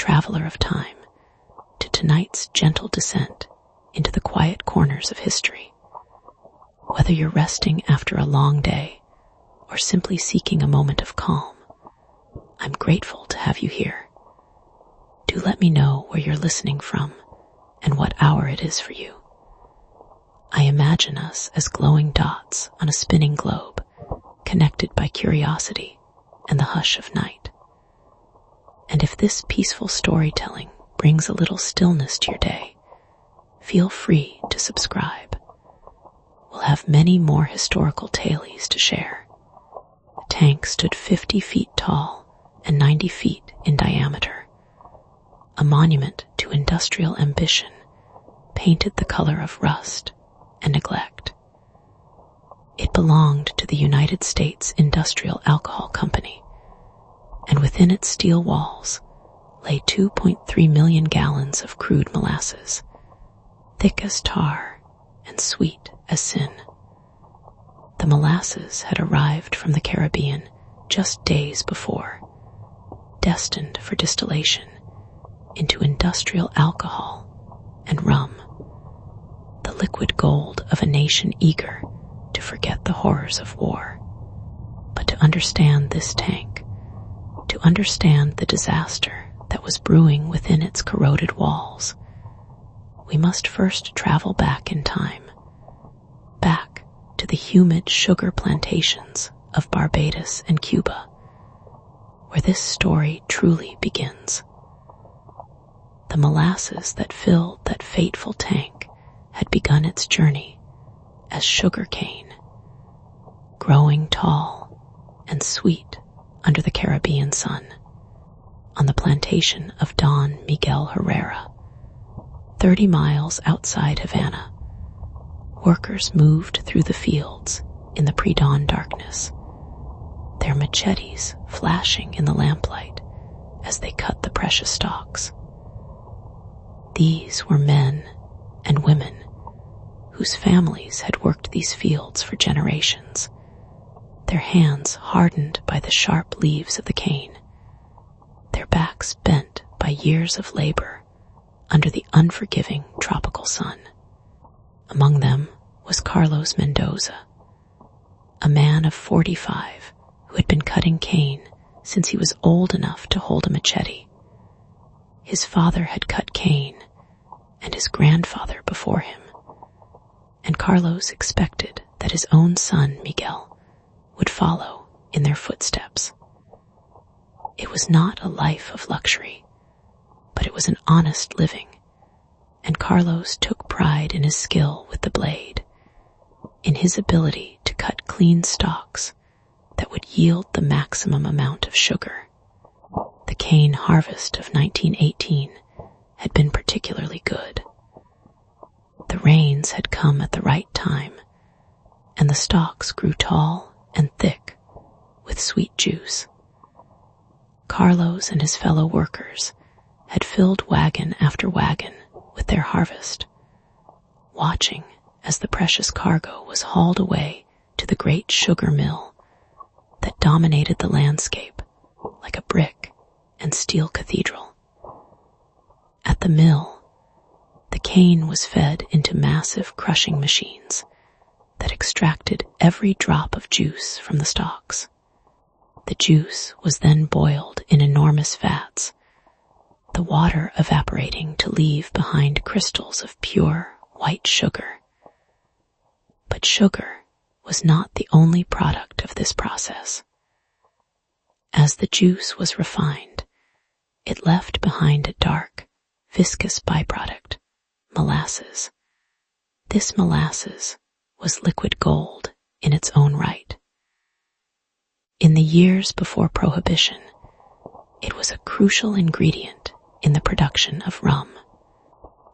traveler of time, to tonight's gentle descent into the quiet corners of history. Whether you're resting after a long day or simply seeking a moment of calm, I'm grateful to have you here. Do let me know where you're listening from and what hour it is for you. I imagine us as glowing dots on a spinning globe, connected by curiosity and the hush of night. And if this peaceful storytelling brings a little stillness to your day, feel free to subscribe. We'll have many more historical tales to share. The tank stood 50 feet tall and 90 feet in diameter, a monument to industrial ambition, painted the color of rust and neglect. It belonged to the United States Industrial Alcohol Company, and within its steel walls lay 2.3 million gallons of crude molasses, thick as tar and sweet as sin. The molasses had arrived from the Caribbean just days before, destined for distillation into industrial alcohol and rum, the liquid gold of a nation eager to forget the horrors of war. But to understand this tank, to understand the disaster that was brewing within its corroded walls, we must first travel back in time, back to the humid sugar plantations of Barbados and Cuba, where this story truly begins. The molasses that filled that fateful tank had begun its journey as sugar cane, growing tall and sweet under the Caribbean sun, on the plantation of Don Miguel Herrera. 30 miles outside Havana, workers moved through the fields in the pre-dawn darkness, their machetes flashing in the lamplight as they cut the precious stalks. These were men and women whose families had worked these fields for generations, their hands hardened by the sharp leaves of the cane, their backs bent by years of labor under the unforgiving tropical sun. Among them was Carlos Mendoza, a man of 45 who had been cutting cane since he was old enough to hold a machete. His father had cut cane, and his grandfather before him, and Carlos expected that his own son, Miguel, would follow in their footsteps. It was not a life of luxury, but it was an honest living, and Carlos took pride in his skill with the blade, in his ability to cut clean stalks that would yield the maximum amount of sugar. The cane harvest of 1918 had been particularly good. The rains had come at the right time, and the stalks grew tall and thick with sweet juice. Carlos and his fellow workers had filled wagon after wagon with their harvest, watching as the precious cargo was hauled away to the great sugar mill that dominated the landscape like a brick and steel cathedral. At the mill, the cane was fed into massive crushing machines that extracted every drop of juice from the stalks. The juice was then boiled in enormous vats, the water evaporating to leave behind crystals of pure white sugar. But sugar was not the only product of this process. As the juice was refined, it left behind a dark, viscous byproduct, molasses. This molasses was liquid gold in its own right. In the years before Prohibition, it was a crucial ingredient in the production of rum.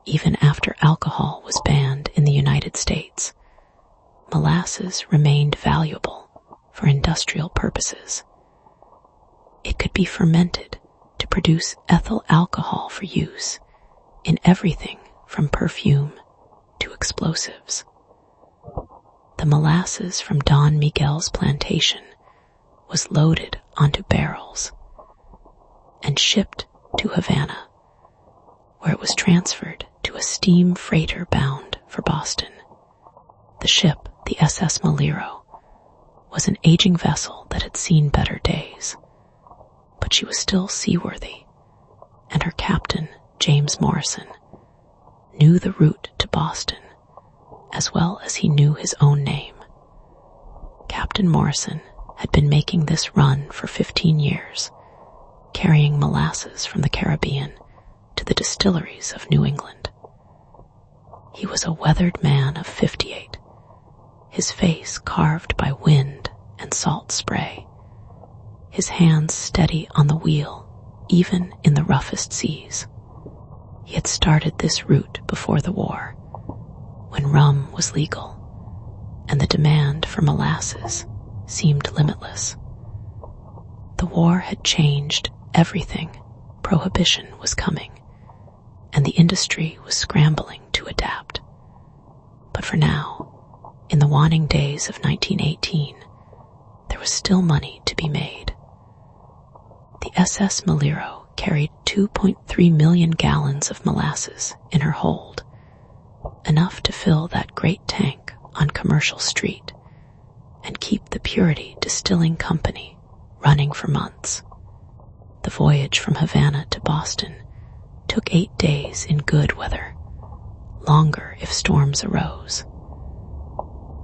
Even after alcohol was banned in the United States, molasses remained valuable for industrial purposes. It could be fermented to produce ethyl alcohol for use in everything from perfume to explosives. The molasses from Don Miguel's plantation was loaded onto barrels and shipped to Havana, where it was transferred to a steam freighter bound for Boston. The ship, the SS Malero, was an aging vessel that had seen better days, but she was still seaworthy, and her captain, James Morrison, knew the route to Boston as well as he knew his own name. Captain Morrison had been making this run for 15 years, carrying molasses from the Caribbean to the distilleries of New England. He was a weathered man of 58, his face carved by wind and salt spray, his hands steady on the wheel, even in the roughest seas. He had started this route before the war, when rum was legal, and the demand for molasses seemed limitless. The war had changed everything. Prohibition was coming, and the industry was scrambling to adapt. But for now, in the waning days of 1918, there was still money to be made. The SS Malero carried 2.3 million gallons of molasses in her hold, enough to fill that great tank on Commercial Street and keep the Purity Distilling Company running for months. The voyage from Havana to Boston took 8 days in good weather, longer if storms arose.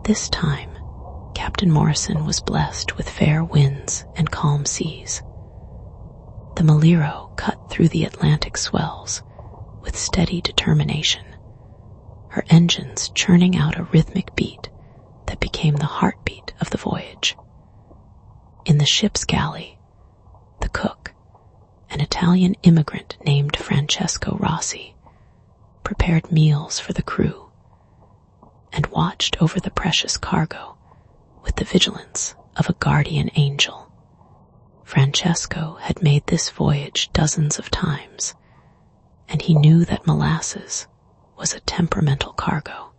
This time, Captain Morrison was blessed with fair winds and calm seas. The Malero cut through the Atlantic swells with steady determination, her engines churning out a rhythmic beat that became the heartbeat of the voyage. In the ship's galley, the cook, an Italian immigrant named Francesco Rossi, prepared meals for the crew and watched over the precious cargo with the vigilance of a guardian angel. Francesco had made this voyage dozens of times, and he knew that molasses was a temperamental cargo.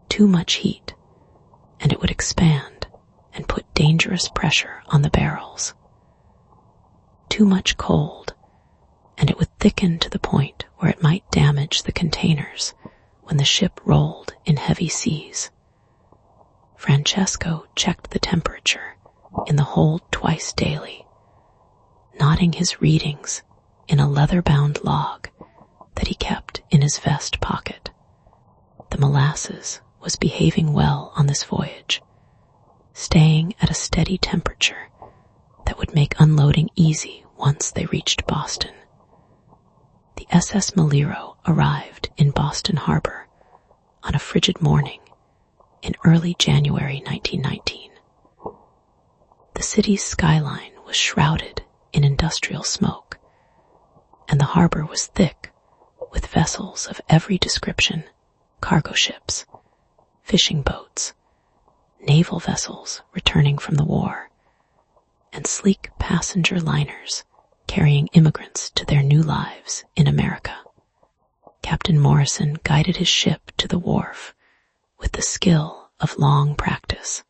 Too much heat, and it would expand and put dangerous pressure on the barrels. Too much cold, and it would thicken to the point where it might damage the containers when the ship rolled in heavy seas. Francesco checked the temperature in the hold twice daily, noting his readings in a leather-bound log that he kept in his vest pocket. The molasses was behaving well on this voyage, staying at a steady temperature that would make unloading easy once they reached Boston. The SS Malero arrived in Boston Harbor on a frigid morning in early January 1919. The city's skyline was shrouded in industrial smoke, and the harbor was thick with vessels of every description: cargo ships, fishing boats, naval vessels returning from the war, and sleek passenger liners carrying immigrants to their new lives in America. Captain Morrison guided his ship to the wharf with the skill of long practice.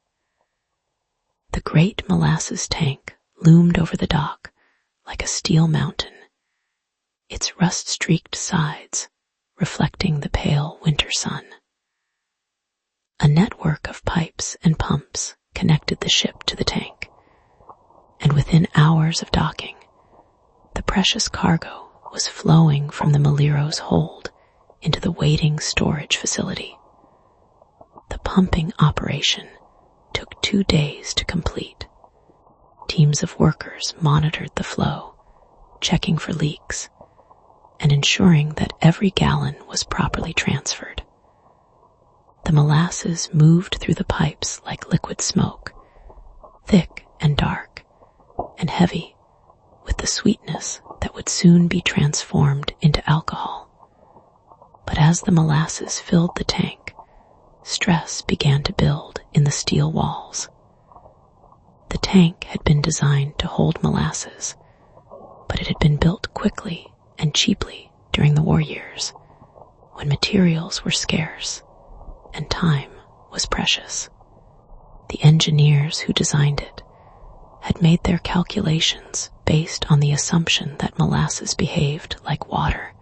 The great molasses tank loomed over the dock like a steel mountain, its rust-streaked sides reflecting the pale winter sun. A network of pipes and pumps connected the ship to the tank, and within hours of docking, the precious cargo was flowing from the Malero's hold into the waiting storage facility. The pumping operation took 2 days to complete. Teams of workers monitored the flow, checking for leaks, and ensuring that every gallon was properly transferred. The molasses moved through the pipes like liquid smoke, thick and dark, and heavy with the sweetness that would soon be transformed into alcohol. But as the molasses filled the tank, stress began to build in the steel walls. The tank had been designed to hold molasses, but it had been built quickly and cheaply during the war years, when materials were scarce and time was precious. The engineers who designed it had made their calculations based on the assumption that molasses behaved like water,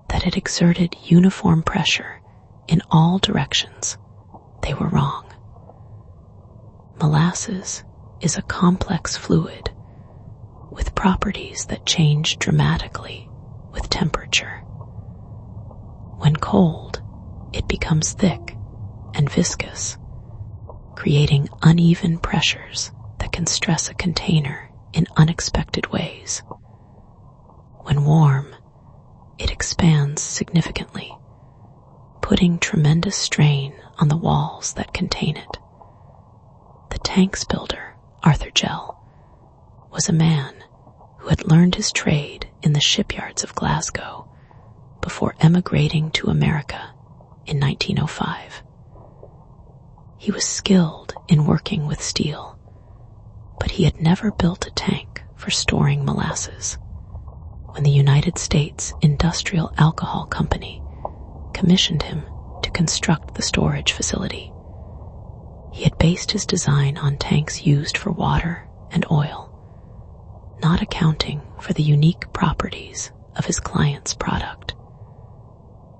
that it exerted uniform pressure in all directions, they were wrong. Molasses is a complex fluid with properties that change dramatically with temperature. When cold, it becomes thick and viscous, creating uneven pressures that can stress a container in unexpected ways. When warm, it expands significantly, putting tremendous strain on the walls that contain it. The tank's builder, Arthur Gell, was a man who had learned his trade in the shipyards of Glasgow before emigrating to America in 1905. He was skilled in working with steel, but he had never built a tank for storing molasses. When the United States Industrial Alcohol Company commissioned him to construct the storage facility, he had based his design on tanks used for water and oil, not accounting for the unique properties of his client's product.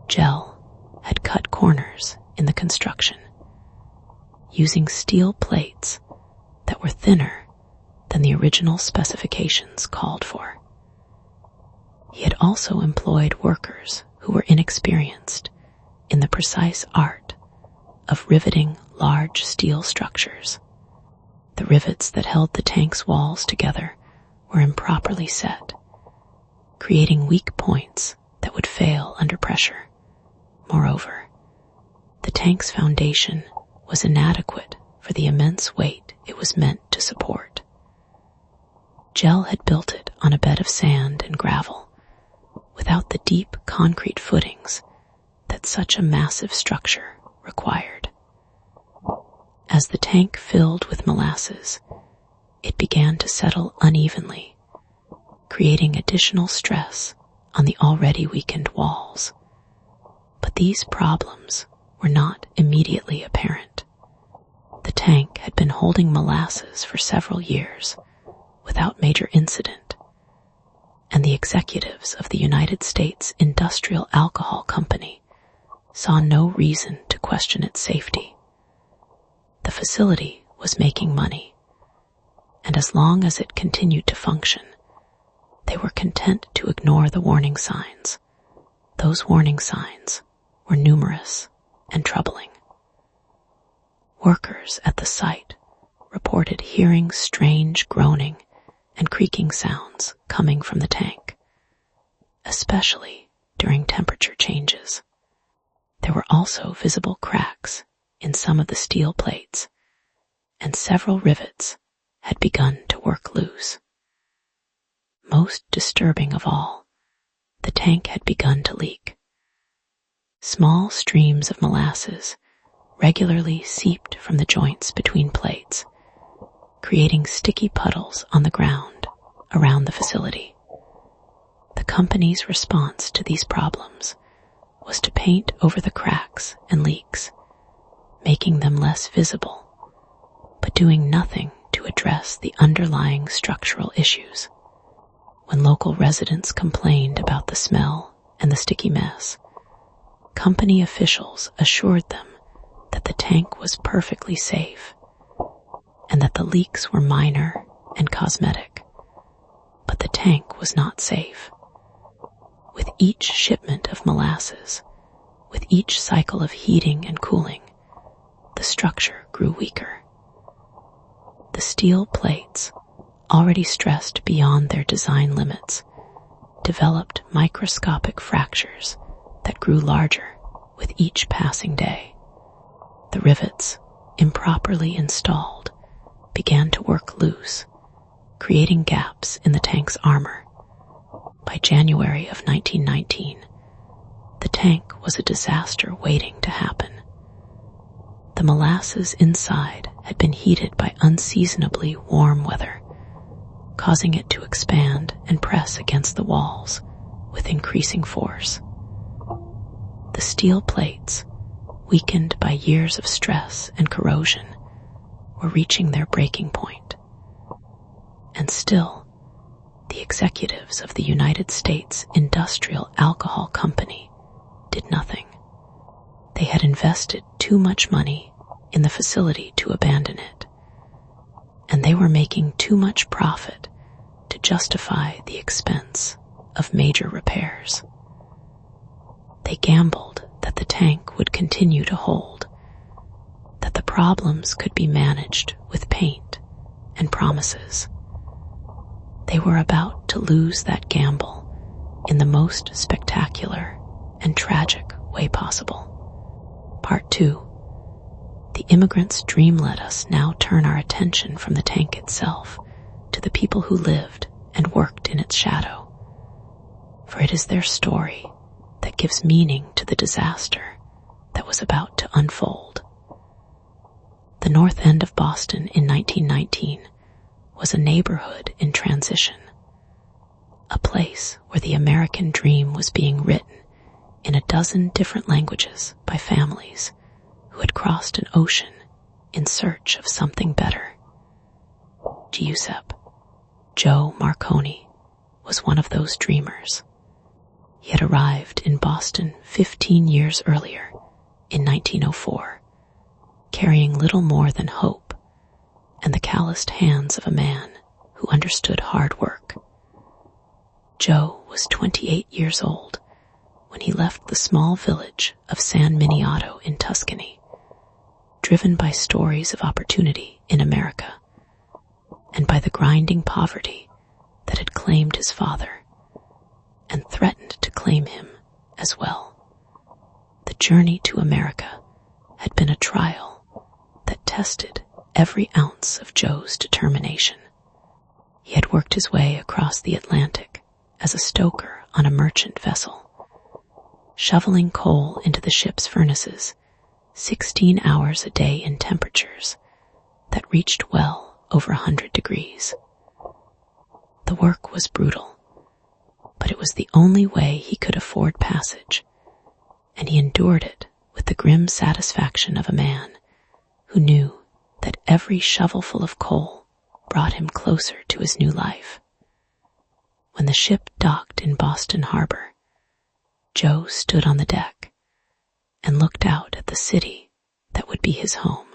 Gell had cut corners in the construction, using steel plates that were thinner than the original specifications called for. He had also employed workers who were inexperienced in the precise art of riveting large steel structures. The rivets that held the tank's walls together were improperly set, creating weak points that would fail under pressure. Moreover, the tank's foundation was inadequate for the immense weight it was meant to support. Gell had built it on a bed of sand and gravel, without the deep concrete footings that such a massive structure required. As the tank filled with molasses, it began to settle unevenly, creating additional stress on the already weakened walls. But these problems were not immediately apparent. The tank had been holding molasses for several years without major incident, and the executives of the United States Industrial Alcohol Company saw no reason to question its safety. The facility was making money, and as long as it continued to function, they were content to ignore the warning signs. Those warning signs were numerous and troubling. Workers at the site reported hearing strange groaning and creaking sounds coming from the tank, especially during temperature changes. There were also visible cracks in some of the steel plates, and several rivets had begun to work loose. Most disturbing of all, the tank had begun to leak. Small streams of molasses regularly seeped from the joints between plates, creating sticky puddles on the ground around the facility. The company's response to these problems was to paint over the cracks and leaks, making them less visible, but doing nothing to address the underlying structural issues. When local residents complained about the smell and the sticky mess, company officials assured them that the tank was perfectly safe and that the leaks were minor and cosmetic. But the tank was not safe. With each shipment of molasses, with each cycle of heating and cooling, the structure grew weaker. The steel plates, already stressed beyond their design limits, developed microscopic fractures that grew larger with each passing day. The rivets, improperly installed, began to work loose, creating gaps in the tank's armor. By January of 1919, the tank was a disaster waiting to happen. The molasses inside had been heated by unseasonably warm weather, causing it to expand and press against the walls with increasing force. The steel plates, weakened by years of stress and corrosion, were reaching their breaking point. And still, the executives of the United States Industrial Alcohol Company did nothing. They had invested too much money in the facility to abandon it, and they were making too much profit to justify the expense of major repairs. They gambled that the tank would continue to hold, that the problems could be managed with paint and promises. They were about to lose that gamble in the most spectacular and tragic way possible. Part 2. The immigrants' dream let us now turn our attention from the tank itself to the people who lived and worked in its shadow. For it is their story that gives meaning to the disaster that was about to unfold. The North End of Boston in 1919 was a neighborhood in transition, a place where the American dream was being written in a dozen different languages by families who had crossed an ocean in search of something better. Giuseppe, Joe Marconi, was one of those dreamers. He had arrived in Boston 15 years earlier, in 1904, carrying little more than hope and the calloused hands of a man who understood hard work. Joe was 28 years old when he left the small village of San Miniato in Tuscany, driven by stories of opportunity in America and by the grinding poverty that had claimed his father and threatened to claim him as well. The journey to America had been a trial that tested every ounce of Joe's determination. He had worked his way across the Atlantic as a stoker on a merchant vessel, shoveling coal into the ship's furnaces 16 hours a day in temperatures that reached well over 100 degrees. The work was brutal, but it was the only way he could afford passage, and he endured it with the grim satisfaction of a man who knew that every shovelful of coal brought him closer to his new life. When the ship docked in Boston Harbor, Joe stood on the deck and looked out at the city that would be his home.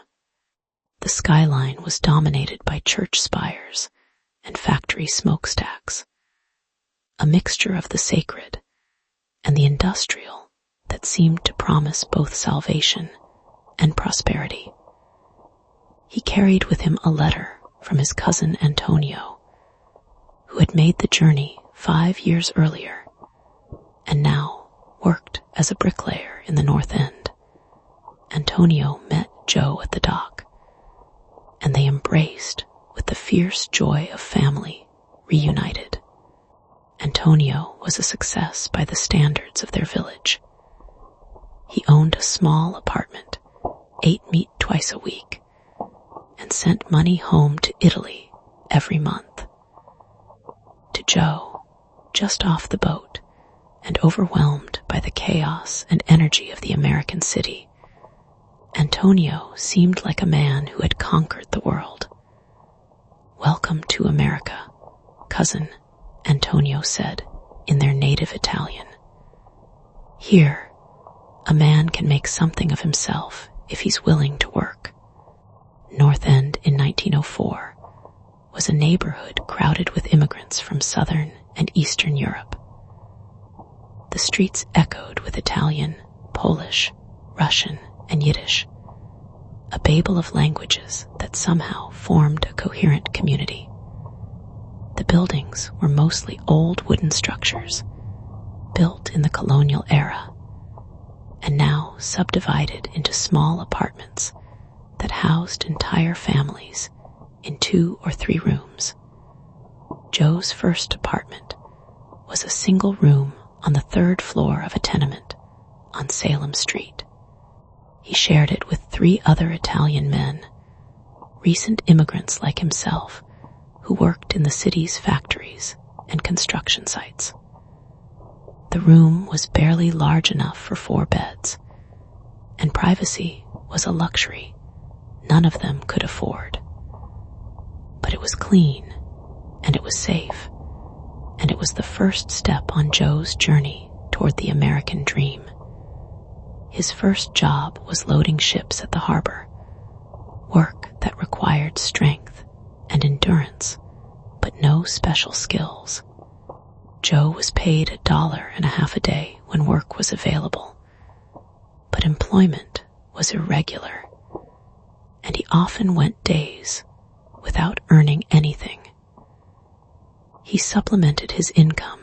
The skyline was dominated by church spires and factory smokestacks, a mixture of the sacred and the industrial that seemed to promise both salvation and prosperity. He carried with him a letter from his cousin Antonio, who had made the journey 5 years earlier and now worked as a bricklayer in the North End. Antonio met Joe at the dock, and they embraced with the fierce joy of family reunited. Antonio was a success by the standards of their village. He owned a small apartment, ate meat twice a week, and sent money home to Italy every month. To Joe, just off the boat and overwhelmed by the chaos and energy of the American city, Antonio seemed like a man who had conquered the world. "Welcome to America, cousin," Antonio said in their native Italian. "Here, a man can make something of himself if he's willing to work." North End in 1904 was a neighborhood crowded with immigrants from Southern and Eastern Europe. The streets echoed with Italian, Polish, Russian, and Yiddish, a babel of languages that somehow formed a coherent community. The buildings were mostly old wooden structures, built in the colonial era, and now subdivided into small apartments that housed entire families in 2 or 3 rooms. Joe's first apartment was a single room on the 3rd floor of a tenement on Salem Street. He shared it with 3 other Italian men, recent immigrants like himself, who worked in the city's factories and construction sites. The room was barely large enough for 4 beds, and privacy was a luxury none of them could afford. But it was clean, and it was safe, and it was the first step on Joe's journey toward the American dream. His first job was loading ships at the harbor, work that required strength and endurance, but no special skills. Joe was paid $1.50 a day when work was available, but employment was irregular, and he often went days without earning anything. He supplemented his income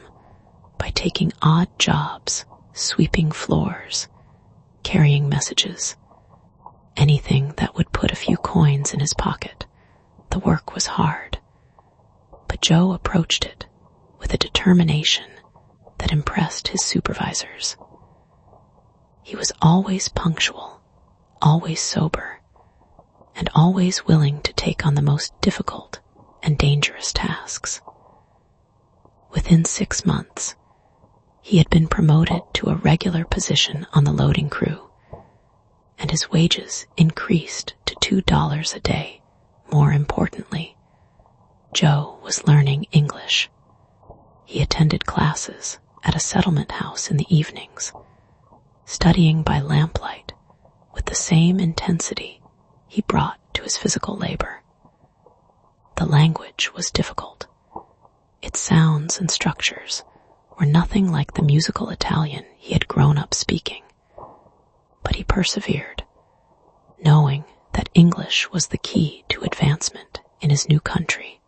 by taking odd jobs, sweeping floors, carrying messages, anything that would put a few coins in his pocket. The work was hard, but Joe approached it with a determination that impressed his supervisors. He was always punctual, always sober, and always willing to take on the most difficult and dangerous tasks. Within 6 months, he had been promoted to a regular position on the loading crew, and his wages increased to $2 a day. More importantly, Joe was learning English. He attended classes at a settlement house in the evenings, studying by lamplight with the same intensity he brought to his physical labor. The language was difficult. Its sounds and structures were nothing like the musical Italian he had grown up speaking, but he persevered, knowing that English was the key to advancement in his new country.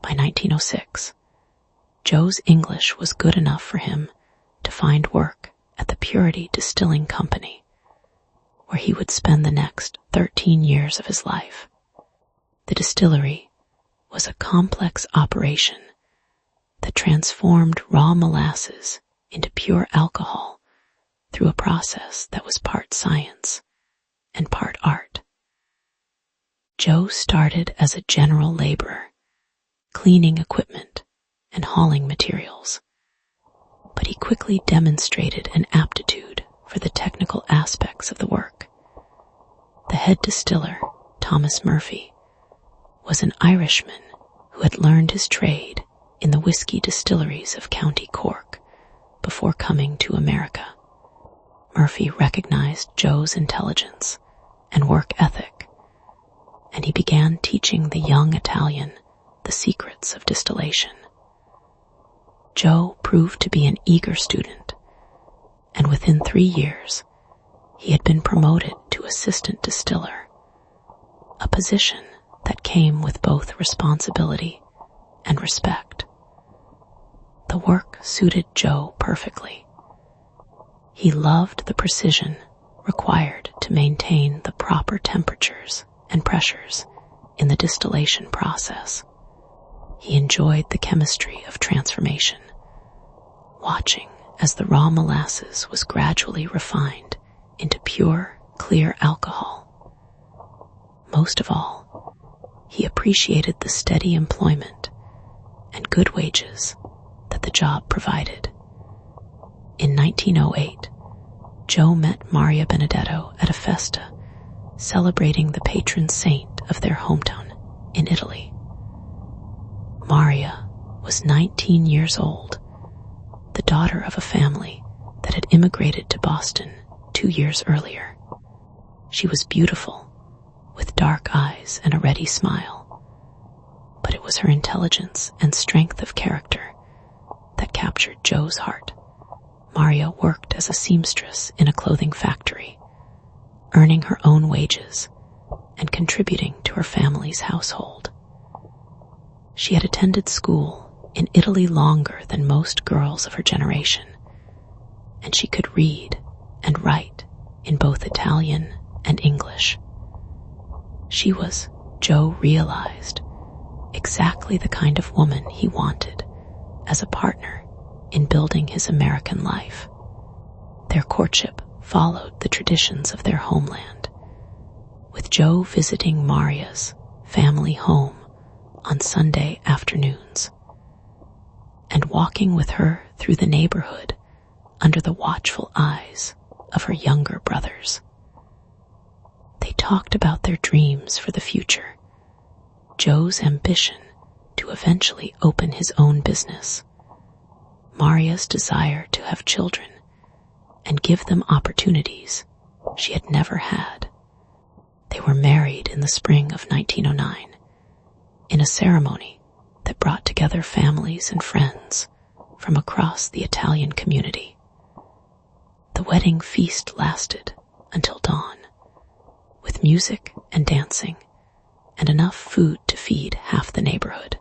By 1906, Joe's English was good enough for him to find work at the Purity Distilling Company, where he would spend the next 13 years of his life. The distillery was a complex operation that transformed raw molasses into pure alcohol through a process that was part science and part art. Joe started as a general laborer, cleaning equipment and hauling materials, but he quickly demonstrated an aptitude for the technical aspects of the work. The head distiller, Thomas Murphy, was an Irishman who had learned his trade in the whiskey distilleries of County Cork before coming to America. Murphy recognized Joe's intelligence and work ethic, and he began teaching the young Italian the secrets of distillation. Joe proved to be an eager student, and within 3 years, he had been promoted to assistant distiller, a position that came with both responsibility and respect. The work suited Joe perfectly. He loved the precision required to maintain the proper temperatures and pressures in the distillation process. He enjoyed the chemistry of transformation, watching as the raw molasses was gradually refined into pure, clear alcohol. Most of all, he appreciated the steady employment and good wages that the job provided. In 1908, Joe met Maria Benedetto at a festa celebrating the patron saint of their hometown in Italy. Maria was 19 years old, the daughter of a family that had immigrated to Boston 2 years earlier. She was beautiful, with dark eyes and a ready smile, but it was her intelligence and strength of character that captured Joe's heart. Maria worked as a seamstress in a clothing factory, earning her own wages and contributing to her family's household. She had attended school in Italy longer than most girls of her generation, and she could read and write in both Italian and English. She was, Joe realized, exactly the kind of woman he wanted as a partner in building his American life. Their courtship followed the traditions of their homeland, with Joe visiting Maria's family home on Sunday afternoons and walking with her through the neighborhood under the watchful eyes of her younger brothers. They talked about their dreams for the future, Joe's ambition to eventually open his own business, Maria's desire to have children and give them opportunities she had never had. They were married in the spring of 1909 in a ceremony that brought together families and friends from across the Italian community. The wedding feast lasted until dawn, with music and dancing and enough food to feed half the neighborhood.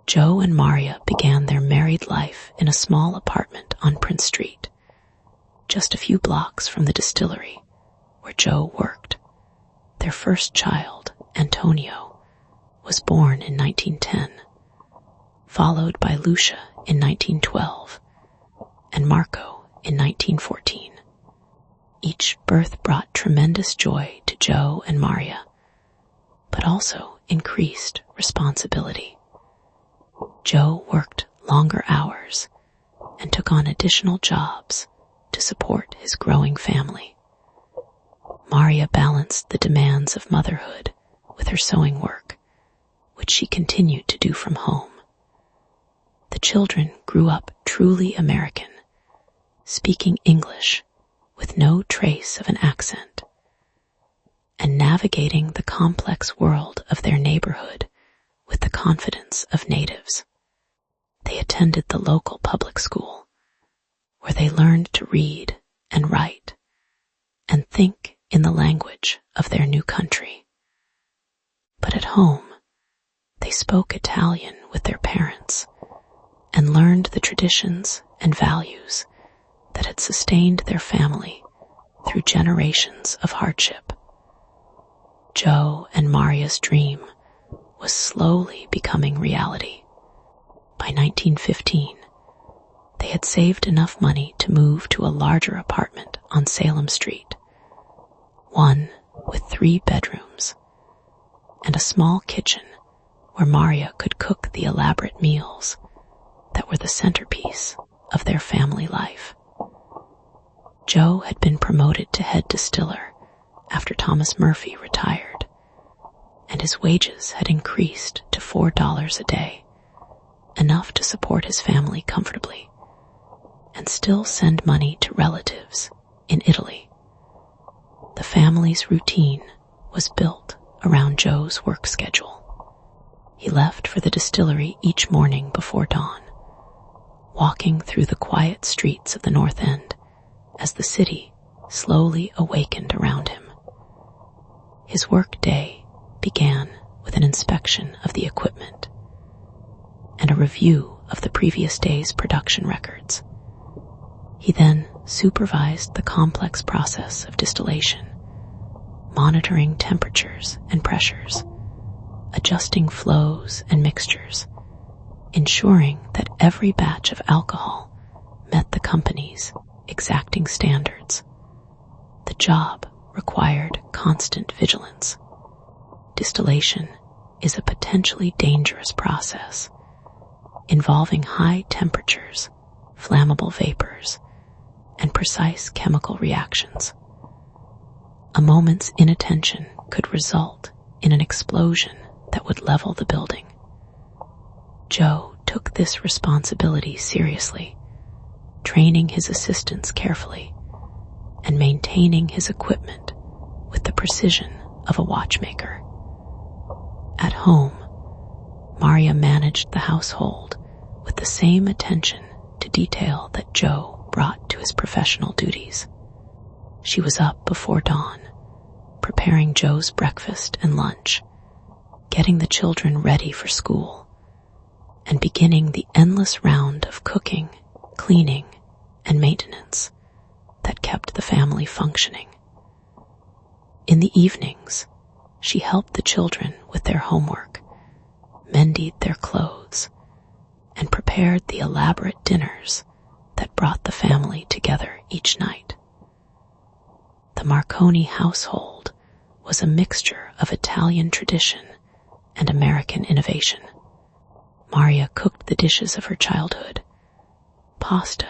Joe and Maria began their married life in a small apartment on Prince Street, just a few blocks from the distillery where Joe worked. Their first child, Antonio, was born in 1910, followed by Lucia in 1912 and Marco in 1914. Each birth brought tremendous joy to Joe and Maria, but also increased responsibility. Joe worked longer hours and took on additional jobs to support his growing family. Maria balanced the demands of motherhood with her sewing work, which she continued to do from home. The children grew up truly American, speaking English with no trace of an accent, and navigating the complex world of their neighborhood with the confidence of natives. They attended the local public school, where they learned to read and write and think in the language of their new country. But at home, they spoke Italian with their parents and learned the traditions and values that had sustained their family through generations of hardship. Joe and Maria's dream was slowly becoming reality. By 1915, they had saved enough money to move to a larger apartment on Salem Street, one with 3 bedrooms and a small kitchen where Maria could cook the elaborate meals that were the centerpiece of their family life. Joe had been promoted to head distiller after Thomas Murphy retired, and his wages had increased to $4 a day, enough to support his family comfortably and still send money to relatives in Italy. The family's routine was built around Joe's work schedule. He left for the distillery each morning before dawn, walking through the quiet streets of the North End as the city slowly awakened around him. His work day began with an inspection of the equipment and a review of the previous day's production records. He then supervised the complex process of distillation, monitoring temperatures and pressures, adjusting flows and mixtures, ensuring that every batch of alcohol met the company's exacting standards. The job required constant vigilance. Distillation is a potentially dangerous process, involving high temperatures, flammable vapors, and precise chemical reactions. A moment's inattention could result in an explosion that would level the building. Joe took this responsibility seriously, training his assistants carefully and maintaining his equipment with the precision of a watchmaker. At home, Maria managed the household with the same attention to detail that Joe brought to his professional duties. She was up before dawn, preparing Joe's breakfast and lunch, getting the children ready for school, and beginning the endless round of cooking, cleaning, and maintenance that kept the family functioning. In the evenings, she helped the children with their homework, mended their clothes, and prepared the elaborate dinners that brought the family together each night. The Marconi household was a mixture of Italian tradition and American innovation. Maria cooked the dishes of her childhood: pasta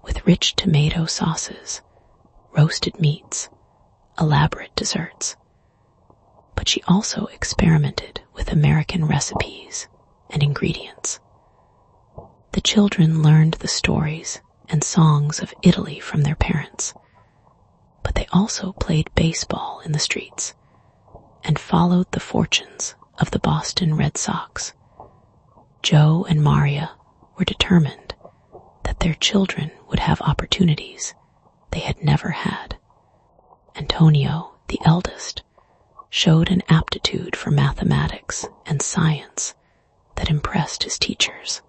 with rich tomato sauces, roasted meats, elaborate desserts. But she also experimented with American recipes and ingredients. The children learned the stories and songs of Italy from their parents, but they also played baseball in the streets and followed the fortunes of the Boston Red Sox. Joe and Maria were determined that their children would have opportunities they had never had. Antonio, the eldest, showed an aptitude for mathematics and science that impressed his teachers.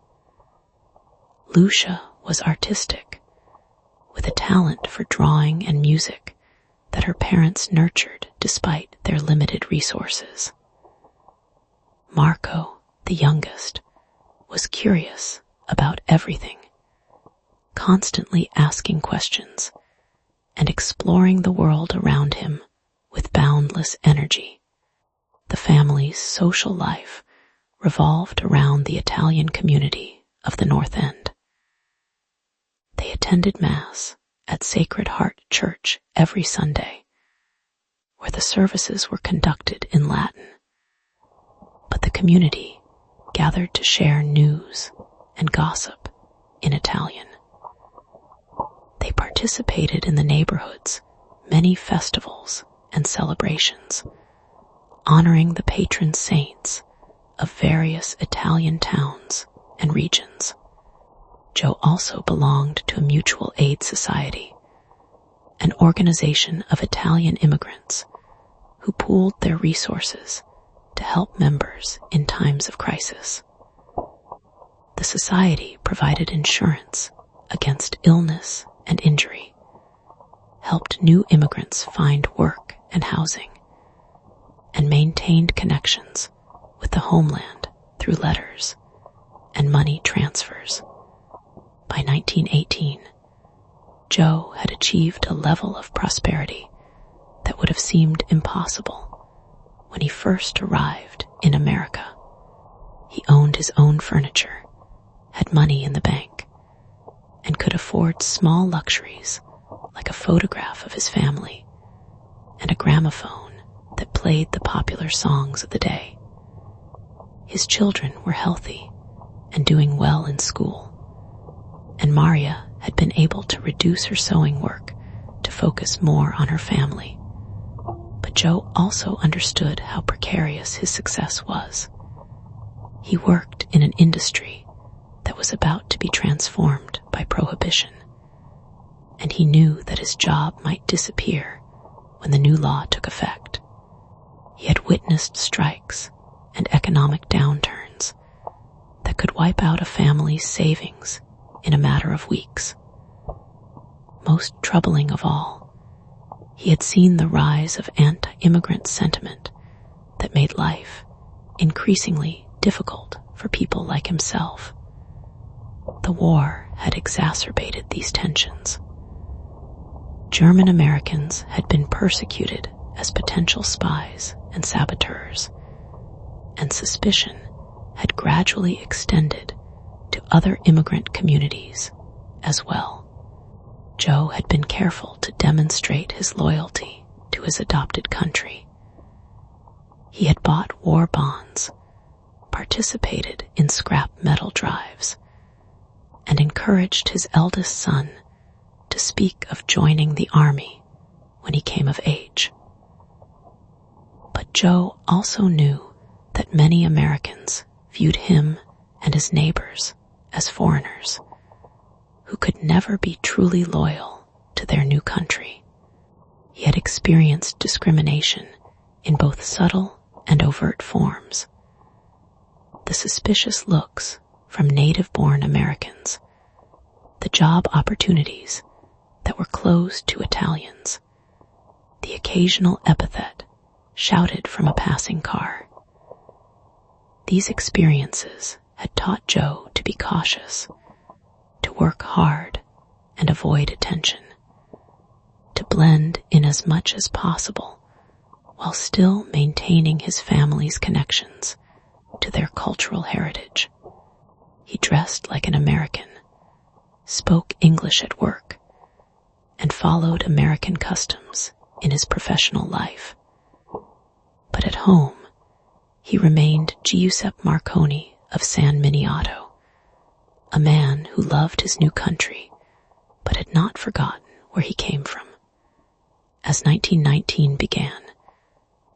Lucia was artistic, with a talent for drawing and music that her parents nurtured despite their limited resources. Marco, the youngest, was curious about everything, constantly asking questions and exploring the world around him with boundless energy. The family's social life revolved around the Italian community of the North End. They attended Mass at Sacred Heart Church every Sunday, where the services were conducted in Latin. But the community gathered to share news and gossip in Italian. They participated in the neighborhood's many festivals and celebrations, honoring the patron saints of various Italian towns and regions. Joe also belonged to a mutual aid society, an organization of Italian immigrants who pooled their resources to help members in times of crisis. The society provided insurance against illness and injury, helped new immigrants find work and housing, and maintained connections with the homeland through letters and money transfers. By 1918, Joe had achieved a level of prosperity that would have seemed impossible when he first arrived in America. He owned his own furniture, had money in the bank, and could afford small luxuries like a photograph of his family and a gramophone that played the popular songs of the day. His children were healthy and doing well in school, and Maria had been able to reduce her sewing work to focus more on her family. But Joe also understood how precarious his success was. He worked in an industry that was about to be transformed by prohibition, and he knew that his job might disappear when the new law took effect. He had witnessed strikes and economic downturns that could wipe out a family's savings in a matter of weeks. Most troubling of all, he had seen the rise of anti-immigrant sentiment that made life increasingly difficult for people like himself. The war had exacerbated these tensions. German Americans had been persecuted as potential spies and saboteurs, and suspicion had gradually extended to other immigrant communities as well. Joe had been careful to demonstrate his loyalty to his adopted country. He had bought war bonds, participated in scrap metal drives, and encouraged his eldest son to speak of joining the army when he came of age. But Joe also knew that many Americans viewed him and his neighbors as foreigners who could never be truly loyal to their new country. He had experienced discrimination in both subtle and overt forms. The suspicious looks from native-born Americans, the job opportunities that were closed to Italians, the occasional epithet shouted from a passing car. These experiences had taught Joe to be cautious, to work hard and avoid attention, to blend in as much as possible while still maintaining his family's connections to their cultural heritage. He dressed like an American, spoke English at work, and followed American customs in his professional life. But at home, he remained Giuseppe Marconi of San Miniato, a man who loved his new country but had not forgotten where he came from. As 1919 began,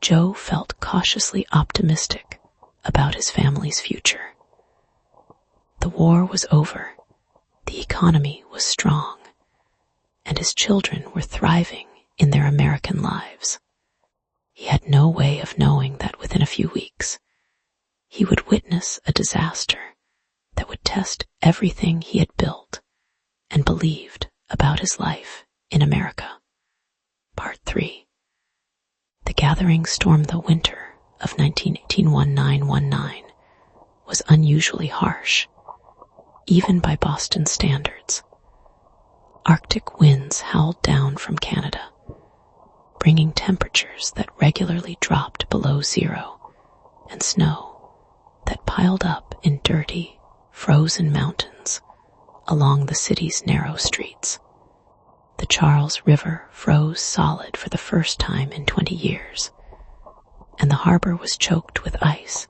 Joe felt cautiously optimistic about his family's future. The war was over, the economy was strong, and his children were thriving in their American lives. He had no way of knowing that within a few weeks, he would witness a disaster that would test everything he had built and believed about his life in America. Part 3. The gathering storm. The winter of 1918-19 was unusually harsh, even by Boston standards. Arctic winds howled down from Canada, bringing temperatures that regularly dropped below zero, and snow that piled up in dirty, frozen mountains along the city's narrow streets. The Charles River froze solid for the first time in 20 years, and the harbor was choked with ice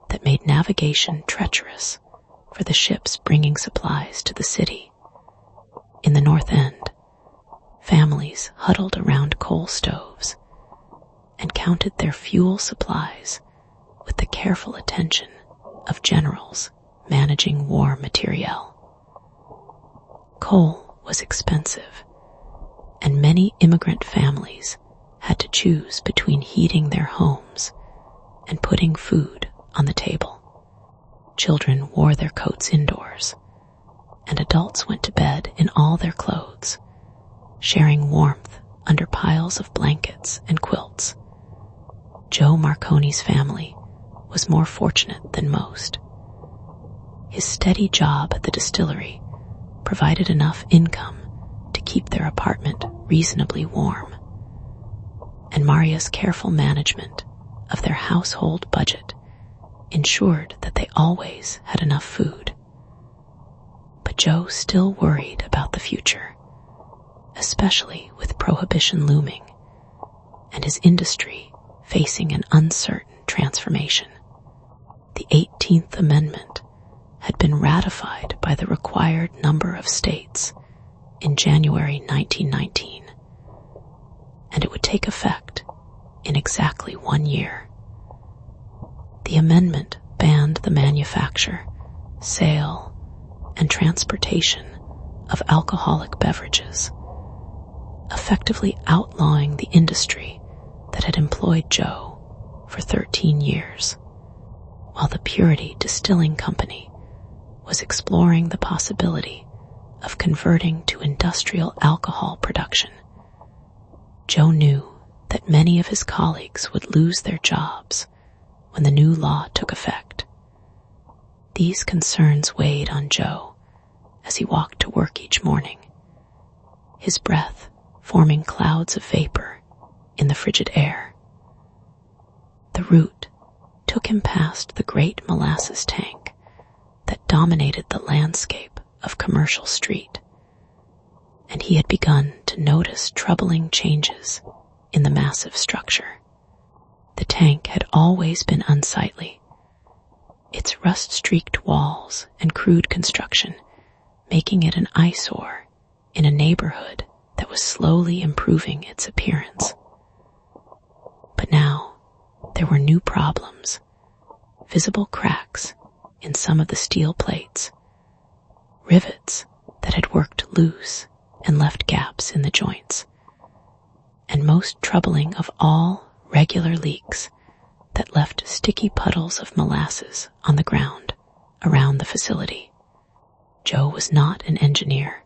that made navigation treacherous for the ships bringing supplies to the city. In the North End, families huddled around coal stoves and counted their fuel supplies with the careful attention of generals managing war materiel. Coal was expensive, and many immigrant families had to choose between heating their homes and putting food on the table. Children wore their coats indoors, and adults went to bed in all their clothes, sharing warmth under piles of blankets and quilts. Joe Marconi's family was more fortunate than most. His steady job at the distillery provided enough income to keep their apartment reasonably warm, and Maria's careful management of their household budget ensured that they always had enough food. But Joe still worried about the future, especially with prohibition looming and his industry facing an uncertain transformation. The 18th Amendment had been ratified by the required number of states in January 1919, and it would take effect in exactly 1 year. The amendment banned the manufacture, sale, and transportation of alcoholic beverages, effectively outlawing the industry that had employed Joe for 13 years, while the Purity Distilling Company was exploring the possibility of converting to industrial alcohol production. Joe knew that many of his colleagues would lose their jobs when the new law took effect. These concerns weighed on Joe as he walked to work each morning, his breath forming clouds of vapor in the frigid air. The route took him past the great Molasses tank that dominated the landscape of Commercial Street, and he had begun to notice troubling changes in the massive structure. The tank had always been unsightly, its rust-streaked walls and crude construction making it an eyesore in a neighborhood that was slowly improving its appearance. But now there were new problems, visible cracks in some of the steel plates, rivets that had worked loose and left gaps in the joints, and most troubling of all, regular leaks that left sticky puddles of molasses on the ground around the facility. Joe was not an engineer,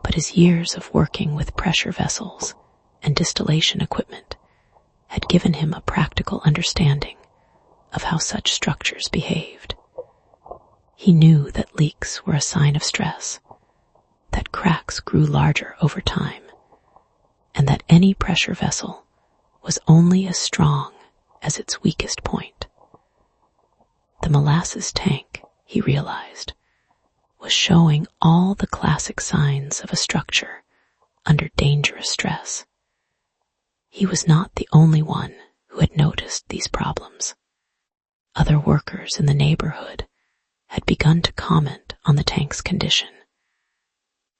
but his years of working with pressure vessels and distillation equipment had given him a practical understanding of how such structures behaved. He knew that leaks were a sign of stress, that cracks grew larger over time, and that any pressure vessel was only as strong as its weakest point. The molasses tank, he realized, was showing all the classic signs of a structure under dangerous stress. He was not the only one who had noticed these problems. Other workers in the neighborhood had begun to comment on the tank's condition,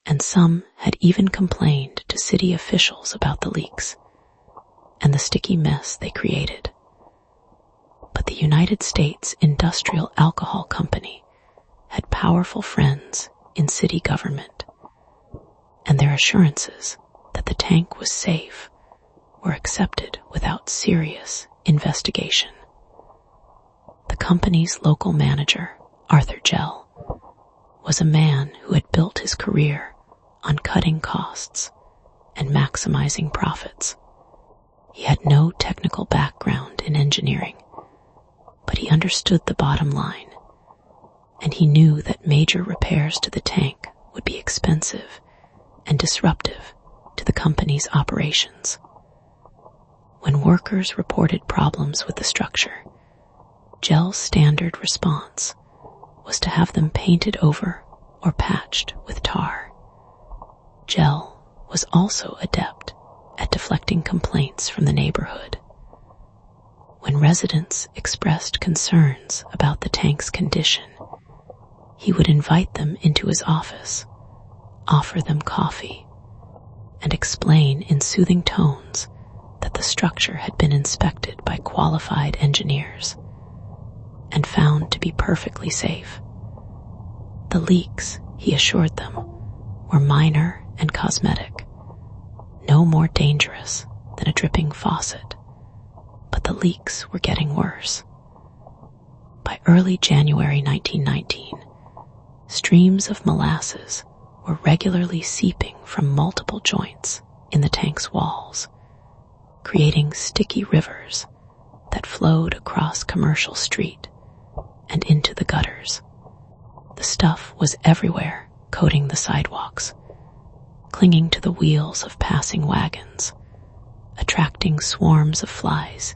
and some had even complained to city officials about the leaks and the sticky mess they created. But the United States Industrial Alcohol Company had powerful friends in city government, and their assurances that the tank was safe were accepted without serious investigation. The company's local manager, Arthur Gell, was a man who had built his career on cutting costs and maximizing profits. He had no technical background in engineering, but he understood the bottom line, and he knew that major repairs to the tank would be expensive and disruptive to the company's operations. When workers reported problems with the structure, Gell's standard response was to have them painted over or patched with tar. Gell was also adept at deflecting complaints from the neighborhood. When residents expressed concerns about the tank's condition, he would invite them into his office, offer them coffee, and explain in soothing tones that the structure had been inspected by qualified engineers and found to be perfectly safe. The leaks, he assured them, were minor and cosmetic, no more dangerous than a dripping faucet, but the leaks were getting worse. By early January 1919, streams of molasses were regularly seeping from multiple joints in the tank's walls, creating sticky rivers that flowed across Commercial Street and into the gutters. The stuff was everywhere, coating the sidewalks, clinging to the wheels of passing wagons, attracting swarms of flies,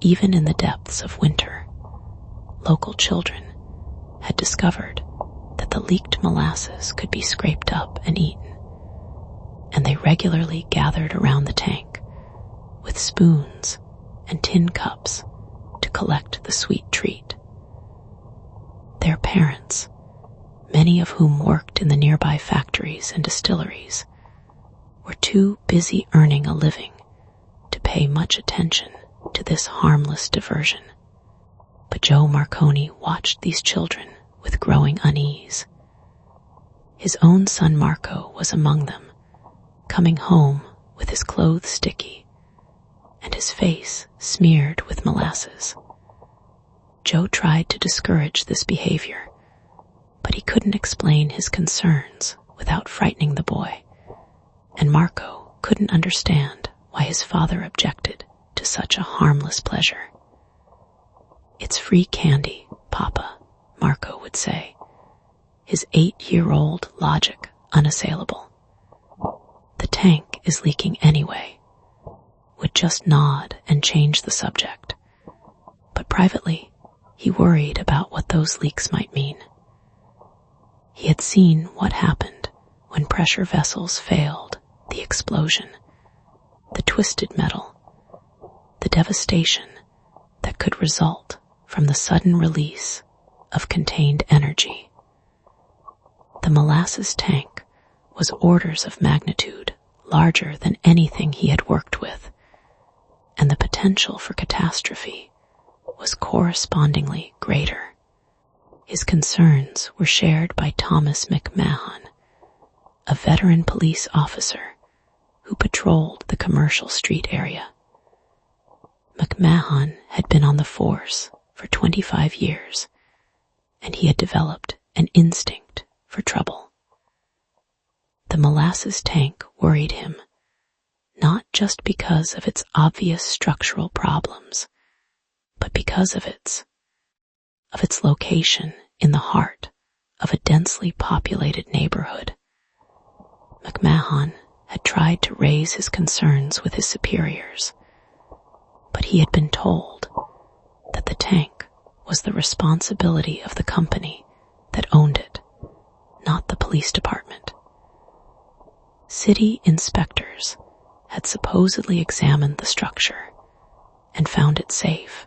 even in the depths of winter. Local children had discovered that the leaked molasses could be scraped up and eaten, and they regularly gathered around the tank with spoons and tin cups to collect the sweet treat. Their parents, many of whom worked in the nearby factories and distilleries, were too busy earning a living to pay much attention to this harmless diversion. But Joe Marconi watched these children with growing unease. His own son Marco was among them, coming home with his clothes sticky and his face smeared with molasses. Joe tried to discourage this behavior, but he couldn't explain his concerns without frightening the boy, and Marco couldn't understand why his father objected to such a harmless pleasure. "It's free candy, Papa," Marco would say, his 8-year-old logic unassailable. "The tank is leaking anyway," would just nod and change the subject. But privately, he worried about what those leaks might mean. He had seen what happened when pressure vessels failed, the explosion, the twisted metal, the devastation that could result from the sudden release of contained energy. The molasses tank was orders of magnitude larger than anything he had worked with, and the potential for catastrophe was correspondingly greater. His concerns were shared by Thomas McMahon, a veteran police officer who patrolled the Commercial Street area. McMahon had been on the force for 25 years, and he had developed an instinct for trouble. The molasses tank worried him, not just because of its obvious structural problems, but because of its location in the heart of a densely populated neighborhood. McMahon had tried to raise his concerns with his superiors, but he had been told that the tank was the responsibility of the company that owned it, not the police department. City inspectors had supposedly examined the structure and found it safe,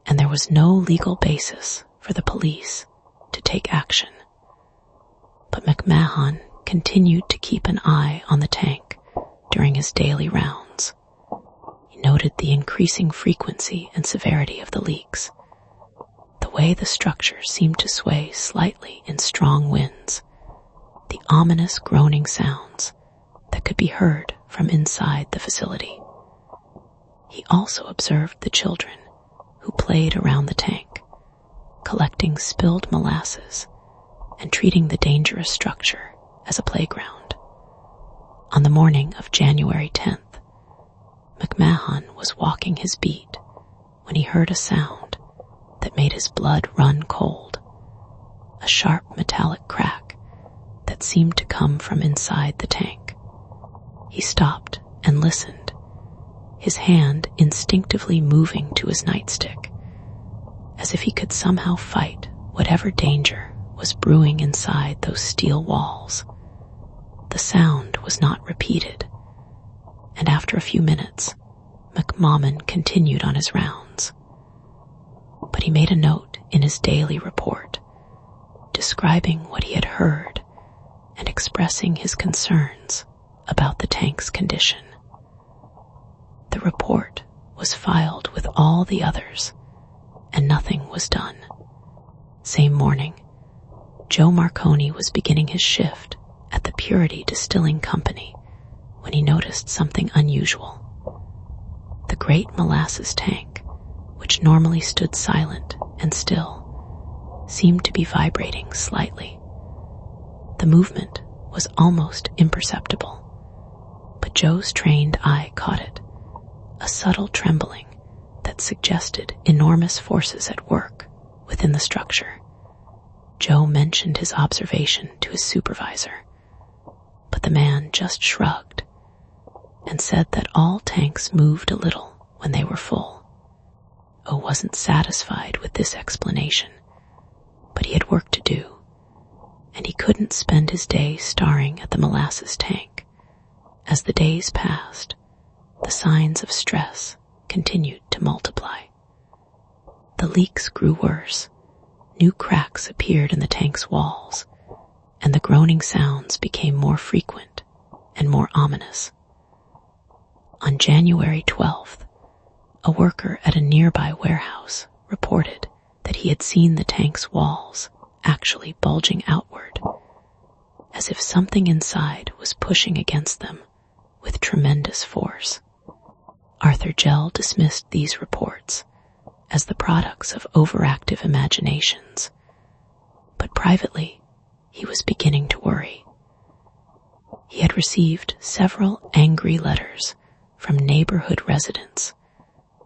and there was no legal basis for the police to take action. But McMahon continued to keep an eye on the tank during his daily rounds. He noted the increasing frequency and severity of the leaks, the way the structure seemed to sway slightly in strong winds, the ominous groaning sounds that could be heard from inside the facility. He also observed the children who played around the tank, collecting spilled molasses and treating the dangerous structure as a playground. On the morning of January 10th, McMahon was walking his beat when he heard a sound that made his blood run cold, a sharp metallic crack that seemed to come from inside the tank. He stopped and listened, his hand instinctively moving to his nightstick, as if he could somehow fight whatever danger was brewing inside those steel walls. The sound was not repeated, and after a few minutes, McMahon continued on his rounds. But he made a note in his daily report, describing what he had heard and expressing his concerns about the tank's condition. The report was filed with all the others, and nothing was done. Same morning, Joe Marconi was beginning his shift at the Purity Distilling Company when he noticed something unusual. The great molasses tank, which normally stood silent and still, seemed to be vibrating slightly. The movement was almost imperceptible, but Joe's trained eye caught it, a subtle trembling that suggested enormous forces at work within the structure. Joe mentioned his observation to his supervisor, but the man just shrugged and said that all tanks moved a little when they were full. O wasn't satisfied with this explanation, but he had work to do, and he couldn't spend his day staring at the molasses tank. As the days passed, the signs of stress continued to multiply. The leaks grew worse, new cracks appeared in the tank's walls, and the groaning sounds became more frequent and more ominous. On January 12th, a worker at a nearby warehouse reported that he had seen the tank's walls actually bulging outward, as if something inside was pushing against them with tremendous force. Arthur Gell dismissed these reports as the products of overactive imaginations, but privately he was beginning to worry. He had received several angry letters from neighborhood residents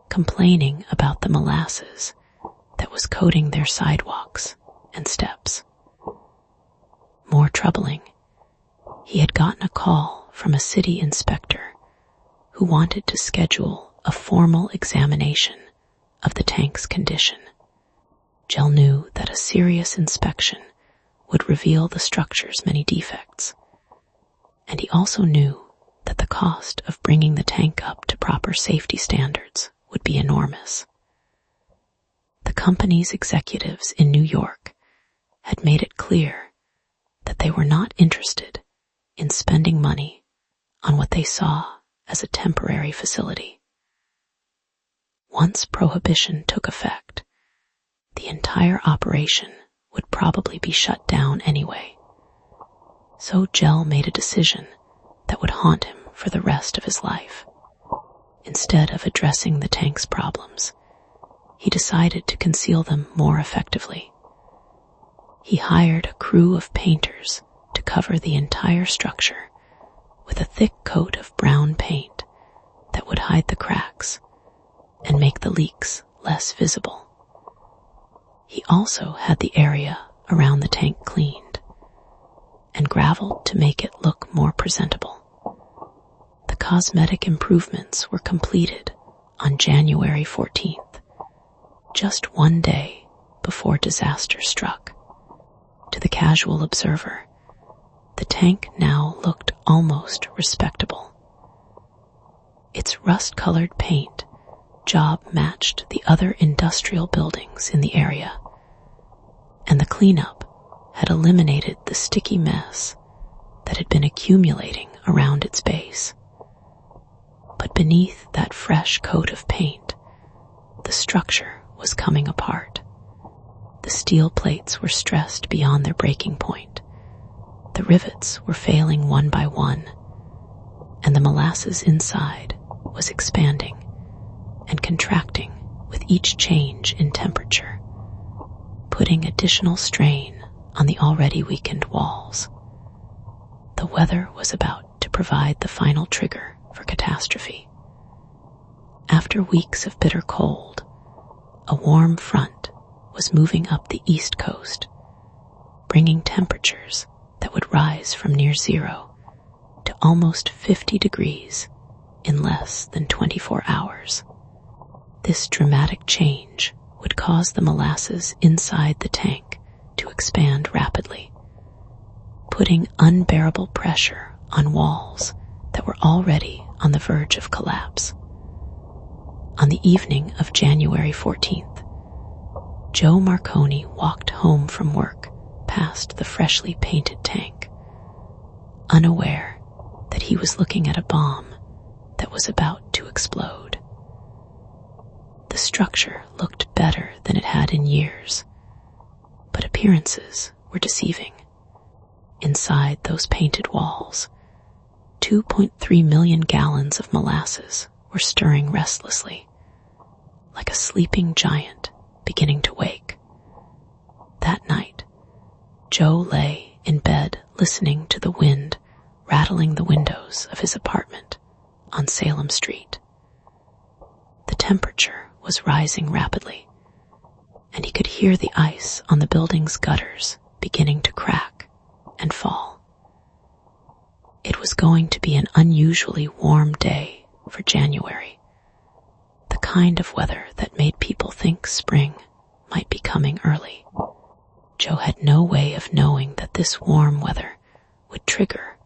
complaining about the molasses that was coating their sidewalks and steps. More troubling, he had gotten a call from a city inspector who wanted to schedule a formal examination of the tank's condition. Gell knew that a serious inspection would reveal the structure's many defects, and he also knew that the cost of bringing the tank up to proper safety standards would be enormous. The company's executives in New York had made it clear that they were not interested in spending money on what they saw as a temporary facility. Once prohibition took effect, the entire operation would probably be shut down anyway. So Gell made a decision that would haunt him for the rest of his life. Instead of addressing the tank's problems, he decided to conceal them more effectively. He hired a crew of painters to cover the entire structure with a thick coat of brown paint that would hide the cracks and make the leaks less visible. He also had the area around the tank cleaned and gravelled to make it look more presentable. The cosmetic improvements were completed on January 14th, just one day before disaster struck. To the casual observer, the tank now looked almost respectable. Its rust-colored paint job matched the other industrial buildings in the area, and the cleanup had eliminated the sticky mess that had been accumulating around its base. But beneath that fresh coat of paint, the structure was coming apart. The steel plates were stressed beyond their breaking point. The rivets were failing one by one, and the molasses inside was expanding and contracting with each change in temperature, putting additional strain on the already weakened walls. The weather was about to provide the final trigger for catastrophe. After weeks of bitter cold, a warm front was moving up the east coast, bringing temperatures that would rise from near zero to almost 50 degrees in less than 24 hours. This dramatic change would cause the molasses inside the tank to expand rapidly, putting unbearable pressure on walls that were already on the verge of collapse. On the evening of January 14th, Joe Marconi walked home from work past the freshly painted tank, unaware that he was looking at a bomb that was about to explode. The structure looked better than it had in years, but appearances were deceiving. Inside those painted walls, 2.3 million gallons of molasses were stirring restlessly, like a sleeping giant beginning to wake. That night, Joe lay in bed listening to the wind rattling the windows of his apartment on Salem Street. The temperature was rising rapidly, and he could hear the ice on the building's gutters beginning to crack and fall. It was going to be an unusually warm day for January, the kind of weather that made people think spring might be coming early. Joe had no way of knowing that this warm weather would trigger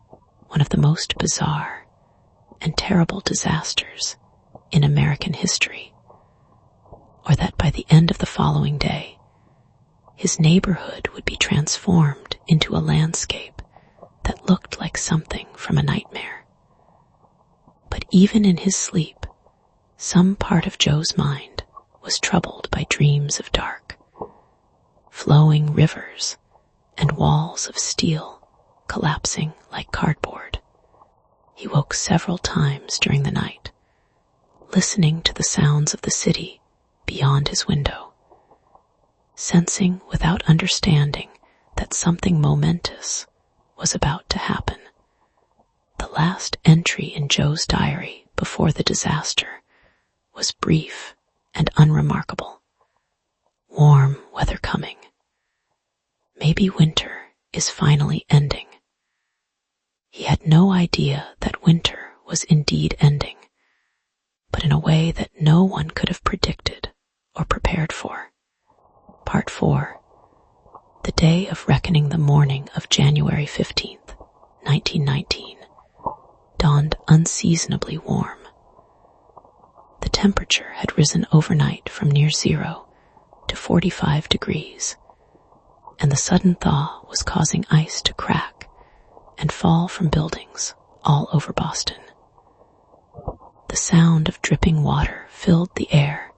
one of the most bizarre and terrible disasters in American history, or that by the end of the following day, his neighborhood would be transformed into a landscape that looked like something from a nightmare. But even in his sleep, some part of Joe's mind was troubled by dreams of dark, flowing rivers and walls of steel collapsing like cardboard. He woke several times during the night, listening to the sounds of the city beyond his window, sensing without understanding that something momentous was about to happen. The last entry in Joe's diary before the disaster was brief and unremarkable. Warm weather coming. Maybe winter is finally ending. He had no idea that winter was indeed ending, but in a way that no one could have predicted or prepared for. Part 4. The day of reckoning, the morning of January 15th, 1919, dawned unseasonably warm. The temperature had risen overnight from near zero to 45 degrees, and the sudden thaw was causing ice to crack and fall from buildings all over Boston. The sound of dripping water filled the air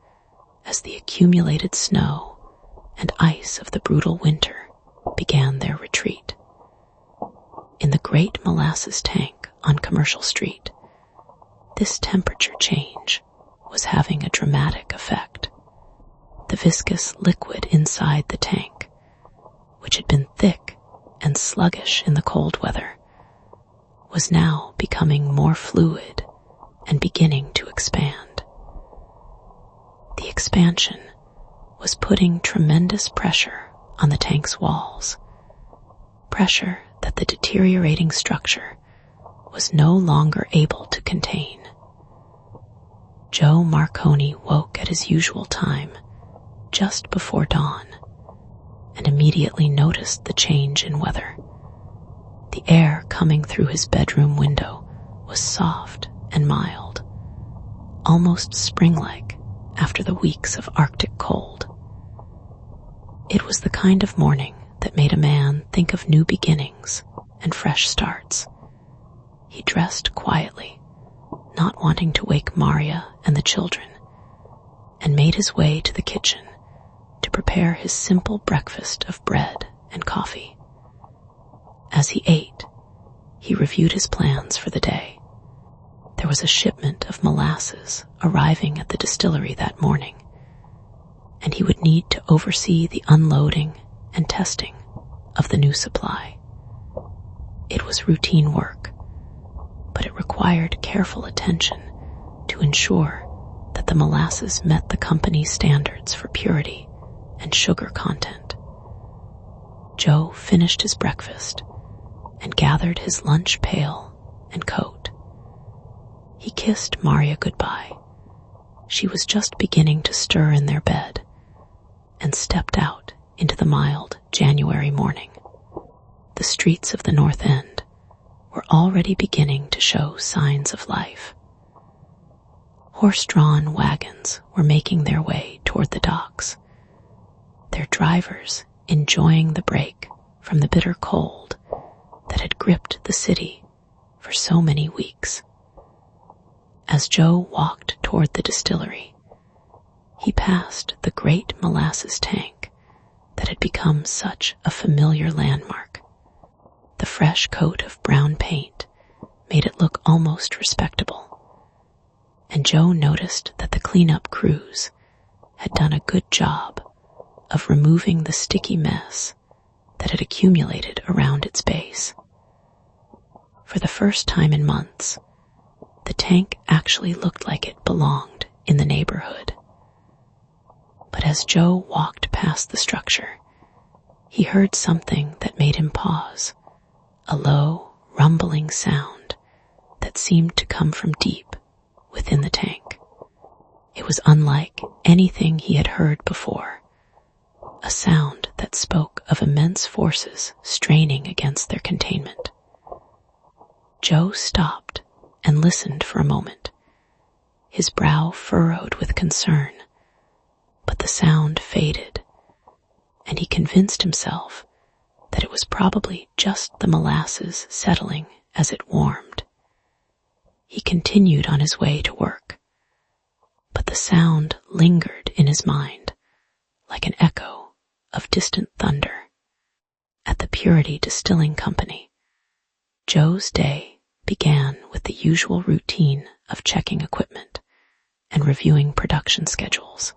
as the accumulated snow and ice of the brutal winter began their retreat. In the great molasses tank on Commercial Street, this temperature change was having a dramatic effect. The viscous liquid inside the tank, which had been thick and sluggish in the cold weather, was now becoming more fluid and beginning to expand. The expansion was putting tremendous pressure on the tank's walls, pressure that the deteriorating structure was no longer able to contain. Joe Marconi woke at his usual time, just before dawn, and immediately noticed the change in weather. The air coming through his bedroom window was soft and mild, almost spring-like after the weeks of Arctic cold. It was the kind of morning that made a man think of new beginnings and fresh starts. He dressed quietly, not wanting to wake Maria and the children, and made his way to the kitchen to prepare his simple breakfast of bread and coffee. As he ate, he reviewed his plans for the day. There was a shipment of molasses arriving at the distillery that morning, and he would need to oversee the unloading and testing of the new supply. It was routine work, but it required careful attention to ensure that the molasses met the company's standards for purity and sugar content. Joe finished his breakfast and gathered his lunch pail and coat. He kissed Maria goodbye. She was just beginning to stir in their bed, and stepped out into the mild January morning. The streets of the North End were already beginning to show signs of life. Horse-drawn wagons were making their way toward the docks, their drivers enjoying the break from the bitter cold that had gripped the city for so many weeks. As Joe walked toward the distillery, he passed the great molasses tank that had become such a familiar landmark. The fresh coat of brown paint made it look almost respectable, and Joe noticed that the cleanup crews had done a good job of removing the sticky mess that had accumulated around its base. For the first time in months, the tank actually looked like it belonged in the neighborhood. But as Joe walked past the structure, he heard something that made him pause, a low, rumbling sound that seemed to come from deep within the tank. It was unlike anything he had heard before, a sound that spoke of immense forces straining against their containment. Joe stopped and listened for a moment, his brow furrowed with concern, but the sound faded, and he convinced himself that it was probably just the molasses settling as it warmed. He continued on his way to work, but the sound lingered in his mind like an echo of distant thunder. At the Purity Distilling Company, Joe's day began with the usual routine of checking equipment and reviewing production schedules.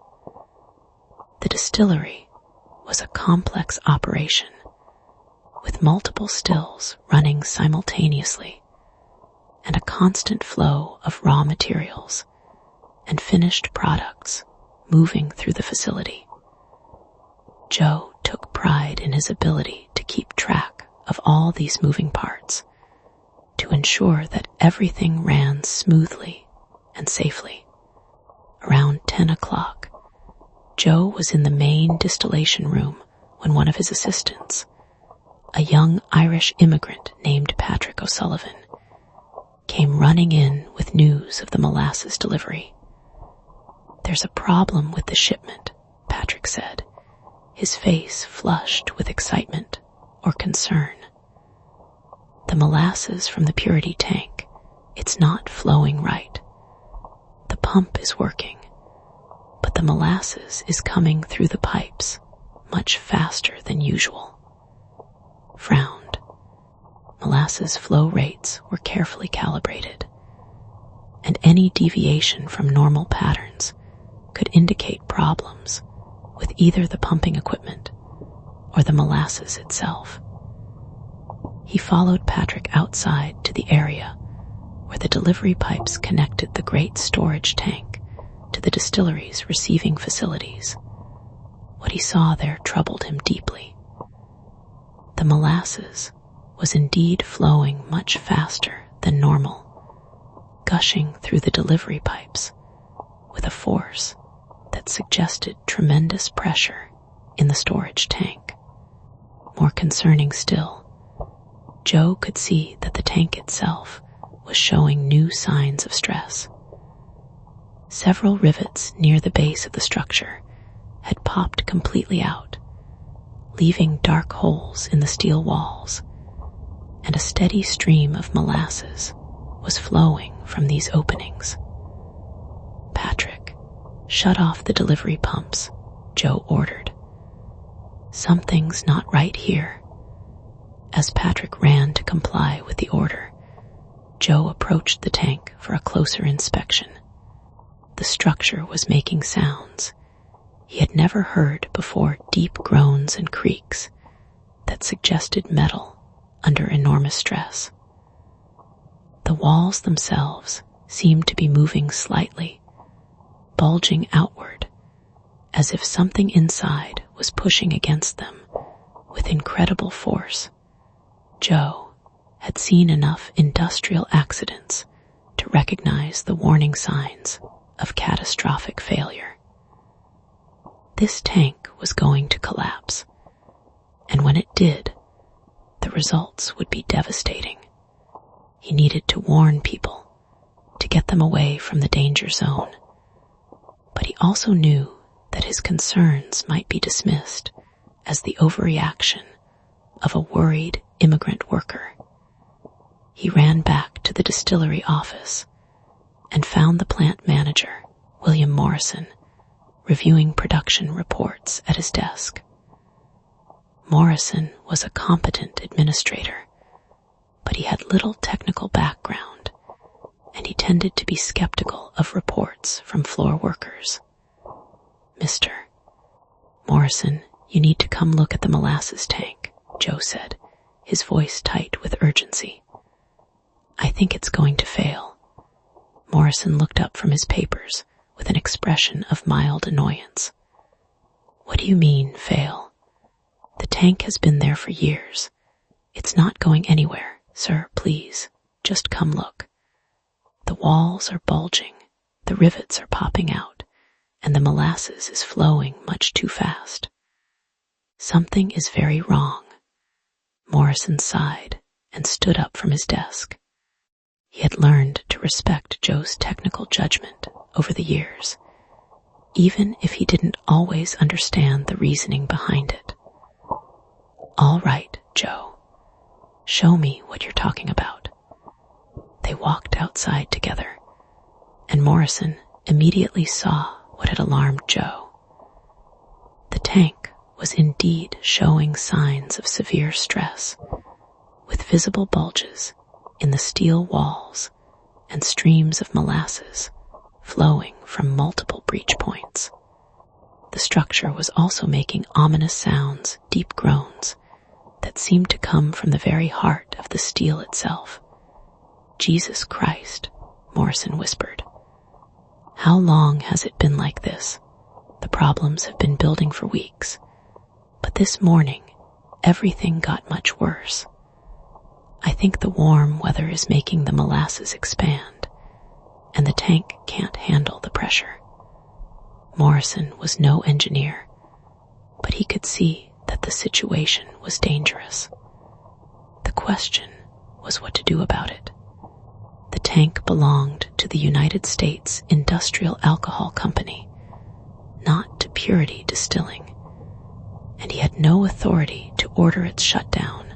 The distillery was a complex operation with multiple stills running simultaneously and a constant flow of raw materials and finished products moving through the facility. Joe took pride in his ability to keep track of all these moving parts to ensure that everything ran smoothly and safely. Around 10 o'clock, Joe was in the main distillation room when one of his assistants, a young Irish immigrant named Patrick O'Sullivan, came running in with news of the molasses delivery. "There's a problem with the shipment," Patrick said, his face flushed with excitement or concern. "The molasses from the Purity tank, it's not flowing right. The pump is working, but the molasses is coming through the pipes much faster than usual." Frowned. Molasses flow rates were carefully calibrated, and any deviation from normal patterns could indicate problems with either the pumping equipment or the molasses itself. He followed Patrick outside to the area where the delivery pipes connected the great storage tank to the distillery's receiving facilities. What he saw there troubled him deeply. The molasses was indeed flowing much faster than normal, gushing through the delivery pipes with a force that suggested tremendous pressure in the storage tank. More concerning still, Joe could see that the tank itself was showing new signs of stress. Several rivets near the base of the structure had popped completely out, leaving dark holes in the steel walls, and a steady stream of molasses was flowing from these openings. "Patrick, shut off the delivery pumps," Joe ordered. "Something's not right here." As Patrick ran to comply with the order, Joe approached the tank for a closer inspection. The structure was making sounds he had never heard before, deep groans and creaks that suggested metal under enormous stress. The walls themselves seemed to be moving slightly, bulging outward, as if something inside was pushing against them with incredible force. Joe had seen enough industrial accidents to recognize the warning signs of catastrophic failure. This tank was going to collapse, and when it did, the results would be devastating. He needed to warn people, to get them away from the danger zone. But he also knew that his concerns might be dismissed as the overreaction of a worried immigrant worker. He ran back to the distillery office and found the plant manager, William Morrison, reviewing production reports at his desk. Morrison was a competent administrator, but he had little technical background, and he tended to be skeptical of reports from floor workers. "Mr. Morrison, you need to come look at the molasses tank," Joe said, his voice tight with urgency. "I think it's going to fail." Morrison looked up from his papers with an expression of mild annoyance. "What do you mean, fail? The tank has been there for years. It's not going anywhere, sir, please. Just come look. The walls are bulging, the rivets are popping out, and the molasses is flowing much too fast. Something is very wrong." Morrison sighed and stood up from his desk. He had learned to respect Joe's technical judgment over the years, even if he didn't always understand the reasoning behind it. "All right, Joe. Show me what you're talking about." They walked outside together, and Morrison immediately saw what had alarmed Joe. The tank was indeed showing signs of severe stress, with visible bulges in the steel walls and streams of molasses flowing from multiple breach points. The structure was also making ominous sounds, deep groans, that seemed to come from the very heart of the steel itself. "Jesus Christ," Morrison whispered. "How long has it been like this? The problems have been building for weeks. But this morning, everything got much worse. I think the warm weather is making the molasses expand, and the tank can't handle the pressure." Morrison was no engineer, but he could see that the situation was dangerous. The question was what to do about it. The tank belonged to the United States Industrial Alcohol Company, not to Purity Distilling, and he had no authority to order its shutdown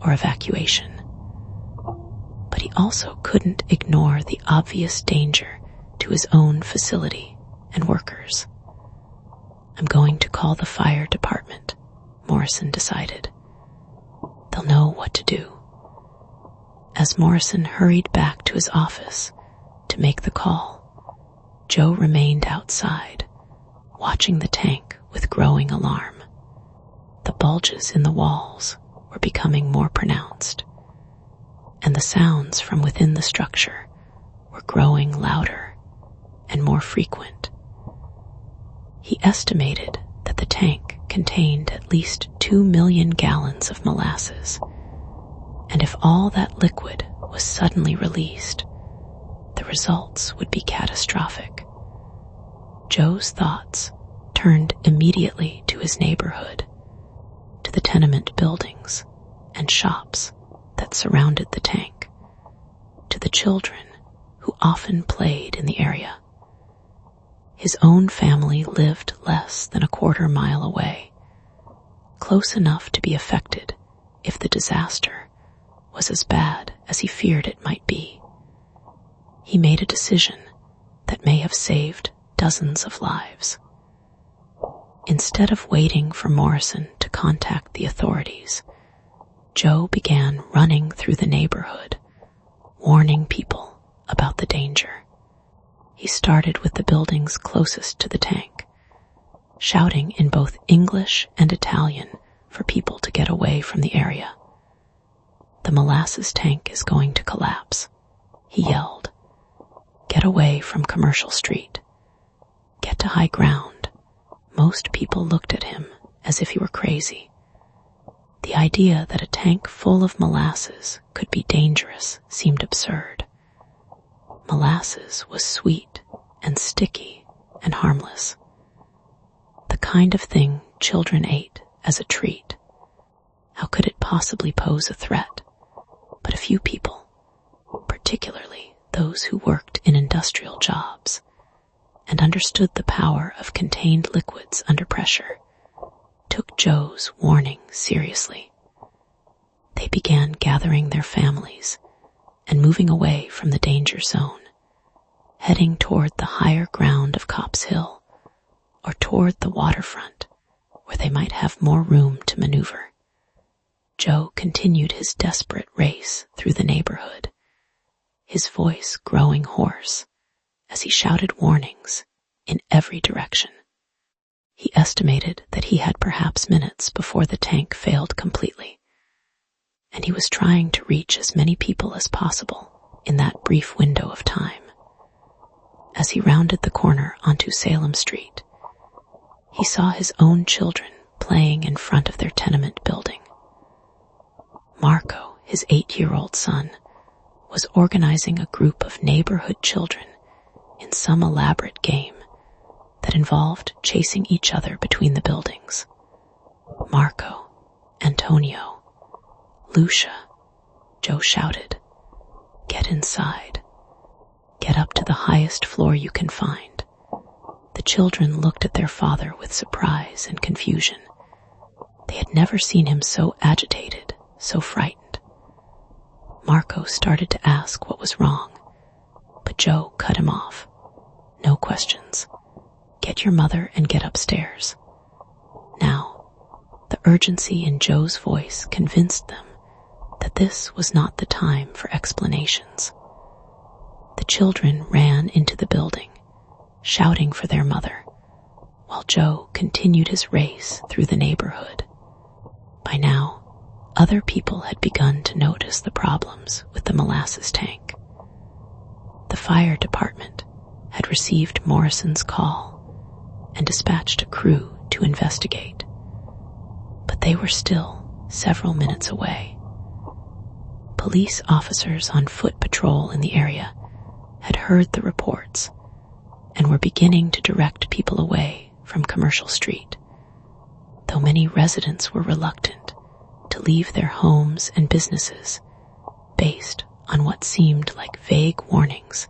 or evacuation. But he also couldn't ignore the obvious danger to his own facility and workers. "I'm going to call the fire department," Morrison decided. "They'll know what to do." As Morrison hurried back to his office to make the call, Joe remained outside, watching the tank with growing alarm. The bulges in the walls were becoming more pronounced, and the sounds from within the structure were growing louder and more frequent. He estimated that the tank contained at least 2 million gallons of molasses, and if all that liquid was suddenly released, the results would be catastrophic. Joe's thoughts turned immediately to his neighborhood, to the tenement buildings and shops that surrounded the tank, to the children who often played in the area. His own family lived less than a quarter mile away, close enough to be affected if the disaster was as bad as he feared it might be. He made a decision that may have saved dozens of lives. Instead of waiting for Morrison to contact the authorities, Joe began running through the neighborhood, warning people about the danger. He started with the buildings closest to the tank, shouting in both English and Italian for people to get away from the area. "The molasses tank is going to collapse," he yelled. "Get away from Commercial Street. Get to high ground." Most people looked at him as if he were crazy. The idea that a tank full of molasses could be dangerous seemed absurd. Molasses was sweet and sticky and harmless. The kind of thing children ate as a treat. How could it possibly pose a threat? But a few people, particularly those who worked in industrial jobs and understood the power of contained liquids under pressure, took Joe's warning seriously. They began gathering their families and moving away from the danger zone, heading toward the higher ground of Copp's Hill or toward the waterfront where they might have more room to maneuver. Joe continued his desperate race through the neighborhood, his voice growing hoarse as he shouted warnings in every direction. He estimated that he had perhaps minutes before the tank failed completely, and he was trying to reach as many people as possible in that brief window of time. As he rounded the corner onto Salem Street, he saw his own children playing in front of their tenement building. Marco, his 8-year-old son, was organizing a group of neighborhood children in some elaborate game that involved chasing each other between the buildings. "Marco, Antonio, Lucia," Joe shouted. "Get inside. Get up to the highest floor you can find." The children looked at their father with surprise and confusion. They had never seen him so agitated, so frightened. Marco started to ask what was wrong, but Joe cut him off. "No questions. Get your mother and get upstairs." Now, the urgency in Joe's voice convinced them that this was not the time for explanations. The children ran into the building, shouting for their mother, while Joe continued his race through the neighborhood. By now, other people had begun to notice the problems with the molasses tank. The fire department had received Morrison's call and dispatched a crew to investigate, but they were still several minutes away. Police officers on foot patrol in the area had heard the reports and were beginning to direct people away from Commercial Street, though many residents were reluctant to leave their homes and businesses based on what seemed like vague warnings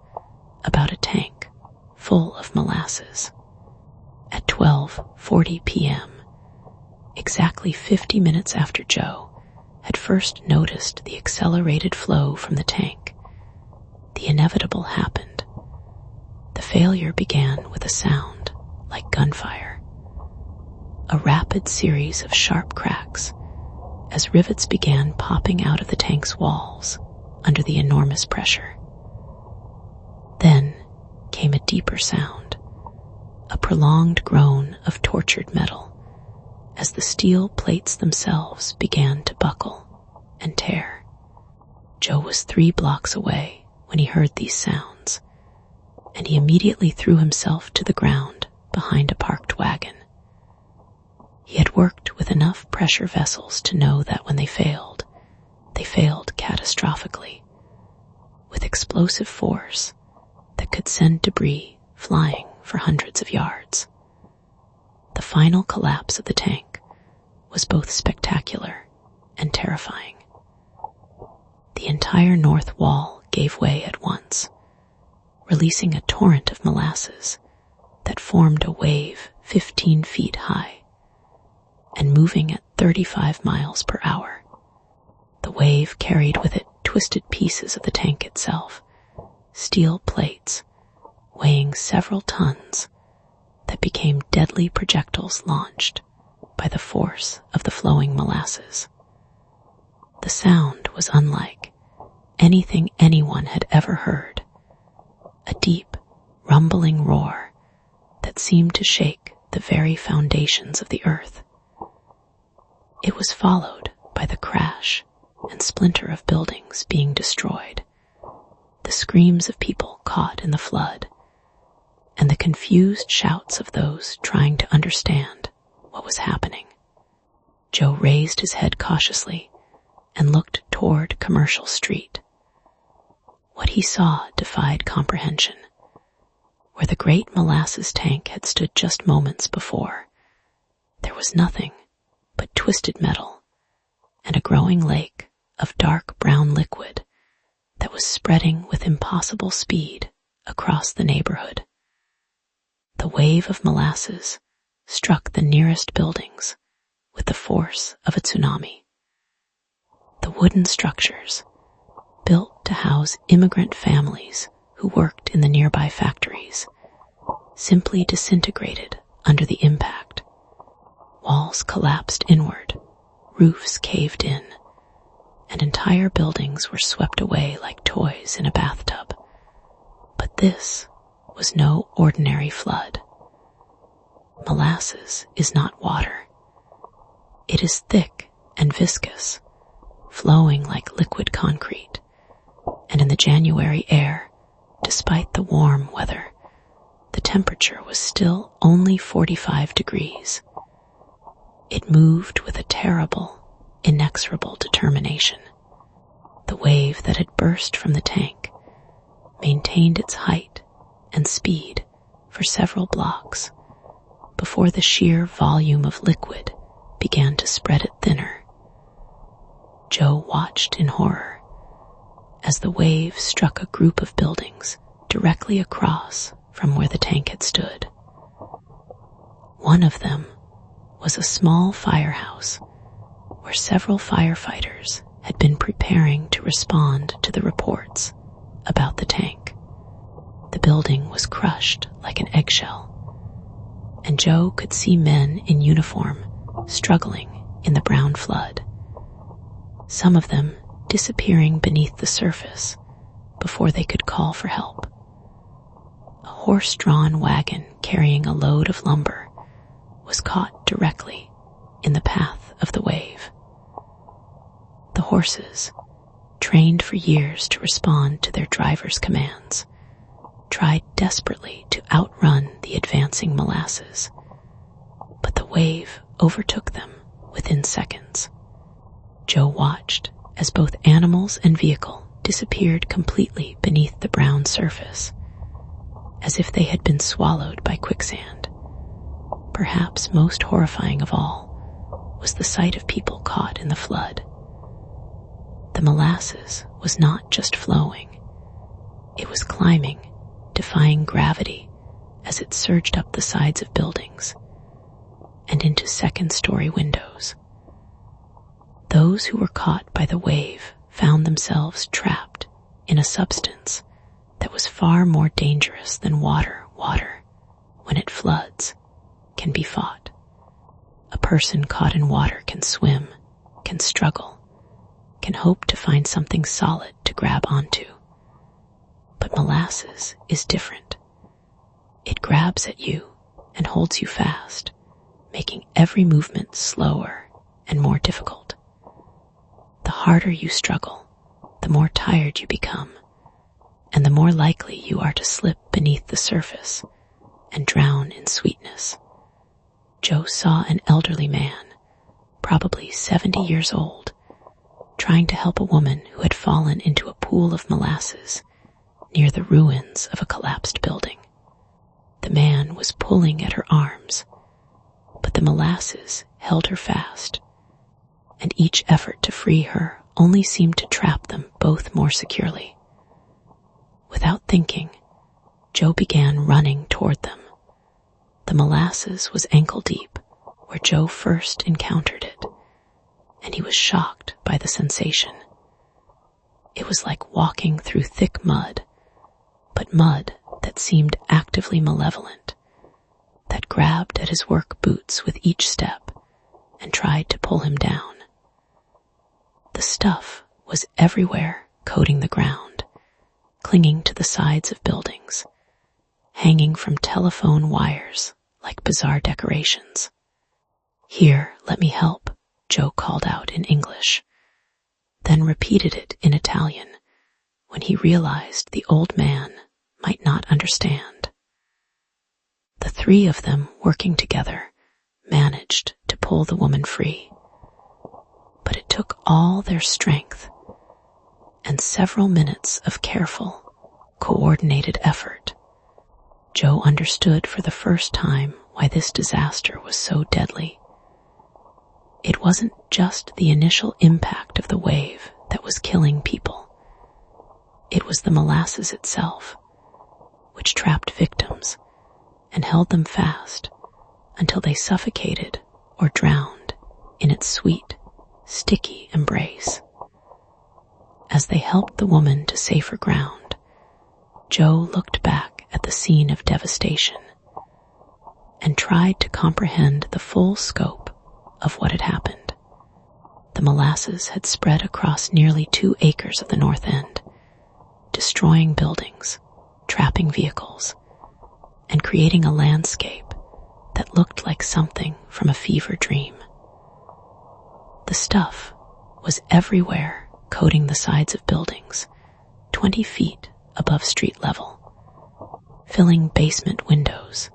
about a tank full of molasses. At 12:40 p.m., exactly 50 minutes after Joe had first noticed the accelerated flow from the tank, the inevitable happened. The failure began with a sound like gunfire, a rapid series of sharp cracks as rivets began popping out of the tank's walls under the enormous pressure. Then came a deeper sound, a prolonged groan of tortured metal, as the steel plates themselves began to buckle and tear. Joe was 3 blocks away when he heard these sounds, and he immediately threw himself to the ground behind a parked wagon. He had worked with enough pressure vessels to know that when they failed catastrophically, with explosive force that could send debris flying for hundreds of yards. The final collapse of the tank was both spectacular and terrifying. The entire north wall gave way at once, releasing a torrent of molasses that formed a wave 15 feet high and moving at 35 miles per hour. The wave carried with it twisted pieces of the tank itself, steel plates weighing several tons that became deadly projectiles launched by the force of the flowing molasses. The sound was unlike anything anyone had ever heard, a deep, rumbling roar that seemed to shake the very foundations of the earth. It was followed by the crash and splinter of buildings being destroyed, the screams of people caught in the flood, and the confused shouts of those trying to understand what was happening. Joe raised his head cautiously and looked toward Commercial Street. What he saw defied comprehension. Where the great molasses tank had stood just moments before, there was nothing but twisted metal and a growing lake of dark brown liquid that was spreading with impossible speed across the neighborhood. The wave of molasses struck the nearest buildings with the force of a tsunami. The wooden structures, built to house immigrant families who worked in the nearby factories, simply disintegrated under the impact. Walls collapsed inward, roofs caved in, and entire buildings were swept away like toys in a bathtub. But this was no ordinary flood. Molasses is not water. It is thick and viscous, flowing like liquid concrete, and in the January air, despite the warm weather, the temperature was still only 45 degrees. It moved with a terrible, inexorable determination. The wave that had burst from the tank maintained its height and speed for several blocks before the sheer volume of liquid began to spread it thinner. Joe watched in horror as the wave struck a group of buildings directly across from where the tank had stood. One of them was a small firehouse where several firefighters had been preparing to respond to the reports about the tank. The building was crushed like an eggshell, and Joe could see men in uniform struggling in the brown flood, some of them disappearing beneath the surface before they could call for help. A horse-drawn wagon carrying a load of lumber was caught directly in the path of the wave. The horses, trained for years to respond to their driver's commands, tried desperately to outrun the advancing molasses, but the wave overtook them within seconds. Joe watched as both animals and vehicle disappeared completely beneath the brown surface, as if they had been swallowed by quicksand. Perhaps most horrifying of all was the sight of people caught in the flood. The molasses was not just flowing. It was climbing, defying gravity as it surged up the sides of buildings and into second-story windows. Those who were caught by the wave found themselves trapped in a substance that was far more dangerous than water, when it floods, can be fought. A person caught in water can swim, can struggle, can hope to find something solid to grab onto. But molasses is different. It grabs at you and holds you fast, making every movement slower and more difficult. The harder you struggle, the more tired you become, and the more likely you are to slip beneath the surface and drown in sweetness. Joe saw an elderly man, probably 70 years old, trying to help a woman who had fallen into a pool of molasses near the ruins of a collapsed building. The man was pulling at her arms, but the molasses held her fast, and each effort to free her only seemed to trap them both more securely. Without thinking, Joe began running toward them. The molasses was ankle deep where Joe first encountered it, and he was shocked by the sensation. It was like walking through thick mud, but mud that seemed actively malevolent, that grabbed at his work boots with each step and tried to pull him down. The stuff was everywhere, coating the ground, clinging to the sides of buildings, hanging from telephone wires like bizarre decorations. "Here, let me help," Joe called out in English, then repeated it in Italian when he realized the old man might not understand. The three of them, working together, managed to pull the woman free. But it took all their strength and several minutes of careful, coordinated effort. Joe understood for the first time why this disaster was so deadly. It wasn't just the initial impact of the wave that was killing people. It was the molasses itself, which trapped victims and held them fast until they suffocated or drowned in its sweet, sticky embrace. As they helped the woman to safer ground, Joe looked back at the scene of devastation and tried to comprehend the full scope of what had happened. The molasses had spread across nearly 2 acres of the north end, destroying buildings, trapping vehicles, and creating a landscape that looked like something from a fever dream. The stuff was everywhere, coating the sides of buildings, 20 feet above street level, filling basement windows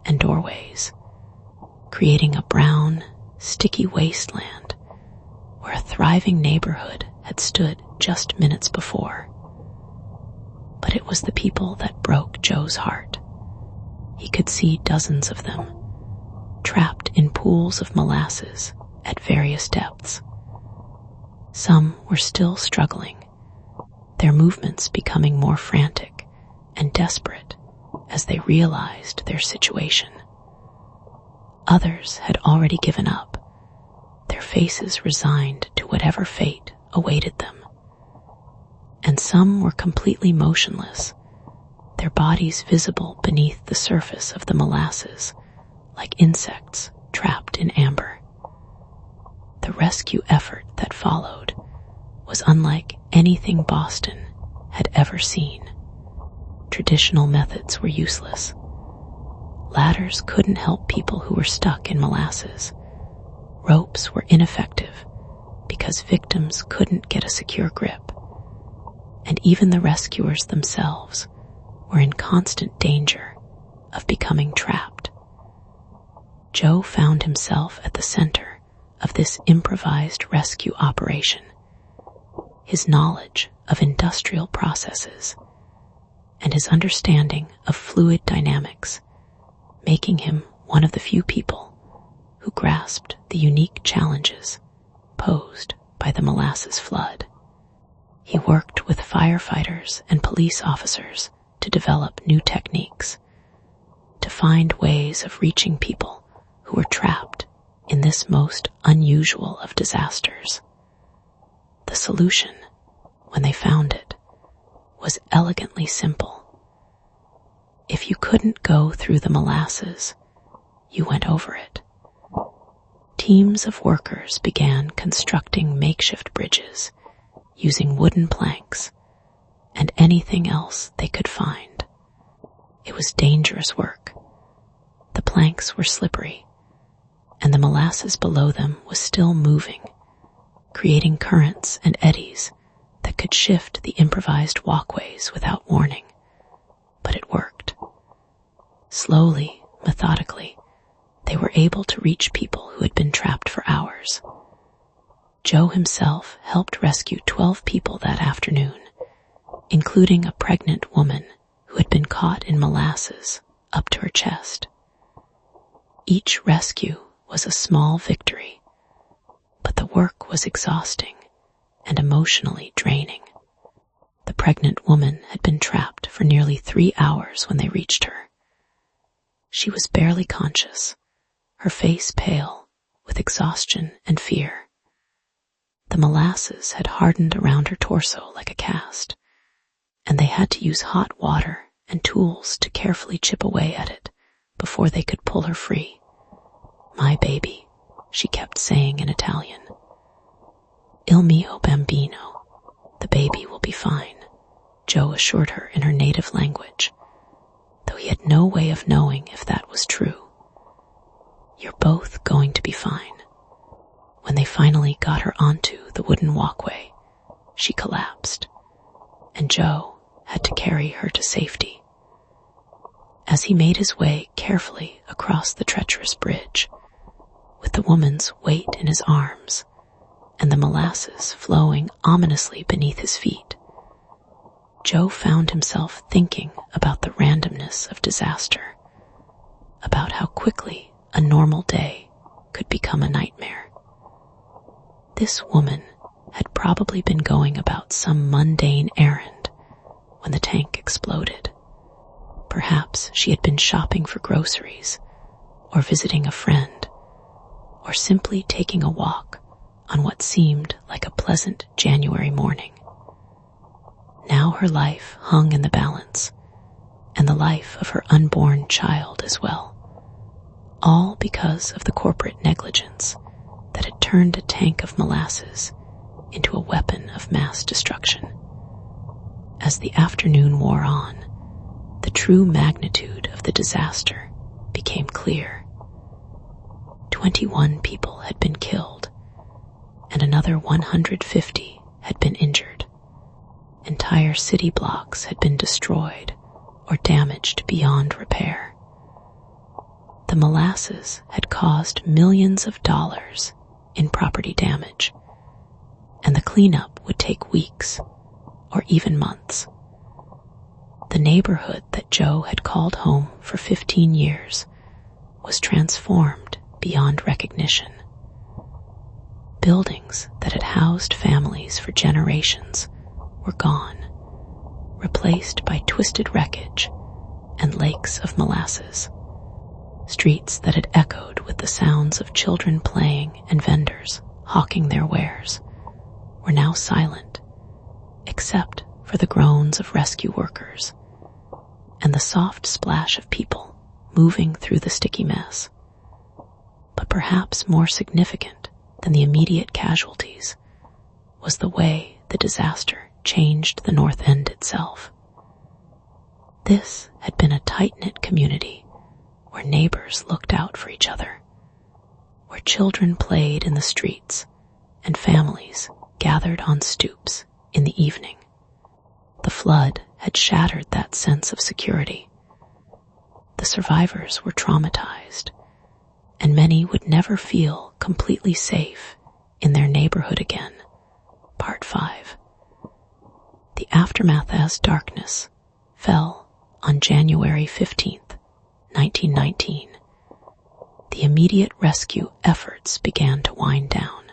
and doorways, creating a brown, sticky wasteland where a thriving neighborhood had stood just minutes before. But it was the people that broke Joe's heart. He could see dozens of them, trapped in pools of molasses at various depths. Some were still struggling, their movements becoming more frantic and desperate as they realized their situation. Others had already given up, their faces resigned to whatever fate awaited them. And some were completely motionless, their bodies visible beneath the surface of the molasses, like insects trapped in amber. The rescue effort that followed was unlike anything Boston had ever seen. Traditional methods were useless. Ladders couldn't help people who were stuck in molasses. Ropes were ineffective because victims couldn't get a secure grip. And even the rescuers themselves were in constant danger of becoming trapped. Joe found himself at the center of this improvised rescue operation. His knowledge of industrial processes and his understanding of fluid dynamics, making him one of the few people who grasped the unique challenges posed by the molasses flood. He worked with firefighters and police officers to develop new techniques, to find ways of reaching people who were trapped in this most unusual of disasters. The solution, when they found it, was elegantly simple. If you couldn't go through the molasses, you went over it. Teams of workers began constructing makeshift bridges using wooden planks and anything else they could find. It was dangerous work. The planks were slippery, and the molasses below them was still moving, creating currents and eddies that could shift the improvised walkways without warning. But it worked. Slowly, methodically, they were able to reach people who had been trapped for hours. Joe himself helped rescue 12 people that afternoon, including a pregnant woman who had been caught in molasses up to her chest. Each rescue was a small victory, but the work was exhausting and emotionally draining. The pregnant woman had been trapped for nearly 3 hours when they reached her. She was barely conscious, her face pale with exhaustion and fear. The molasses had hardened around her torso like a cast, and they had to use hot water and tools to carefully chip away at it before they could pull her free. "My baby," she kept saying in Italian. "Il mio bambino," the baby will be fine, Joe assured her in her native language, though he had no way of knowing if that was true. "You're both going to be fine." When they finally got her onto the wooden walkway, she collapsed, and Joe had to carry her to safety. As he made his way carefully across the treacherous bridge, with the woman's weight in his arms and the molasses flowing ominously beneath his feet, Joe found himself thinking about the randomness of disaster, about how quickly a normal day could become a nightmare. This woman had probably been going about some mundane errand when the tank exploded. Perhaps she had been shopping for groceries, or visiting a friend, or simply taking a walk on what seemed like a pleasant January morning. Now her life hung in the balance, and the life of her unborn child as well, all because of the corporate negligence that had turned a tank of molasses into a weapon of mass destruction. As the afternoon wore on, the true magnitude of the disaster became clear. 21 people had been killed, and another 150 had been injured. Entire city blocks had been destroyed or damaged beyond repair. The molasses had caused millions of dollars in property damage, and the cleanup would take weeks or even months. The neighborhood that Joe had called home for 15 years was transformed beyond recognition. Buildings that had housed families for generations were gone, replaced by twisted wreckage and lakes of molasses. Streets that had echoed with the sounds of children playing and vendors hawking their wares were now silent, except for the groans of rescue workers and the soft splash of people moving through the sticky mess. But perhaps more significant than the immediate casualties was the way the disaster changed the North End itself. This had been a tight-knit community where neighbors looked out for each other, where children played in the streets and families gathered on stoops in the evening. The flood had shattered that sense of security. The survivors were traumatized, and many would never feel completely safe in their neighborhood again. Part 5. The aftermath as darkness fell on January 15th, 1919. The immediate rescue efforts began to wind down.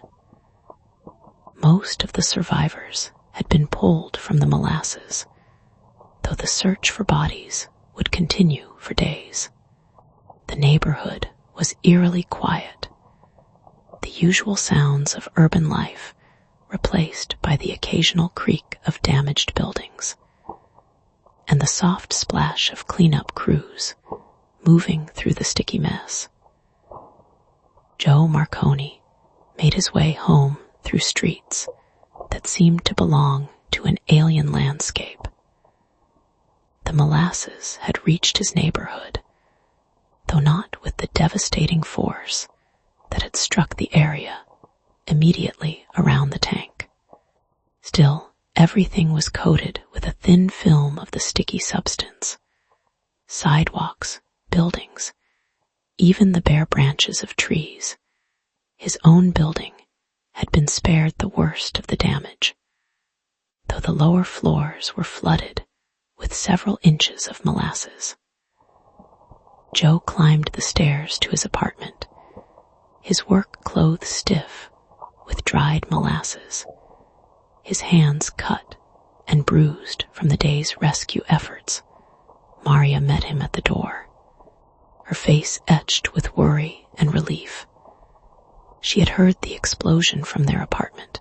Most of the survivors had been pulled from the molasses, though the search for bodies would continue for days. The neighborhood was eerily quiet, the usual sounds of urban life replaced by the occasional creak of damaged buildings, and the soft splash of cleanup crews moving through the sticky mess. Joe Marconi made his way home through streets that seemed to belong to an alien landscape. The molasses had reached his neighborhood, though not with the devastating force that had struck the area immediately around the tank. Still, everything was coated with a thin film of the sticky substance. Sidewalks, buildings, even the bare branches of trees. His own building had been spared the worst of the damage, though the lower floors were flooded with several inches of molasses. Joe climbed the stairs to his apartment, his work clothes stiff with dried molasses, his hands cut and bruised from the day's rescue efforts. Maria met him at the door, her face etched with worry and relief. She had heard the explosion from their apartment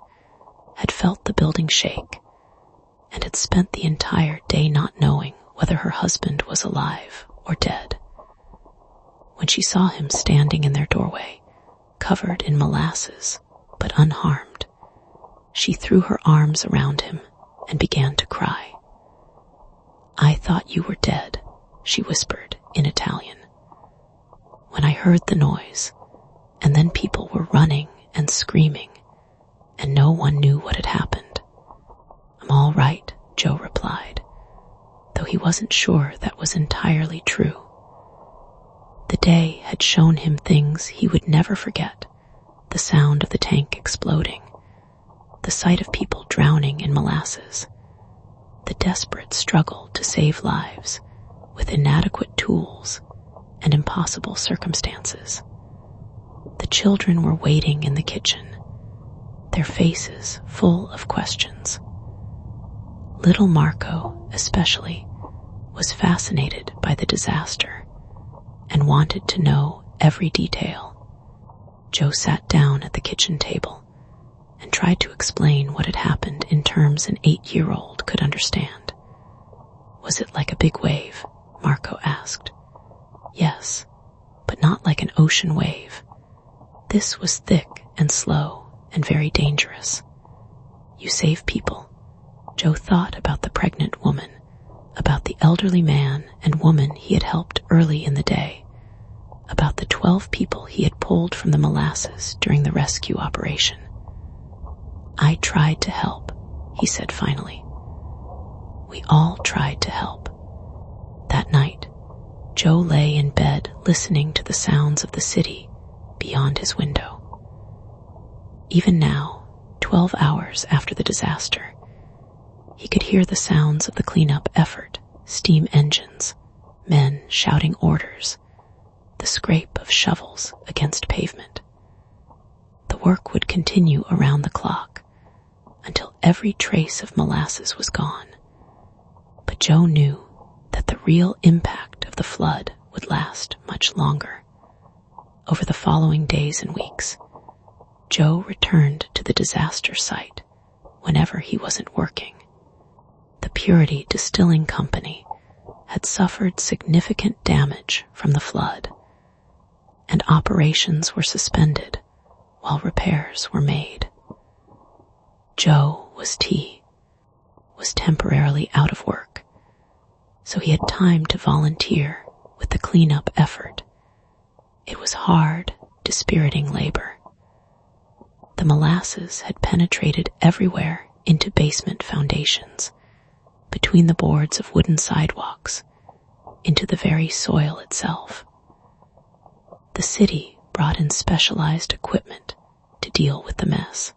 had felt the building shake and had spent the entire day not knowing whether her husband was alive or dead. When she saw him standing in their doorway, covered in molasses but unharmed, she threw her arms around him and began to cry. "I thought you were dead," she whispered in Italian. "When I heard the noise, and then people were running and screaming, and no one knew what had happened." "I'm all right," Joe replied, though he wasn't sure that was entirely true. The day had shown him things he would never forget: the sound of the tank exploding, the sight of people drowning in molasses, the desperate struggle to save lives with inadequate tools and impossible circumstances. The children were waiting in the kitchen, their faces full of questions. Little Marco, especially, was fascinated by the disaster and wanted to know every detail. Joe sat down at the kitchen table and tried to explain what had happened in terms an 8-year-old could understand. "Was it like a big wave?" Marco asked. "Yes, but not like an ocean wave. This was thick and slow and very dangerous. You save people." Joe thought about the pregnant woman, about the elderly man and woman he had helped early in the day, about the 12 people he had pulled from the molasses during the rescue operation. "I tried to help," he said finally. "We all tried to help." That night, Joe lay in bed listening to the sounds of the city beyond his window. Even now, 12 hours after the disaster, he could hear the sounds of the cleanup effort: steam engines, men shouting orders, the scrape of shovels against pavement. The work would continue around the clock until every trace of molasses was gone. But Joe knew that the real impact of the flood would last much longer. Over the following days and weeks, Joe returned to the disaster site whenever he wasn't working. The Purity Distilling Company had suffered significant damage from the flood, and operations were suspended while repairs were made. Joe was temporarily out of work, so he had time to volunteer with the cleanup effort. It was hard, dispiriting labor. The molasses had penetrated everywhere into basement foundations, between the boards of wooden sidewalks, into the very soil itself. The city brought in specialized equipment to deal with the mess.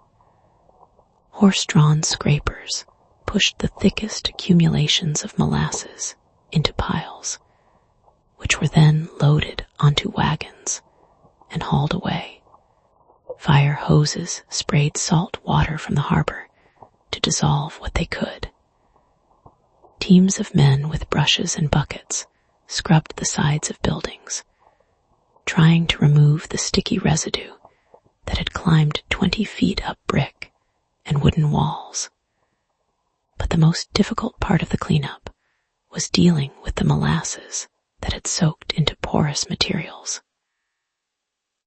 Horse-drawn scrapers pushed the thickest accumulations of molasses into piles, which were then loaded onto wagons and hauled away. Fire hoses sprayed salt water from the harbor to dissolve what they could. Teams of men with brushes and buckets scrubbed the sides of buildings, trying to remove the sticky residue that had climbed 20 feet up brick and wooden walls. But the most difficult part of the cleanup was dealing with the molasses that had soaked into porous materials.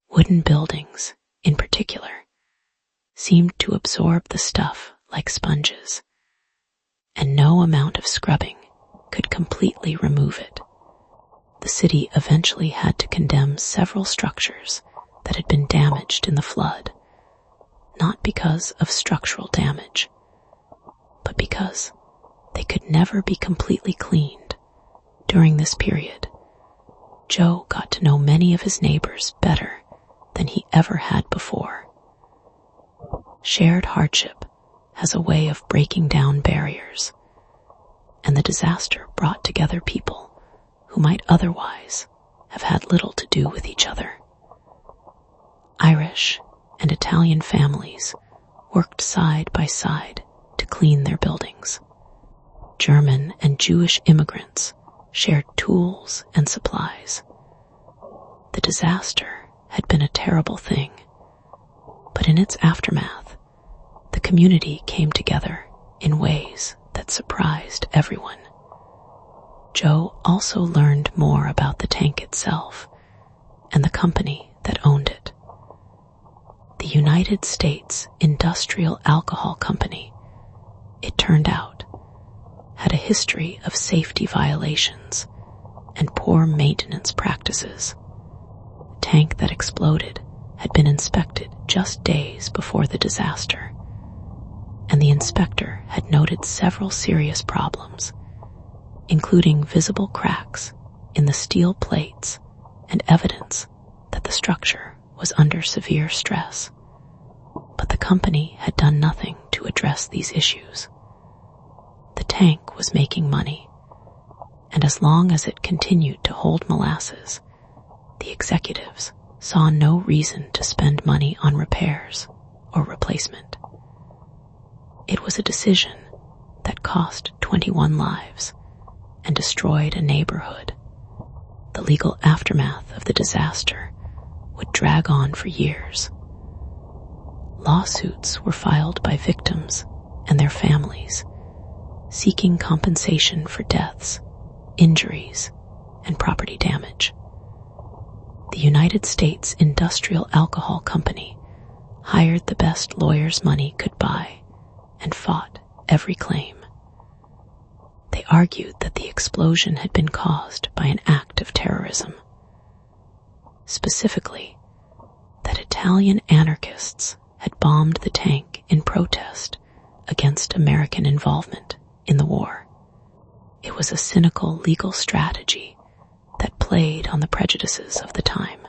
Wooden buildings, in particular, seemed to absorb the stuff like sponges, and no amount of scrubbing could completely remove it. The city eventually had to condemn several structures that had been damaged in the flood, not because of structural damage, but because they could never be completely cleaned. During this period, Joe got to know many of his neighbors better than he ever had before. Shared hardship has a way of breaking down barriers, and the disaster brought together people who might otherwise have had little to do with each other. Irish and Italian families worked side by side to clean their buildings. German and Jewish immigrants shared tools and supplies. The disaster had been a terrible thing, but in its aftermath, the community came together in ways that surprised everyone. Joe also learned more about the tank itself and the company that owned it. The United States Industrial Alcohol Company, it turned out, had a history of safety violations and poor maintenance practices. The tank that exploded had been inspected just days before the disaster, and the inspector had noted several serious problems, including visible cracks in the steel plates and evidence that the structure was under severe stress. But the company had done nothing to address these issues. The tank was making money, and as long as it continued to hold molasses, the executives saw no reason to spend money on repairs or replacement. It was a decision that cost 21 lives and destroyed a neighborhood. The legal aftermath of the disaster would drag on for years. Lawsuits were filed by victims and their families, seeking compensation for deaths, injuries, and property damage. The United States Industrial Alcohol Company hired the best lawyers money could buy and fought every claim. They argued that the explosion had been caused by an act of terrorism. Specifically, that Italian anarchists had bombed the tank in protest against American involvement in the war. It was a cynical legal strategy that played on the prejudices of the time.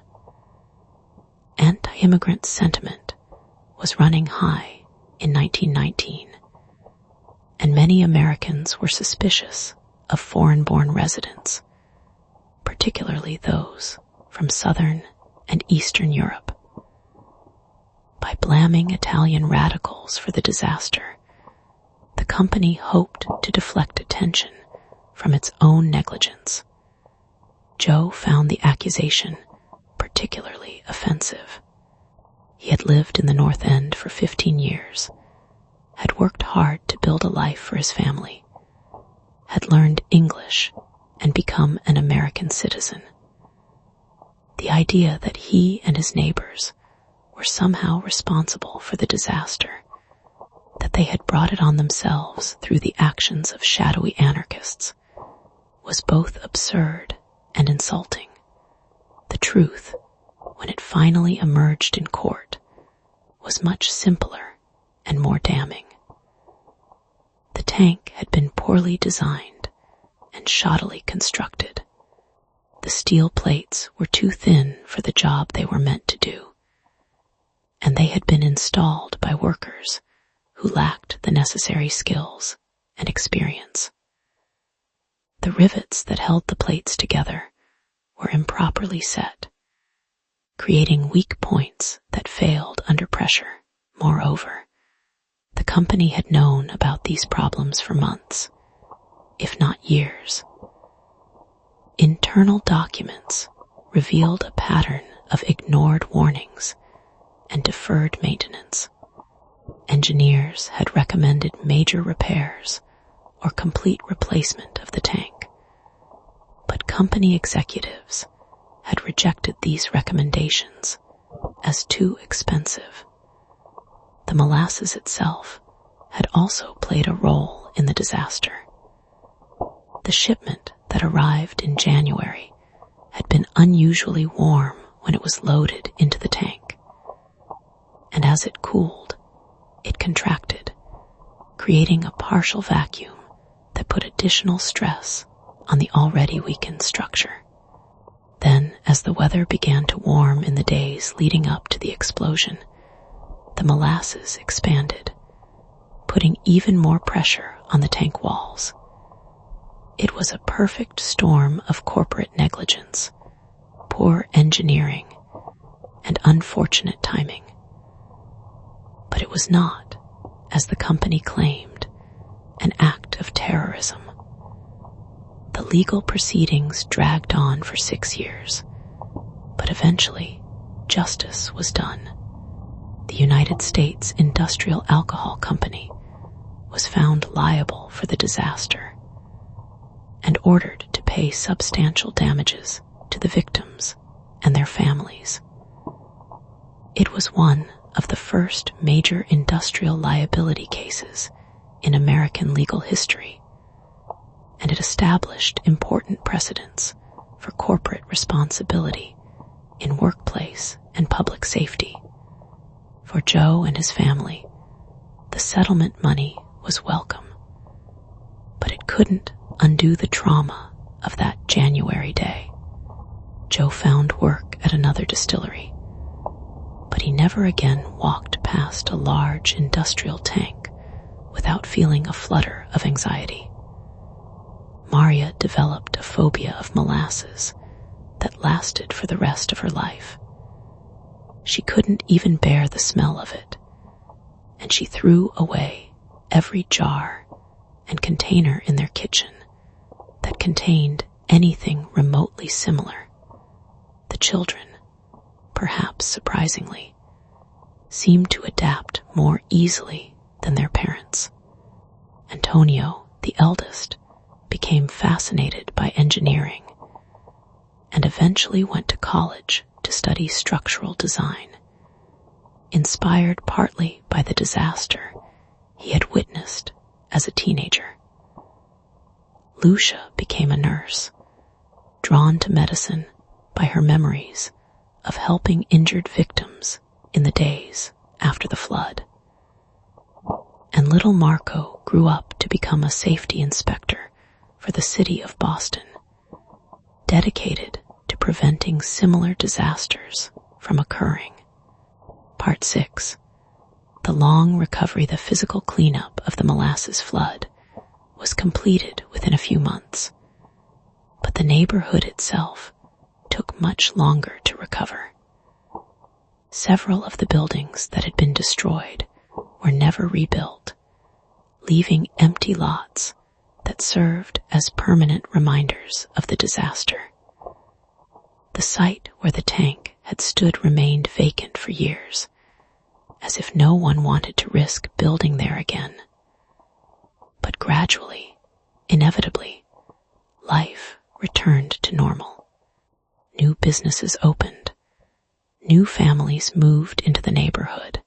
Anti-immigrant sentiment was running high in 1919, and many Americans were suspicious of foreign-born residents, particularly those from Southern and Eastern Europe. By blaming Italian radicals for the disaster, the company hoped to deflect attention from its own negligence. Joe found the accusation particularly offensive. He had lived in the North End for 15 years, had worked hard to build a life for his family, had learned English and become an American citizen. The idea that he and his neighbors were somehow responsible for the disaster, that they had brought it on themselves through the actions of shadowy anarchists, was both absurd and insulting. The truth, when it finally emerged in court, was much simpler and more damning. The tank had been poorly designed and shoddily constructed. The steel plates were too thin for the job they were meant to do, and they had been installed by workers who lacked the necessary skills and experience. The rivets that held the plates together were improperly set, creating weak points that failed under pressure. Moreover, the company had known about these problems for months, if not years. Internal documents revealed a pattern of ignored warnings and deferred maintenance. Engineers had recommended major repairs or complete replacement of the tank, but company executives had rejected these recommendations as too expensive. The molasses itself had also played a role in the disaster. The shipment that arrived in January had been unusually warm when it was loaded into the tank, and as it cooled, it contracted, creating a partial vacuum that put additional stress on the already weakened structure. Then, as the weather began to warm in the days leading up to the explosion, the molasses expanded, putting even more pressure on the tank walls. It was a perfect storm of corporate negligence, poor engineering, and unfortunate timing. But it was not, as the company claimed, an act of terrorism. The legal proceedings dragged on for 6 years, but eventually justice was done. The the United States Industrial Alcohol Company was found liable for the disaster and ordered to pay substantial damages to the victims and their families. It was one of the first major industrial liability cases in American legal history, and it established important precedents for corporate responsibility in workplace and public safety. For Joe and his family, the settlement money was welcome, but it couldn't undo the trauma of that January day. Joe found work at another distillery, but he never again walked past a large industrial tank without feeling a flutter of anxiety. Maria developed a phobia of molasses that lasted for the rest of her life. She couldn't even bear the smell of it, and she threw away every jar and container in their kitchen that contained anything remotely similar. The children, perhaps surprisingly, seemed to adapt more easily than their parents. Antonio, the eldest, became fascinated by engineering and eventually went to college to study structural design, inspired partly by the disaster he had witnessed as a teenager. Lucia became a nurse, drawn to medicine by her memories of helping injured victims in the days after the flood. And little Marco grew up to become a safety inspector for the city of Boston, dedicated to preventing similar disasters from occurring. Part 6. The long recovery, the physical cleanup of the Molasses flood, was completed within a few months, but the neighborhood itself took much longer to recover. Several of the buildings that had been destroyed were never rebuilt, leaving empty lots that served as permanent reminders of the disaster. The site where the tank had stood remained vacant for years, as if no one wanted to risk building there again. But gradually, inevitably, life returned to normal. New businesses opened, new families moved into the neighborhood,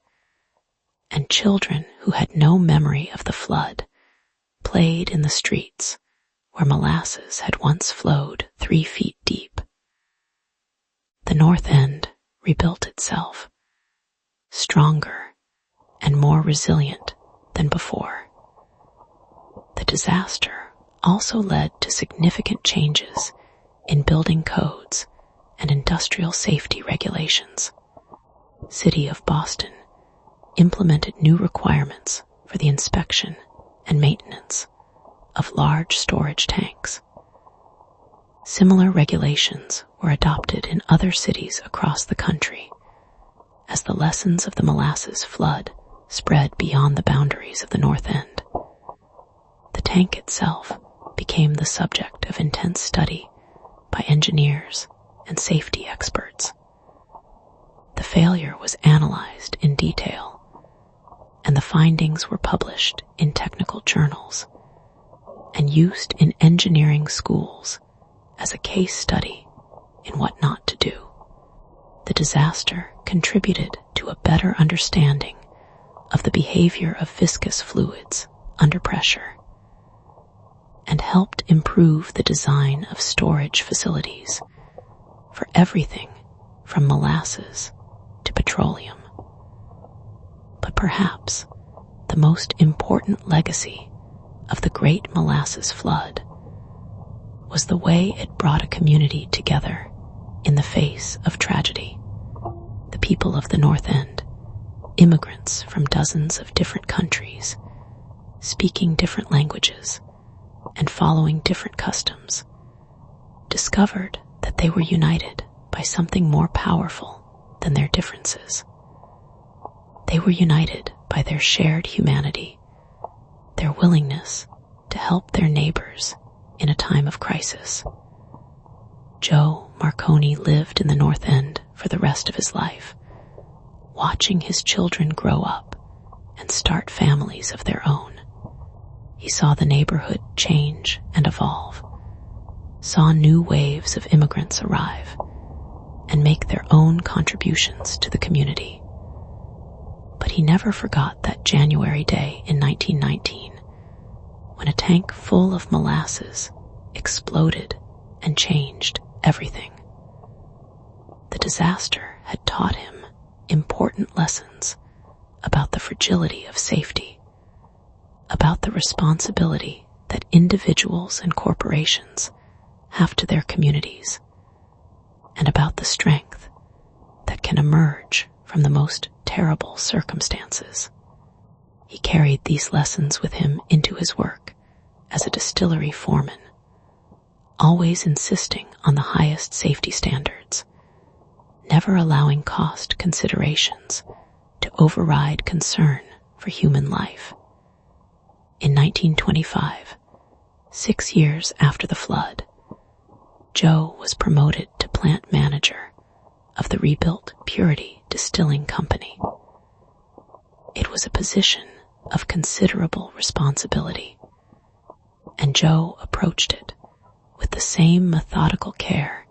and children who had no memory of the flood played in the streets where molasses had once flowed 3 feet deep. The North End rebuilt itself, stronger and more resilient than before. The disaster also led to significant changes in building codes and industrial safety regulations. City of Boston implemented new requirements for the inspection and maintenance of large storage tanks. Similar regulations were adopted in other cities across the country as the lessons of the Molasses flood spread beyond the boundaries of the North End. The tank itself became the subject of intense study by engineers and safety experts. The failure was analyzed in detail, and the findings were published in technical journals and used in engineering schools as a case study in what not to do. The disaster contributed to a better understanding of the behavior of viscous fluids under pressure and helped improve the design of storage facilities for everything from molasses to petroleum. But perhaps the most important legacy of the Great Molasses Flood was the way it brought a community together in the face of tragedy. The people of the North End, immigrants from dozens of different countries, speaking different languages and following different customs, discovered that they were united by something more powerful than their differences. They were united by their shared humanity, their willingness to help their neighbors in a time of crisis. Joe Marconi lived in the North End for the rest of his life, watching his children grow up and start families of their own. He saw the neighborhood change and evolve, saw new waves of immigrants arrive and make their own contributions to the community. But he never forgot that January day in 1919 when a tank full of molasses exploded and changed everything. The disaster had taught him important lessons about the fragility of safety, about the responsibility that individuals and corporations have to their communities, and about the strength that can emerge from the most terrible circumstances. He carried these lessons with him into his work as a distillery foreman, always insisting on the highest safety standards, never allowing cost considerations to override concern for human life. In 1925, 6 years after the flood, Joe was promoted to plant manager of the rebuilt Purity Distilling Company. It was a position of considerable responsibility, and Joe approached it with the same methodical care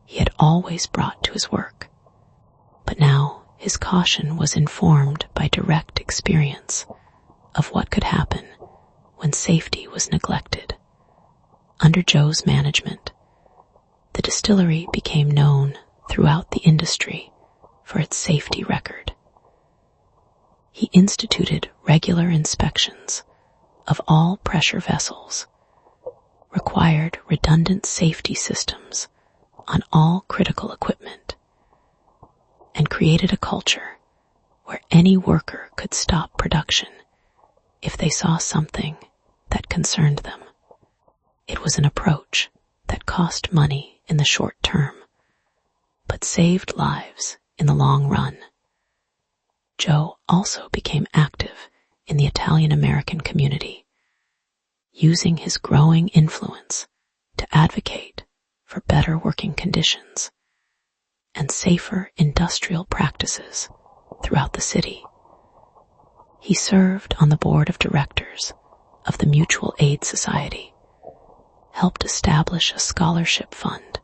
he had always brought to his work. But now his caution was informed by direct experience of what could happen when safety was neglected. Under Joe's management, the distillery became known throughout the industry for its safety record. He instituted regular inspections of all pressure vessels, required redundant safety systems on all critical equipment, and created a culture where any worker could stop production if they saw something that concerned them. It was an approach that cost money in the short term, but saved lives in the long run. Joe also became active in the Italian-American community, using his growing influence to advocate for better working conditions and safer industrial practices throughout the city. He served on the board of directors of the Mutual Aid Society, helped establish a scholarship fund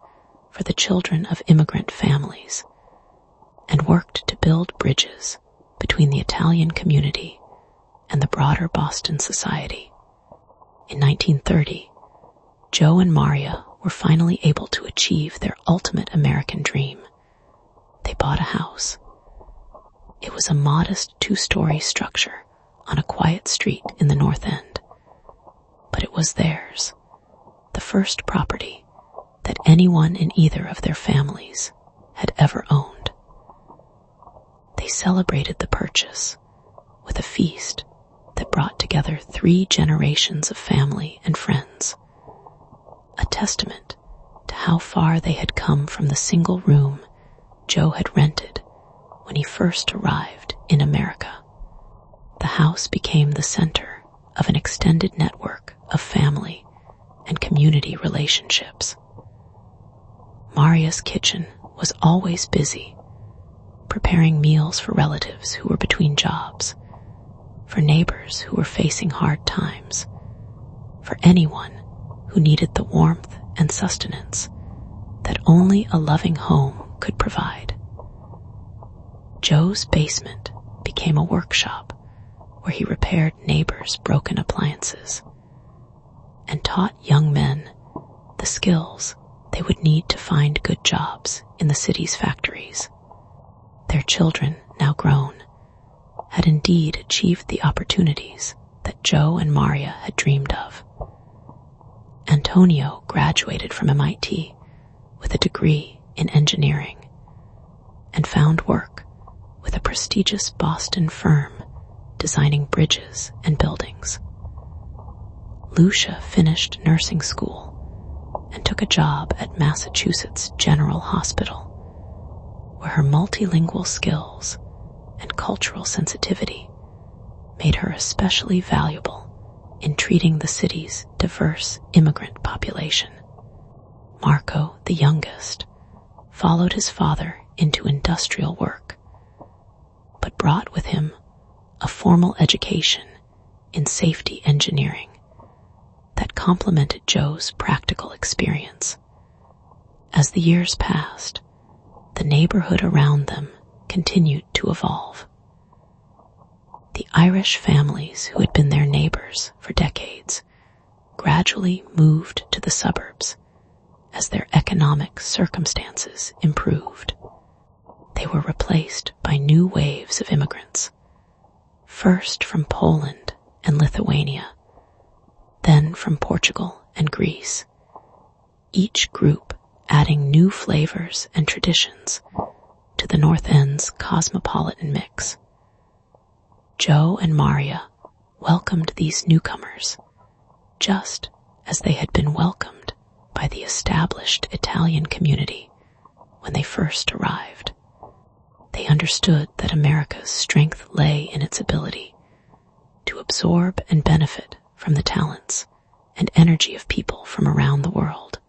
for the children of immigrant families, and worked to build bridges between the Italian community and the broader Boston society. In 1930, Joe and Maria were finally able to achieve their ultimate American dream. They bought a house. It was a modest 2-story structure on a quiet street in the North End, but it was theirs, the first property that anyone in either of their families had ever owned. They celebrated the purchase with a feast that brought together 3 generations of family and friends, a testament to how far they had come from the single room Joe had rented when he first arrived in America. The house became the center of an extended network of family and community relationships. Maria's kitchen was always busy, preparing meals for relatives who were between jobs, for neighbors who were facing hard times, for anyone who needed the warmth and sustenance that only a loving home could provide. Joe's basement became a workshop where he repaired neighbors' broken appliances and taught young men the skills they would need to find good jobs in the city's factories. Their children, now grown, had indeed achieved the opportunities that Joe and Maria had dreamed of. Antonio graduated from MIT with a degree in engineering and found work with a prestigious Boston firm designing bridges and buildings. Lucia finished nursing school and took a job at Massachusetts General Hospital, where her multilingual skills and cultural sensitivity made her especially valuable in treating the city's diverse immigrant population. Marco, the youngest, followed his father into industrial work, but brought with him a formal education in safety engineering that complemented Joe's practical experience. As the years passed, the neighborhood around them continued to evolve. The Irish families who had been their neighbors for decades gradually moved to the suburbs as their economic circumstances improved. They were replaced by new waves of immigrants, first from Poland and Lithuania, then from Portugal and Greece, each group adding new flavors and traditions to the North End's cosmopolitan mix. Joe and Maria welcomed these newcomers just as they had been welcomed by the established Italian community when they first arrived. They understood that America's strength lay in its ability to absorb and benefit from the talents and energy of people from around the world.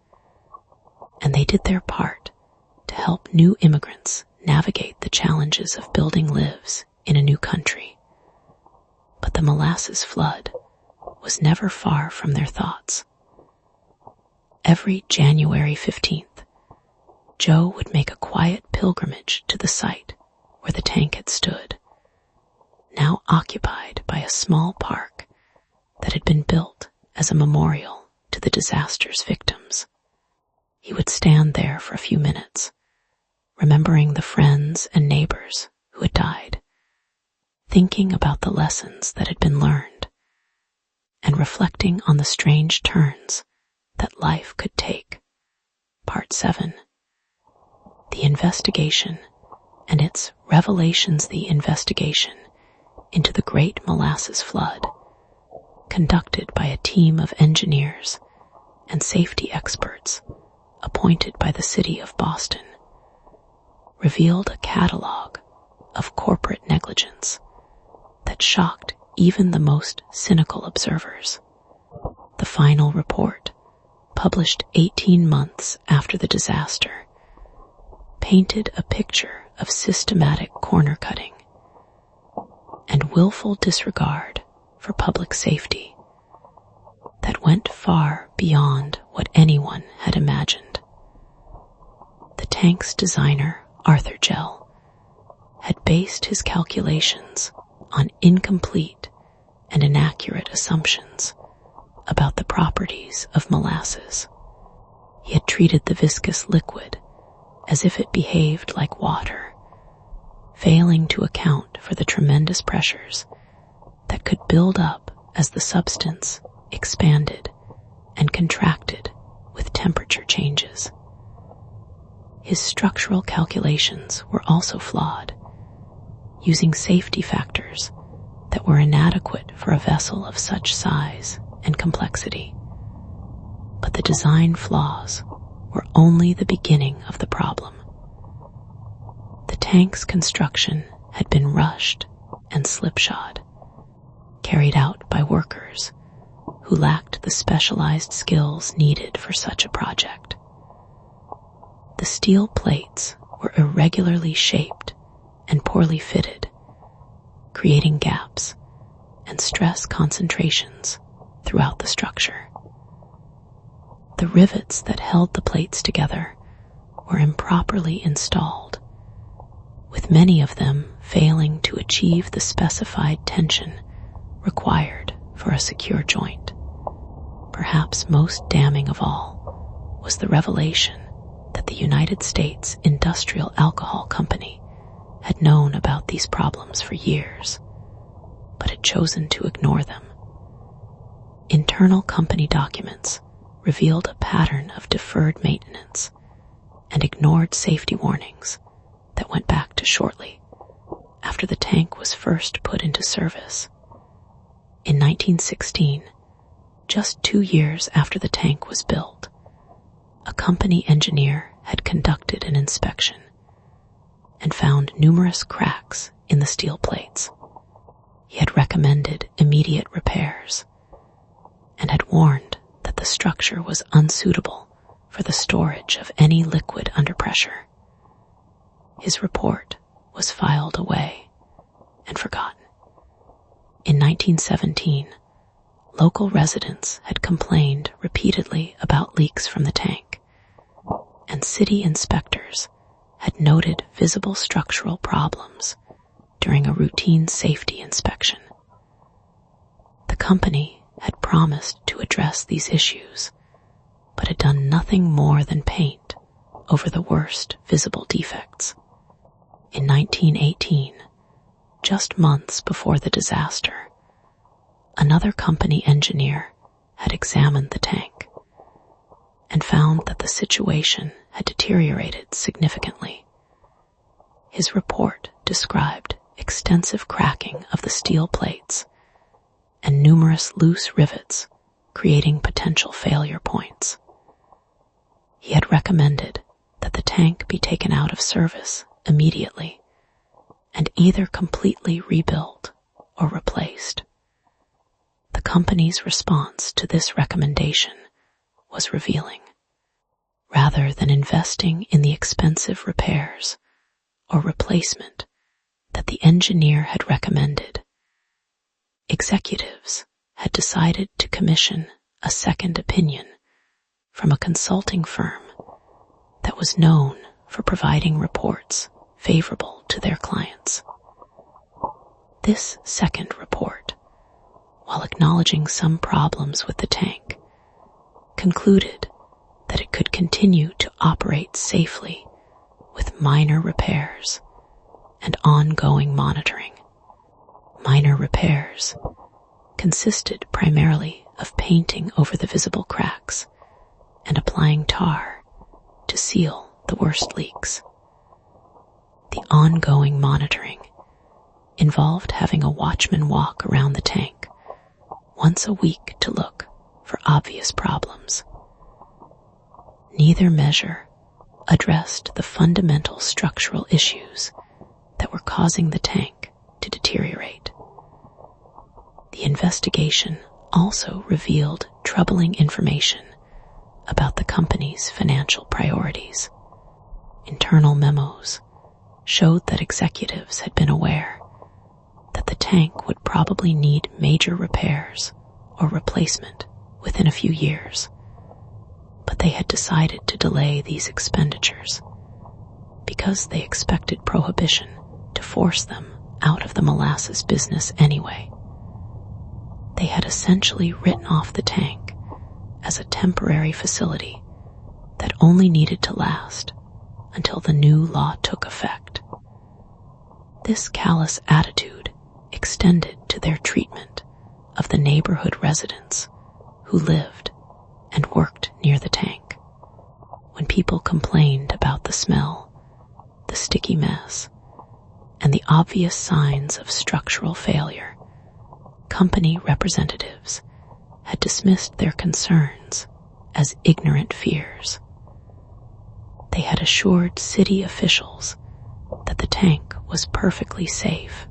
And they did their part to help new immigrants navigate the challenges of building lives in a new country. But the Molasses flood was never far from their thoughts. Every January 15th, Joe would make a quiet pilgrimage to the site where the tank had stood, now occupied by a small park that had been built as a memorial to the disaster's victims. He would stand there for a few minutes, remembering the friends and neighbors who had died, thinking about the lessons that had been learned, and reflecting on the strange turns that life could take. Part 7. The Investigation and its Revelations. The investigation into the Great Molasses Flood, conducted by a team of engineers and safety experts appointed by the city of Boston, revealed a catalog of corporate negligence that shocked even the most cynical observers. The final report, published 18 months after the disaster, painted a picture of systematic corner-cutting and willful disregard for public safety that went far beyond what anyone had imagined. The tank's designer, Arthur Gell, had based his calculations on incomplete and inaccurate assumptions about the properties of molasses. He had treated the viscous liquid as if it behaved like water, failing to account for the tremendous pressures that could build up as the substance expanded and contracted with temperature changes. His structural calculations were also flawed, using safety factors that were inadequate for a vessel of such size and complexity. But the design flaws were only the beginning of the problem. The tank's construction had been rushed and slipshod, carried out by workers who lacked the specialized skills needed for such a project. The steel plates were irregularly shaped and poorly fitted, creating gaps and stress concentrations throughout the structure. The rivets that held the plates together were improperly installed, with many of them failing to achieve the specified tension required for a secure joint. Perhaps most damning of all was the revelation that the United States Industrial Alcohol Company had known about these problems for years, but had chosen to ignore them. Internal company documents revealed a pattern of deferred maintenance and ignored safety warnings that went back to shortly after the tank was first put into service. In 1916, just 2 years after the tank was built, a company engineer had conducted an inspection and found numerous cracks in the steel plates. He had recommended immediate repairs and had warned that the structure was unsuitable for the storage of any liquid under pressure. His report was filed away and forgotten. In 1917, local residents had complained repeatedly about leaks from the tank, and city inspectors had noted visible structural problems during a routine safety inspection. The company had promised to address these issues, but had done nothing more than paint over the worst visible defects. In 1918, just months before the disaster, another company engineer had examined the tank and found that the situation had deteriorated significantly. His report described extensive cracking of the steel plates and numerous loose rivets creating potential failure points. He had recommended that the tank be taken out of service immediately and either completely rebuilt or replaced. The company's response to this recommendation was revealing. Rather than investing in the expensive repairs or replacement that the engineer had recommended, executives had decided to commission a second opinion from a consulting firm that was known for providing reports favorable to their clients. This second report, while acknowledging some problems with the tank, concluded that it could continue to operate safely with minor repairs and ongoing monitoring. Minor repairs consisted primarily of painting over the visible cracks and applying tar to seal the worst leaks. The ongoing monitoring involved having a watchman walk around the tank once a week to look for obvious problems. Neither measure addressed the fundamental structural issues that were causing the tank to deteriorate. The investigation also revealed troubling information about the company's financial priorities. Internal memos showed that executives had been aware that the tank would probably need major repairs or replacement within a few years, but they had decided to delay these expenditures because they expected prohibition to force them out of the molasses business anyway. They had essentially written off the tank as a temporary facility that only needed to last until the new law took effect. This callous attitude extended to their treatment of the neighborhood residents who lived and worked near the tank. When people complained about the smell, the sticky mess, and the obvious signs of structural failure, company representatives had dismissed their concerns as ignorant fears. They had assured city officials that the tank was perfectly safe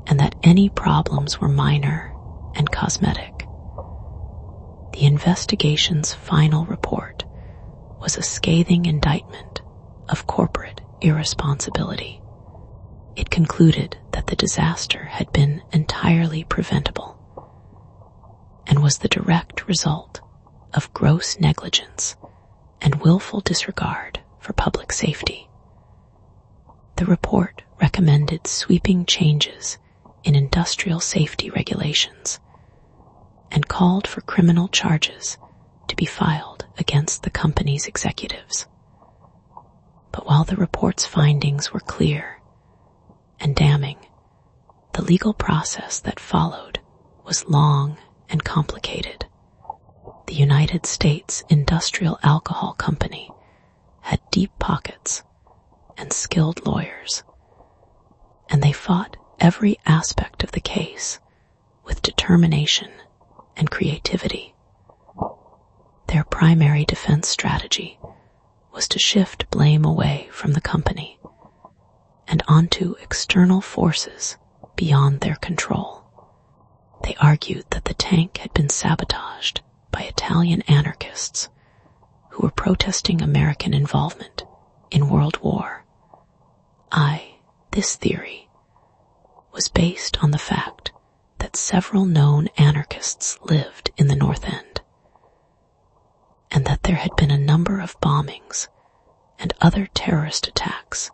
and that any problems were minor and cosmetic. The investigation's final report was a scathing indictment of corporate irresponsibility. It concluded that the disaster had been entirely preventable and was the direct result of gross negligence and willful disregard for public safety. The report recommended sweeping changes in industrial safety regulations and called for criminal charges to be filed against the company's executives. But while the report's findings were clear and damning, the legal process that followed was long and complicated. The United States Industrial Alcohol Company had deep pockets and skilled lawyers, and they fought every aspect of the case with determination and creativity. Their primary defense strategy was to shift blame away from the company and onto external forces beyond their control. They argued that the tank had been sabotaged by Italian anarchists who were protesting American involvement in World War. This theory was based on the fact that several known anarchists lived in the North End, and that there had been a number of bombings and other terrorist attacks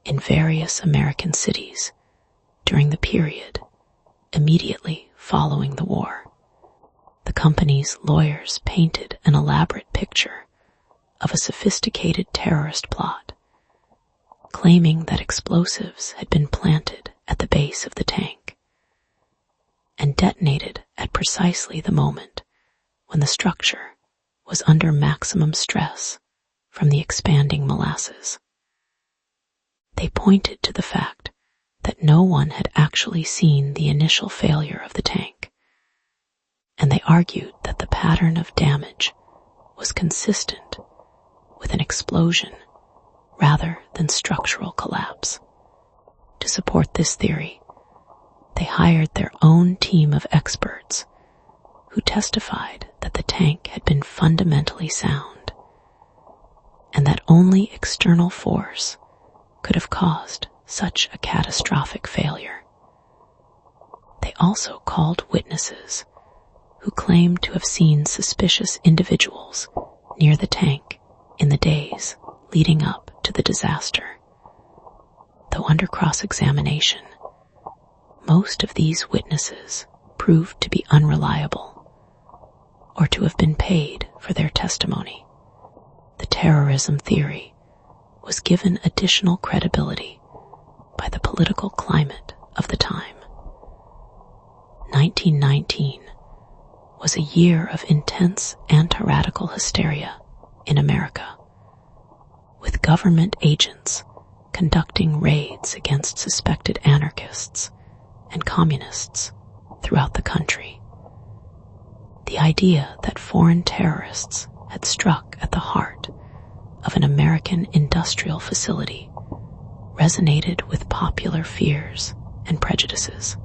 in various American cities during the period immediately following the war. The company's lawyers painted an elaborate picture of a sophisticated terrorist plot, claiming that explosives had been planted at the base of the tank and detonated at precisely the moment when the structure was under maximum stress from the expanding molasses. They pointed to the fact that no one had actually seen the initial failure of the tank, and they argued that the pattern of damage was consistent with an explosion rather than structural collapse. To support this theory, they hired their own team of experts who testified that the tank had been fundamentally sound and that only external force could have caused such a catastrophic failure. They also called witnesses who claimed to have seen suspicious individuals near the tank in the days leading up to the disaster. Though under cross-examination, most of these witnesses proved to be unreliable or to have been paid for their testimony. The terrorism theory was given additional credibility by the political climate of the time. 1919 was a year of intense anti-radical hysteria in America, with government agents conducting raids against suspected anarchists and communists throughout the country. The idea that foreign terrorists had struck at the heart of an American industrial facility resonated with popular fears and prejudices.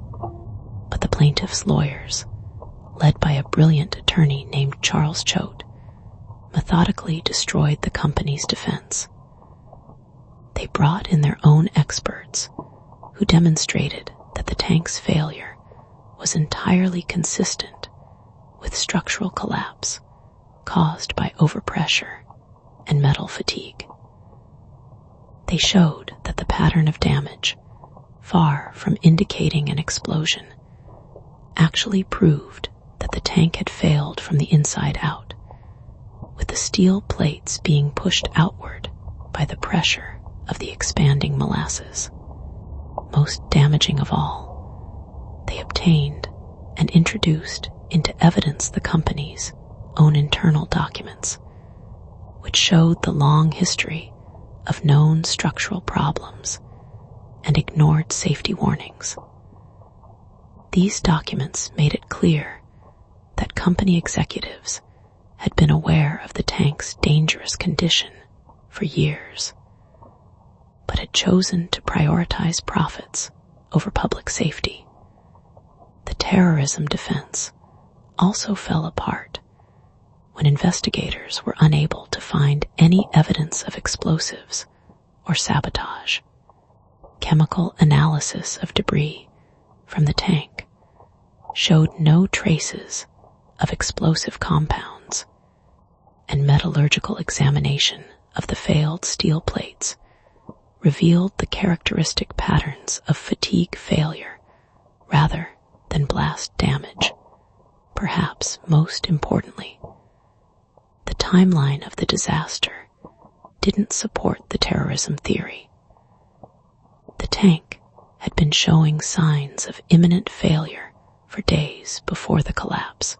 But the plaintiff's lawyers, led by a brilliant attorney named Charles Choate, methodically destroyed the company's defense. They brought in their own experts who demonstrated that the tank's failure was entirely consistent with structural collapse caused by overpressure and metal fatigue. They showed that the pattern of damage, far from indicating an explosion, actually proved that the tank had failed from the inside out, with the steel plates being pushed outward by the pressure of the expanding molasses. Most damaging of all, they obtained and introduced into evidence the company's own internal documents, which showed the long history of known structural problems and ignored safety warnings. These documents made it clear that company executives had been aware of the tank's dangerous condition for years, but had chosen to prioritize profits over public safety. The terrorism defense also fell apart when investigators were unable to find any evidence of explosives or sabotage. Chemical analysis of debris from the tank showed no traces of explosive compounds, and metallurgical examination of the failed steel plates revealed the characteristic patterns of fatigue failure rather than blast damage. Perhaps most importantly, the timeline of the disaster didn't support the terrorism theory. The tank had been showing signs of imminent failure for days before the collapse,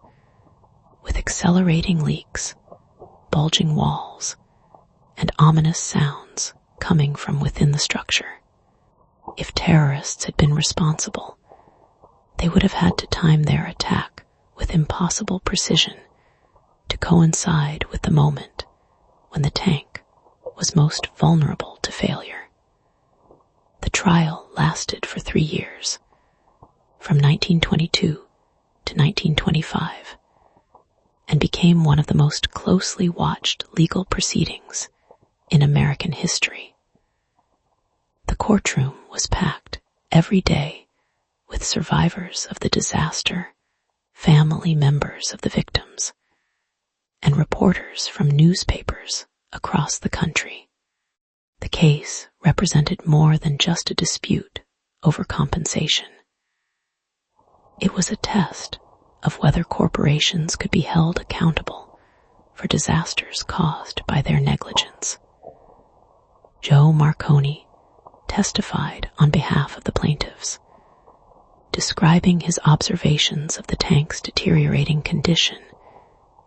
with accelerating leaks, bulging walls, and ominous sounds coming from within the structure. If terrorists had been responsible, they would have had to time their attack with impossible precision to coincide with the moment when the tank was most vulnerable to failure. The trial lasted for 3 years, from 1922 to 1925, and became one of the most closely watched legal proceedings in American history. The courtroom was packed every day with survivors of the disaster, family members of the victims, and reporters from newspapers across the country. The case represented more than just a dispute over compensation. It was a test of whether corporations could be held accountable for disasters caused by their negligence. Joe Marconi testified on behalf of the plaintiffs, describing his observations of the tank's deteriorating condition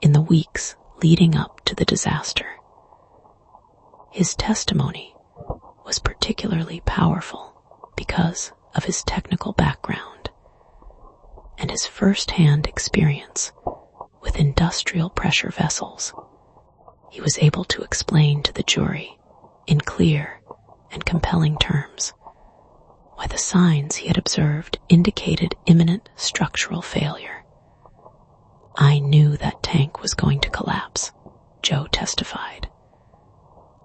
in the weeks leading up to the disaster. His testimony was particularly powerful because of his technical background and his first-hand experience with industrial pressure vessels. He was able to explain to the jury in clear and compelling terms why the signs he had observed indicated imminent structural failure. "I knew that tank was going to collapse," Joe testified.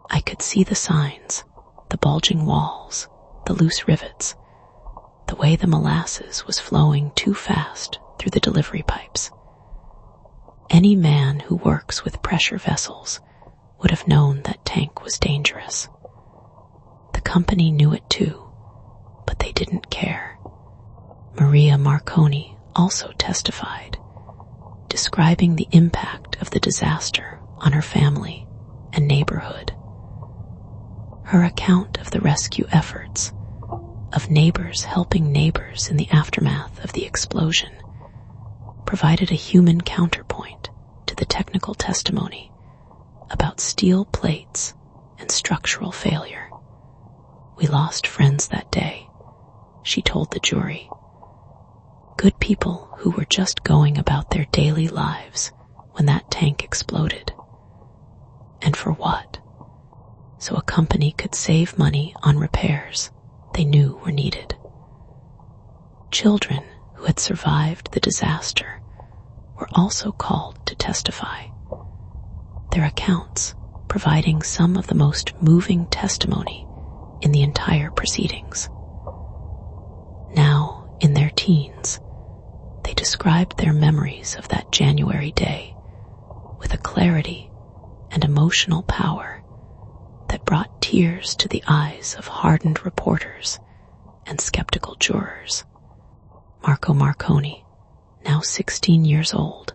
"I could see the signs, the bulging walls, the loose rivets, the way the molasses was flowing too fast through the delivery pipes. Any man who works with pressure vessels would have known that tank was dangerous. The company knew it too, but they didn't care." Maria Marconi also testified, describing the impact of the disaster on her family and neighborhood. Her account of the rescue efforts, of neighbors helping neighbors in the aftermath of the explosion, provided a human counterpoint to the technical testimony about steel plates and structural failure. "We lost friends that day," she told the jury. "Good people who were just going about their daily lives when that tank exploded. And for what? So a company could save money on repairs they knew were needed." Children who had survived the disaster were also called to testify, their accounts providing some of the most moving testimony in the entire proceedings. Now, in their teens, they described their memories of that January day with a clarity and emotional power that brought tears to the eyes of hardened reporters and skeptical jurors. Marco Marconi, now 16 years old,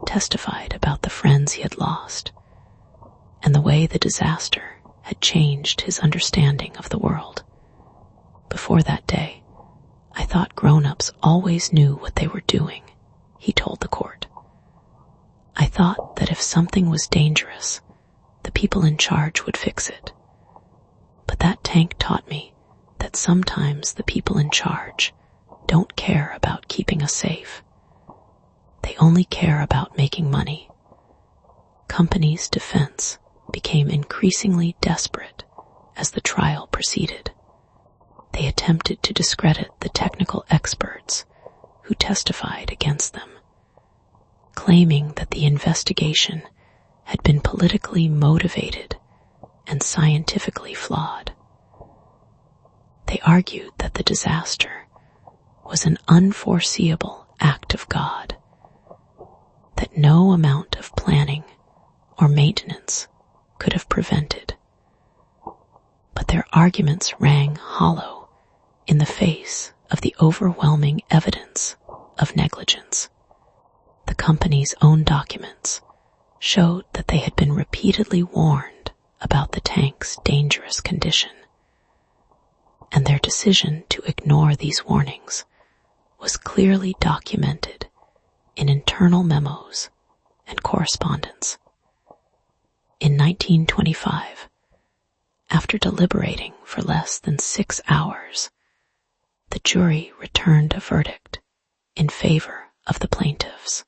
testified about the friends he had lost and the way the disaster had changed his understanding of the world. "Before that day, I thought grown-ups always knew what they were doing," he told the court. "I thought that if something was dangerous, the people in charge would fix it. But that tank taught me that sometimes the people in charge don't care about keeping us safe. They only care about making money." Company's defense became increasingly desperate as the trial proceeded. They attempted to discredit the technical experts who testified against them, claiming that the investigation had been politically motivated and scientifically flawed. They argued that the disaster was an unforeseeable act of God, that no amount of planning or maintenance could have prevented. But their arguments rang hollow in the face of the overwhelming evidence of negligence. The company's own documents showed that they had been repeatedly warned about the tank's dangerous condition, and their decision to ignore these warnings was clearly documented in internal memos and correspondence. In 1925, after deliberating for less than 6 hours, the jury returned a verdict in favor of the plaintiffs.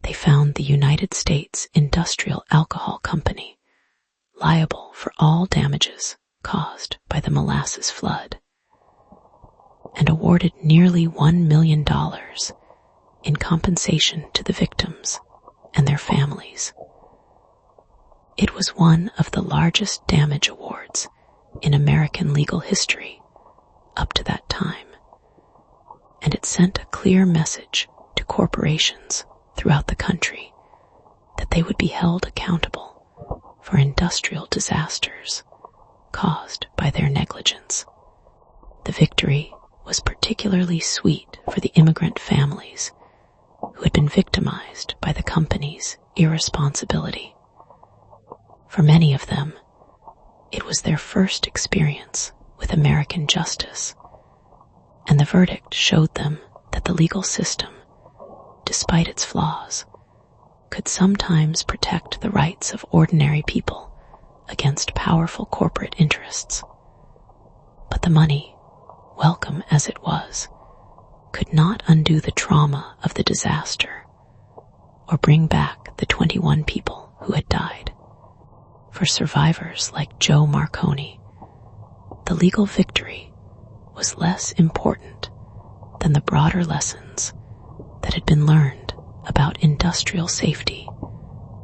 They found the United States Industrial Alcohol Company liable for all damages caused by the Molasses flood, and awarded nearly $1 million in compensation to the victims and their families. It was one of the largest damage awards in American legal history up to that time, and it sent a clear message to corporations throughout the country that they would be held accountable for industrial disasters caused by their negligence. The victory was particularly sweet for the immigrant families who had been victimized by the company's irresponsibility. For many of them, it was their first experience with American justice, and the verdict showed them that the legal system, despite its flaws, could sometimes protect the rights of ordinary people against powerful corporate interests. But the money, welcome as it was, could not undo the trauma of the disaster or bring back the 21 people who had died. For survivors like Joe Marconi, the legal victory was less important than the broader lessons that had been learned about industrial safety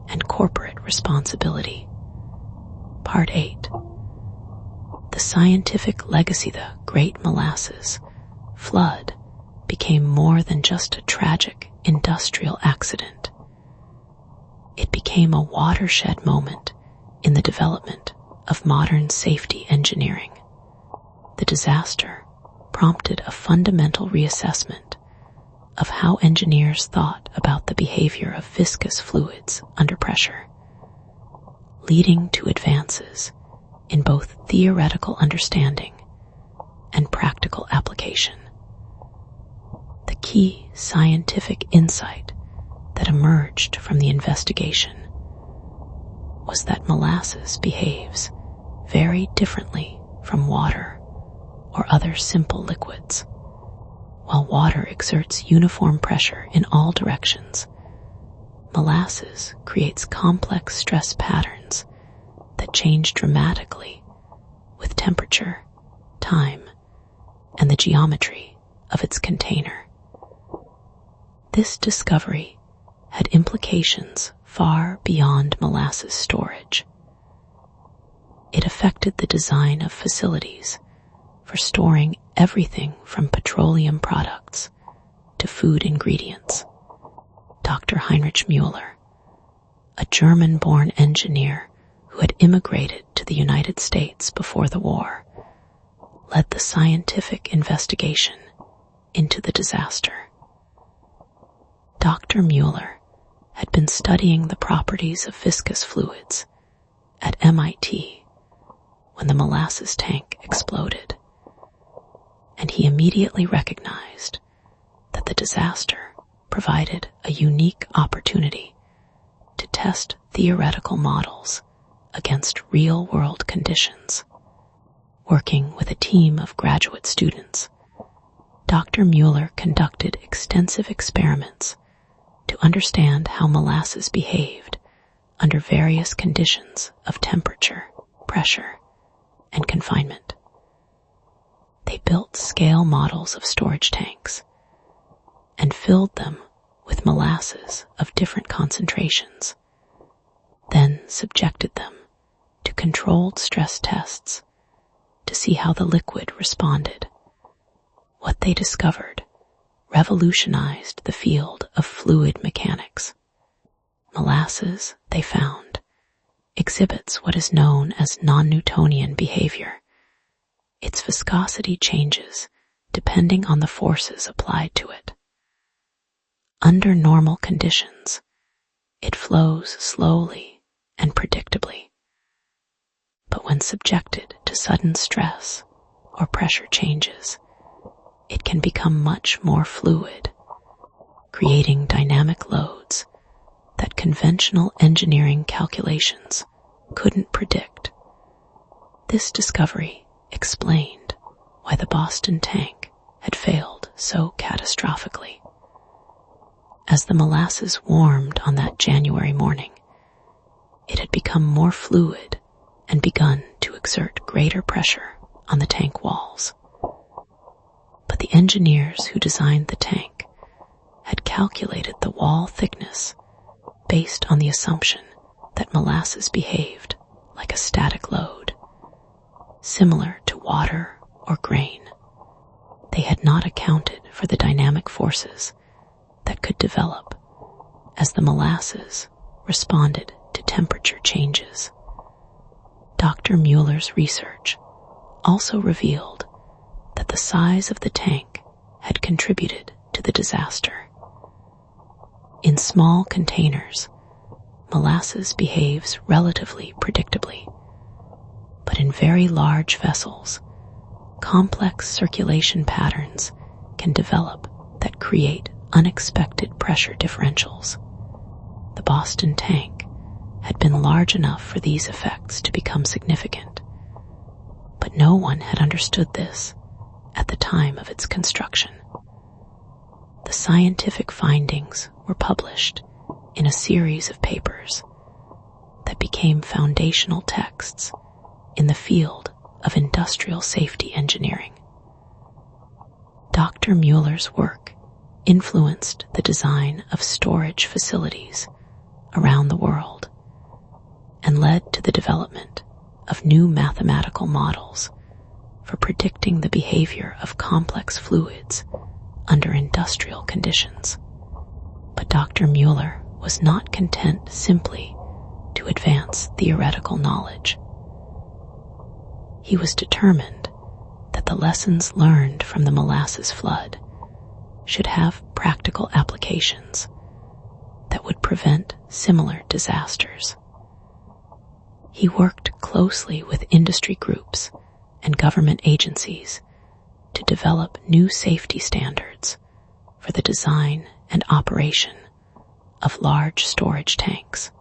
and corporate responsibility. Part 8. The scientific legacy. The Great Molasses flood became more than just a tragic industrial accident. It became a watershed moment in the development of modern safety engineering. The disaster prompted a fundamental reassessment of how engineers thought about the behavior of viscous fluids under pressure, leading to advances in both theoretical understanding and practical application. The key scientific insight that emerged from the investigation was that molasses behaves very differently from water or other simple liquids. While water exerts uniform pressure in all directions, molasses creates complex stress patterns that change dramatically with temperature, time, and the geometry of its container. This discovery had implications far beyond molasses storage. It affected the design of facilities for storing everything from petroleum products to food ingredients. Dr. Heinrich Müller, a German-born engineer who had immigrated to the United States before the war, led the scientific investigation into the disaster. Dr. Müller had been studying the properties of viscous fluids at MIT when the molasses tank exploded, and he immediately recognized that the disaster provided a unique opportunity to test theoretical models against real-world conditions. Working with a team of graduate students, Dr. Müller conducted extensive experiments to understand how molasses behaved under various conditions of temperature, pressure, and confinement. They built scale models of storage tanks and filled them with molasses of different concentrations, then subjected them to controlled stress tests to see how the liquid responded. What they discovered revolutionized the field of fluid mechanics. Molasses, they found, exhibits what is known as non-Newtonian behavior. Its viscosity changes depending on the forces applied to it. Under normal conditions, it flows slowly and predictably. But when subjected to sudden stress or pressure changes, it can become much more fluid, creating dynamic loads that conventional engineering calculations couldn't predict. This discovery explained why the Boston tank had failed so catastrophically. As the molasses warmed on that January morning, it had become more fluid and begun to exert greater pressure on the tank walls. But the engineers who designed the tank had calculated the wall thickness based on the assumption that molasses behaved like a static load, similar to water or grain. They had not accounted for the dynamic forces that could develop as the molasses responded to temperature changes. Dr. Mueller's research also revealed that the size of the tank had contributed to the disaster. In small containers, molasses behaves relatively predictably, but in very large vessels, complex circulation patterns can develop that create unexpected pressure differentials. The Boston tank had been large enough for these effects to become significant, but no one had understood this at the time of its construction. The scientific findings were published in a series of papers that became foundational texts in the field of industrial safety engineering. Dr. Mueller's work influenced the design of storage facilities around the world and led to the development of new mathematical models for predicting the behavior of complex fluids under industrial conditions. But Dr. Mueller was not content simply to advance theoretical knowledge. He was determined that the lessons learned from the molasses flood should have practical applications that would prevent similar disasters. He worked closely with industry groups and government agencies to develop new safety standards for the design and operation of large storage tanks.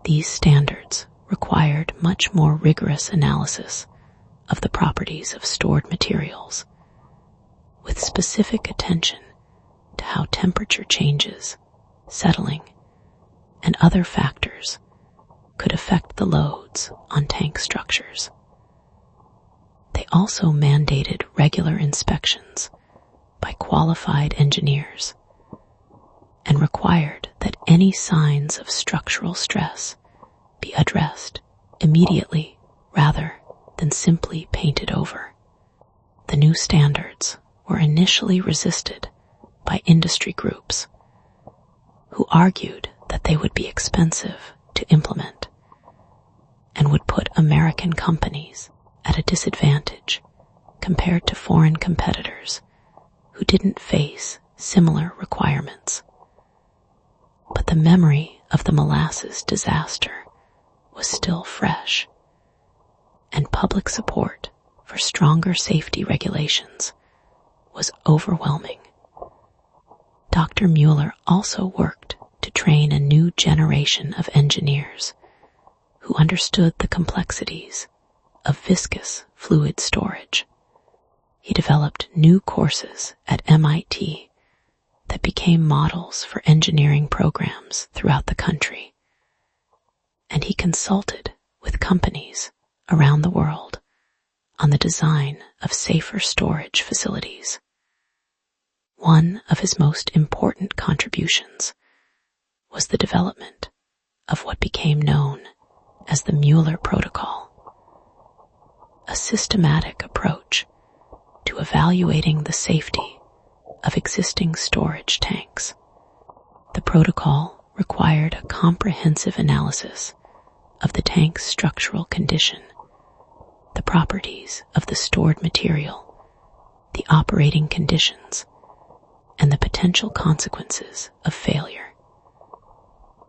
These standards required much more rigorous analysis of the properties of stored materials, with specific attention to how temperature changes, settling, and other factors could affect the loads on tank structures. They also mandated regular inspections by qualified engineers and required that any signs of structural stress be addressed immediately rather than simply painted over. The new standards were initially resisted by industry groups who argued that they would be expensive to implement and would put American companies at a disadvantage compared to foreign competitors who didn't face similar requirements. But the memory of the molasses disaster was still fresh, and public support for stronger safety regulations was overwhelming. Dr. Mueller also worked to train a new generation of engineers who understood the complexities of viscous fluid storage. He developed new courses at MIT that became models for engineering programs throughout the country, and he consulted with companies around the world on the design of safer storage facilities. One of his most important contributions was the development of what became known as the Mueller Protocol, a systematic approach to evaluating the safety of existing storage tanks. The protocol required a comprehensive analysis of the tank's structural condition, the properties of the stored material, the operating conditions, and the potential consequences of failure.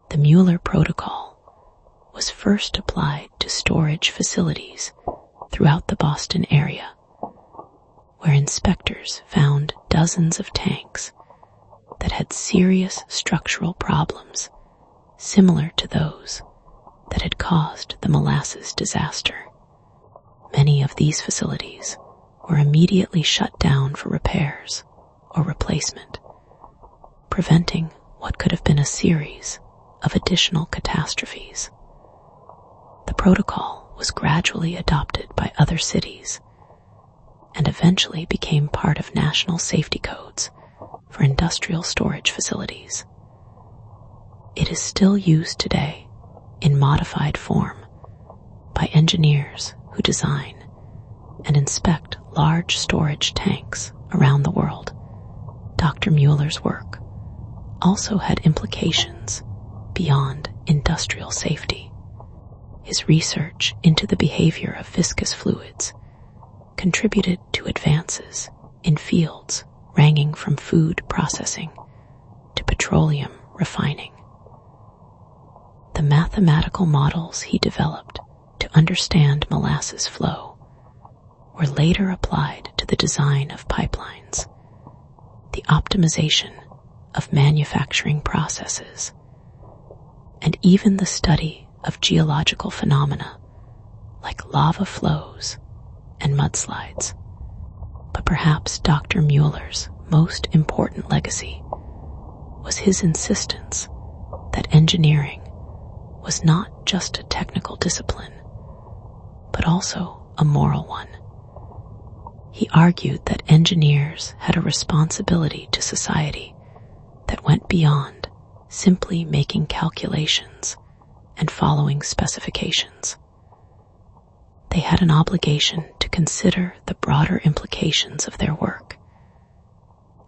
The Mueller Protocol was first applied to storage facilities throughout the Boston area, where inspectors found dozens of tanks that had serious structural problems similar to those that had caused the molasses disaster. Many of these facilities were immediately shut down for repairs or replacement, preventing what could have been a series of additional catastrophes. The protocol was gradually adopted by other cities and eventually became part of national safety codes for industrial storage facilities. It is still used today in modified form by engineers who design and inspect large storage tanks around the world, Dr. Mueller's work also had implications beyond industrial safety. His research into the behavior of viscous fluids contributed to advances in fields ranging from food processing to petroleum refining. The mathematical models he developed to understand molasses flow were later applied to the design of pipelines, the optimization of manufacturing processes, and even the study of geological phenomena like lava flows and mudslides. But perhaps Dr. Mueller's most important legacy was his insistence that engineering was not just a technical discipline, but also a moral one. He argued that engineers had a responsibility to society that went beyond simply making calculations and following specifications. They had an obligation to consider the broader implications of their work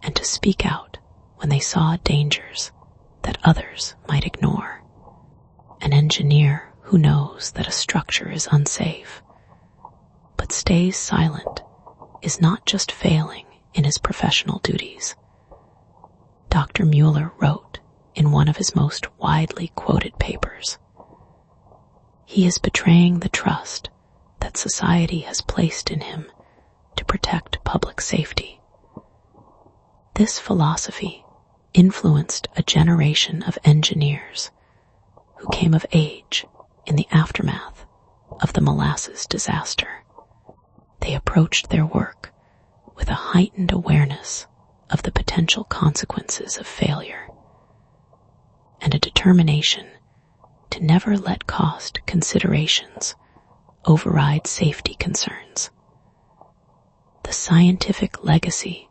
and to speak out when they saw dangers that others might ignore. An engineer who knows that a structure is unsafe but stays silent is not just failing in his professional duties. Dr. Mueller wrote in one of his most widely quoted papers, "He is betraying the trust that society has placed in him to protect public safety." This philosophy influenced a generation of engineers who came of age in the aftermath of the Molasses disaster. They approached their work with a heightened awareness of the potential consequences of failure and a determination to never let cost considerations override safety concerns. The scientific legacy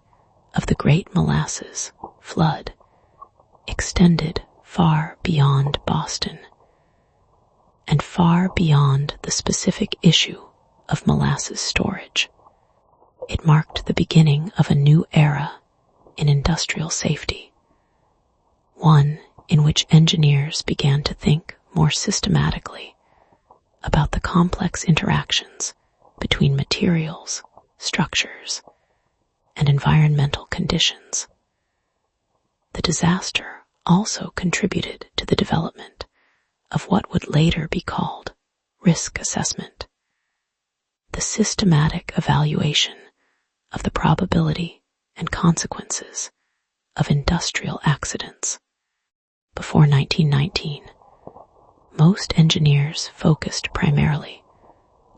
of the Great Molasses Flood extended far beyond Boston and far beyond the specific issue of molasses storage. It marked the beginning of a new era in industrial safety, one in which engineers began to think more systematically about the complex interactions between materials, structures, and environmental conditions. The disaster also contributed to the development of what would later be called risk assessment, the systematic evaluation of the probability and consequences of industrial accidents. Before 1919, most engineers focused primarily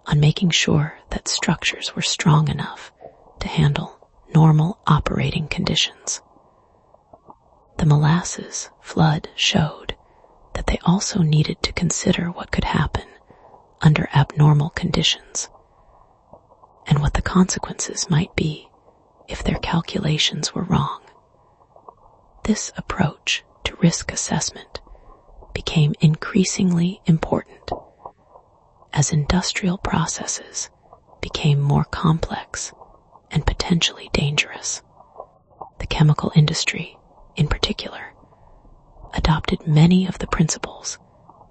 on making sure that structures were strong enough to handle normal operating conditions. The Molasses Flood showed that they also needed to consider what could happen under abnormal conditions and what the consequences might be if their calculations were wrong. This approach to risk assessment became increasingly important as industrial processes became more complex and potentially dangerous. The chemical industry, in particular, adopted many of the principles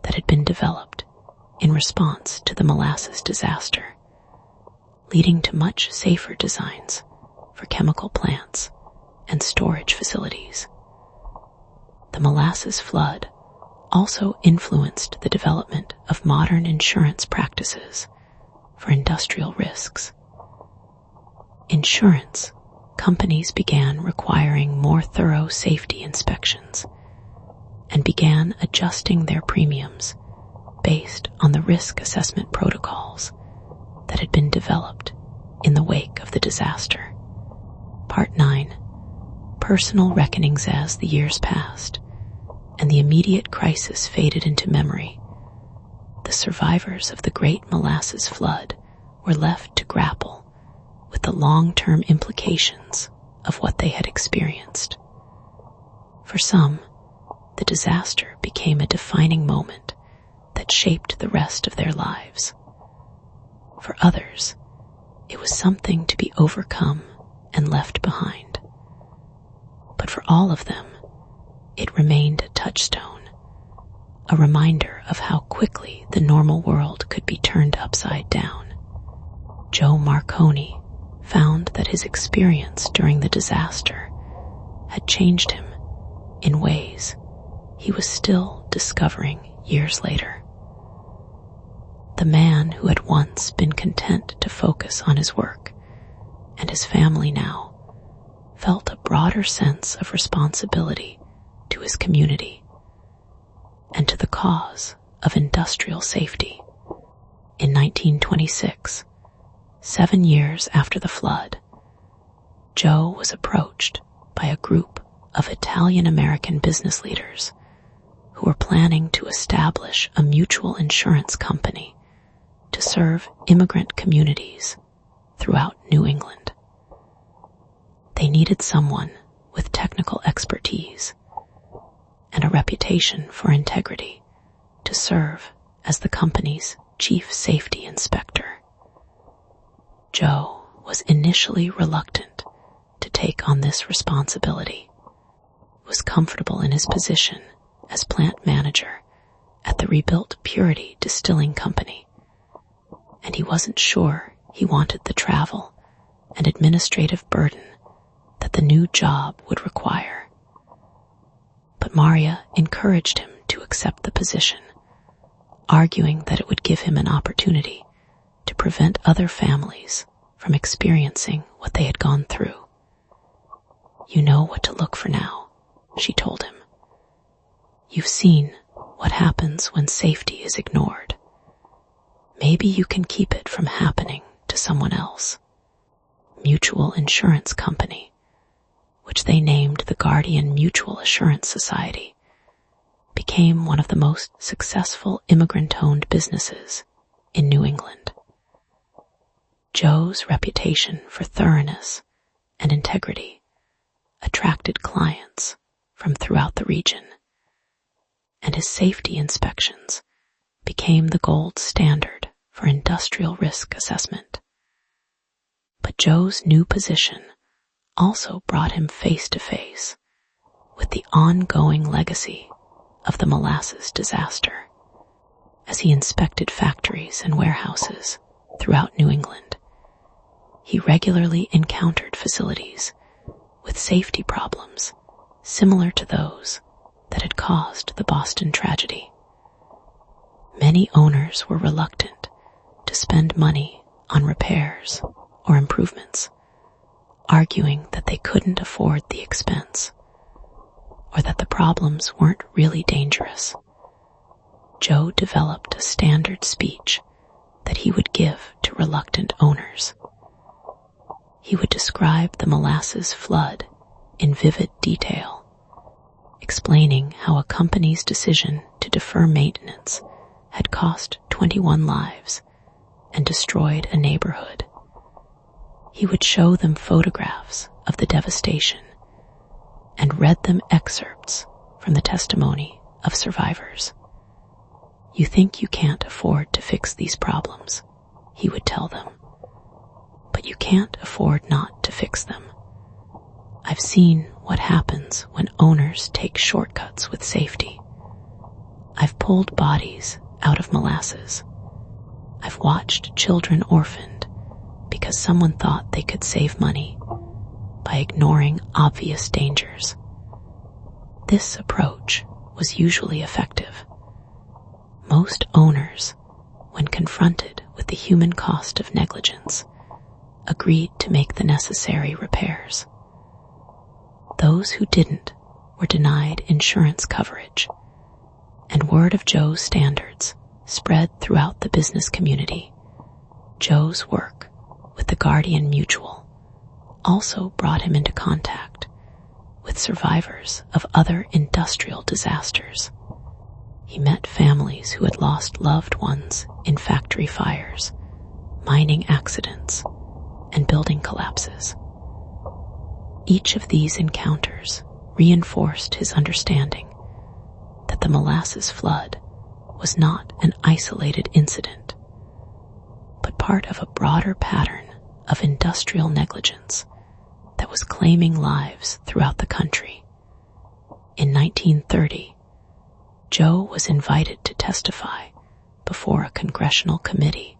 that had been developed in response to the molasses disaster, leading to much safer designs for chemical plants and storage facilities. The molasses flood also influenced the development of modern insurance practices for industrial risks. Insurance companies began requiring more thorough safety inspections and began adjusting their premiums based on the risk assessment protocols that had been developed in the wake of the disaster. Part 9. Personal reckonings. As the years passed and the immediate crisis faded into memory, the survivors of the Great Molasses Flood were left to grapple with the long-term implications of what they had experienced. For some, the disaster became a defining moment that shaped the rest of their lives. For others, it was something to be overcome and left behind. But for all of them, it remained a touchstone, a reminder of how quickly the normal world could be turned upside down. Joe Marconi found that his experience during the disaster had changed him in ways he was still discovering years later. The man who had once been content to focus on his work and his family now felt a broader sense of responsibility to his community and to the cause of industrial safety. In 1926, 7 years after the flood, Joe was approached by a group of Italian-American business leaders who were planning to establish a mutual insurance company to serve immigrant communities throughout New England. They needed someone with technical expertise and a reputation for integrity to serve as the company's chief safety inspector. Joe was initially reluctant to take on this responsibility. He was comfortable in his position as plant manager at the rebuilt Purity Distilling Company, and he wasn't sure he wanted the travel and administrative burden that the new job would require. But Maria encouraged him to accept the position, arguing that it would give him an opportunity to prevent other families from experiencing what they had gone through. "You know what to look for now," she told him. "You've seen what happens when safety is ignored. Maybe you can keep it from happening to someone else." Mutual Insurance Company, which they named the Guardian Mutual Assurance Society, became one of the most successful immigrant-owned businesses in New England. Joe's reputation for thoroughness and integrity attracted clients from throughout the region, and his safety inspections became the gold standard for industrial risk assessment. But Joe's new position also brought him face to face with the ongoing legacy of the Molasses disaster. As he inspected factories and warehouses throughout New England, he regularly encountered facilities with safety problems similar to those that had caused the Boston tragedy. Many owners were reluctant to spend money on repairs or improvements, arguing that they couldn't afford the expense or that the problems weren't really dangerous. Joe developed a standard speech that he would give to reluctant owners. He would describe the Molasses flood in vivid detail, explaining how a company's decision to defer maintenance had cost 21 lives and destroyed a neighborhood. He would show them photographs of the devastation and read them excerpts from the testimony of survivors. "You think you can't afford to fix these problems," he would tell them, "but you can't afford not to fix them. I've seen what happens when owners take shortcuts with safety. I've pulled bodies out of molasses. I've watched children orphaned because someone thought they could save money by ignoring obvious dangers." This approach was usually effective. Most owners, when confronted with the human cost of negligence, agreed to make the necessary repairs. Those who didn't were denied insurance coverage, and word of Joe's standards spread throughout the business community. Joe's work with the Guardian Mutual also brought him into contact with survivors of other industrial disasters. He met families who had lost loved ones in factory fires, mining accidents, and building collapses. Each of these encounters reinforced his understanding that the Molasses flood was not an isolated incident, but part of a broader pattern of industrial negligence that was claiming lives throughout the country. In 1930, Joe was invited to testify before a congressional committee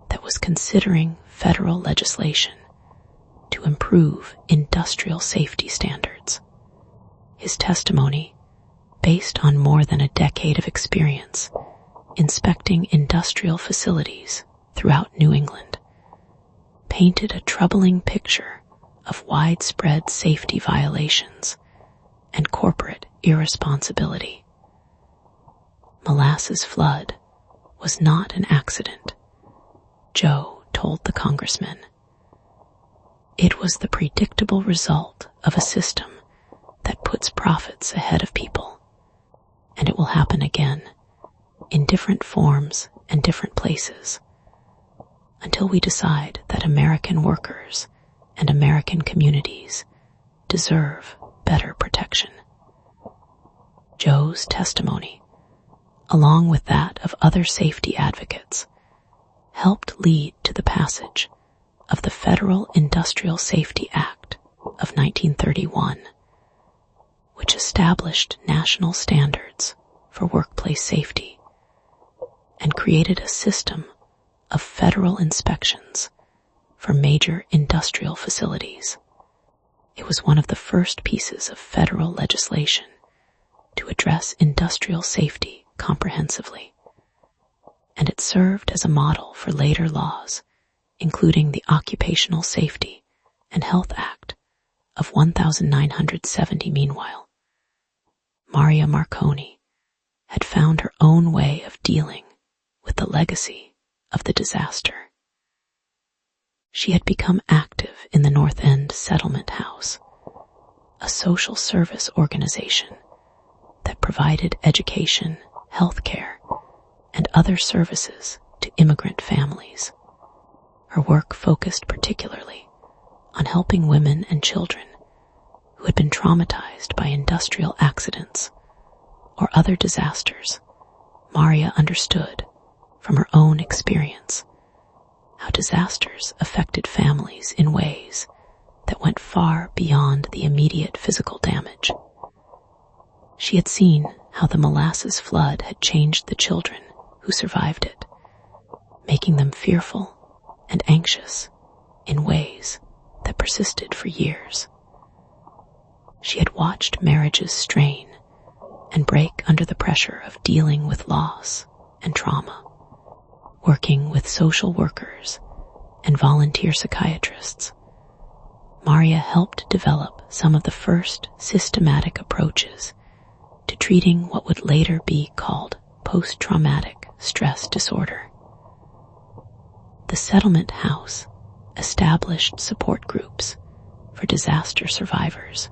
that was considering federal legislation to improve industrial safety standards. His testimony, based on more than a decade of experience inspecting industrial facilities throughout New England, painted a troubling picture of widespread safety violations and corporate irresponsibility. Molasses flood was not an accident, Joe told the congressman. It was the predictable result of a system that puts profits ahead of people, and it will happen again, in different forms and different places, until we decide that American workers and American communities deserve better protection. Joe's testimony, along with that of other safety advocates, helped lead to the passage of the Federal Industrial Safety Act of 1931, which established national standards for workplace safety and created a system of federal inspections for major industrial facilities. It was one of the first pieces of federal legislation to address industrial safety comprehensively, and it served as a model for later laws, including the Occupational Safety and Health Act of 1970. Meanwhile, Maria Marconi had found her own way of dealing with the legacy of the disaster. She had become active in the North End Settlement House, a social service organization that provided education, health care, and other services to immigrant families. Her work focused particularly on helping women and children who had been traumatized by industrial accidents or other disasters. Maria understood from her own experience how disasters affected families in ways that went far beyond the immediate physical damage. She had seen how the Molasses flood had changed the children who survived it, making them fearful and anxious in ways that persisted for years. She had watched marriages strain and break under the pressure of dealing with loss and trauma, working with social workers and volunteer psychiatrists. Maria helped develop some of the first systematic approaches to treating what would later be called post-traumatic stress disorder. The settlement house established support groups for disaster survivors,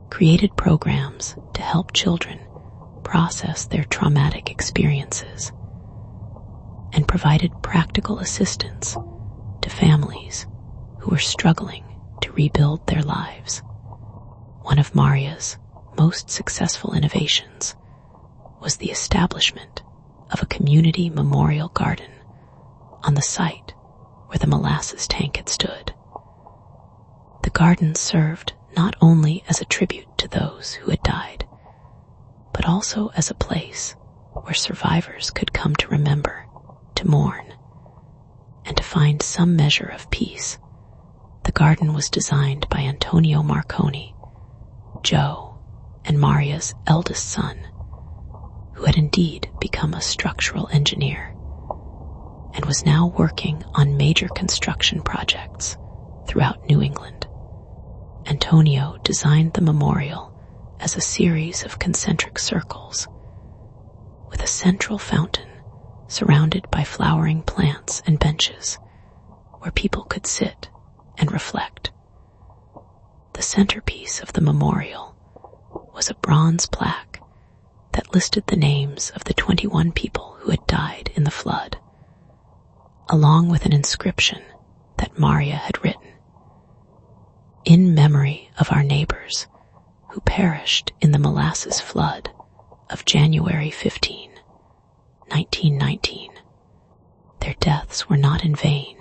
created programs to help children process their traumatic experiences, and provided practical assistance to families who were struggling to rebuild their lives. One of Maria's most successful innovations was the establishment of a community memorial garden on the site where the Molasses tank had stood. The garden served not only as a tribute to those who had died, but also as a place where survivors could come to remember, to mourn, and to find some measure of peace. The garden was designed by Antonio Marconi, Joe, and Maria's eldest son, who had indeed become a structural engineer and was now working on major construction projects throughout New England. Antonio designed the memorial as a series of concentric circles, with a central fountain surrounded by flowering plants and benches where people could sit and reflect. The centerpiece of the memorial was a bronze plaque that listed the names of the 21 people who had died in the flood, along with an inscription that Maria had written: "In memory of our neighbors who perished in the Molasses flood of January 15, 1919. Their deaths were not in vain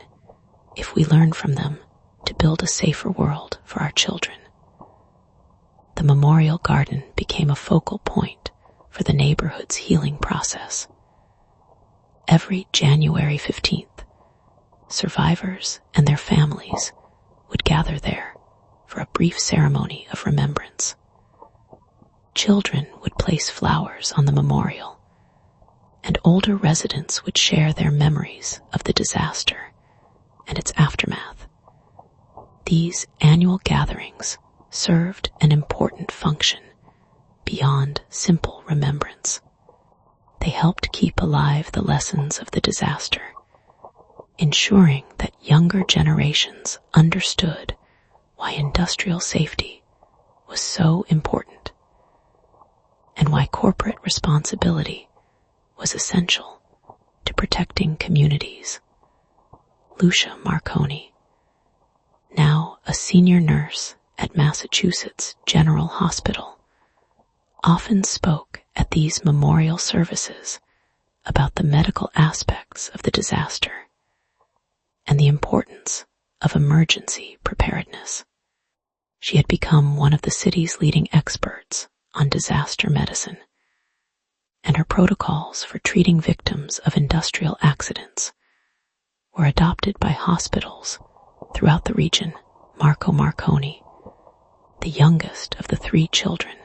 if we learn from them to build a safer world for our children. The memorial garden became a focal point for the neighborhood's healing process. Every January 15th, survivors and their families would gather there for a brief ceremony of remembrance. Children would place flowers on the memorial, and older residents would share their memories of the disaster and its aftermath. These annual gatherings served an important function beyond simple remembrance. They helped keep alive the lessons of the disaster, ensuring that younger generations understood why industrial safety was so important and why corporate responsibility was essential to protecting communities. Lucia Marconi, now a senior nurse at Massachusetts General Hospital, often spoke at these memorial services about the medical aspects of the disaster and the importance of emergency preparedness. She had become one of the city's leading experts on disaster medicine, and her protocols for treating victims of industrial accidents were adopted by hospitals throughout the region. Marco Marconi, the youngest of the 3 children,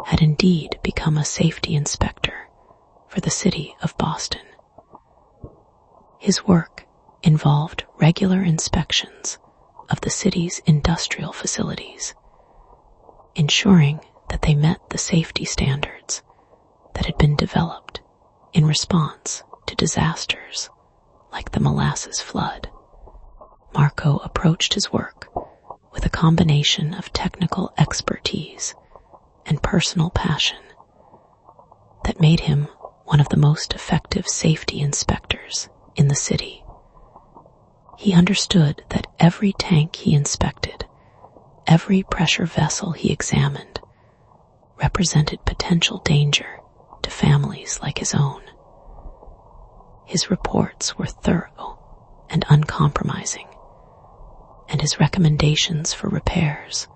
had indeed become a safety inspector for the city of Boston. His work involved regular inspections of the city's industrial facilities, ensuring that they met the safety standards that had been developed in response to disasters like the Molasses flood. Marco approached his work with a combination of technical expertise and personal passion that made him one of the most effective safety inspectors in the city. He understood that every tank he inspected, every pressure vessel he examined, represented potential danger to families like his own. His reports were thorough and uncompromising, and his recommendations for repairs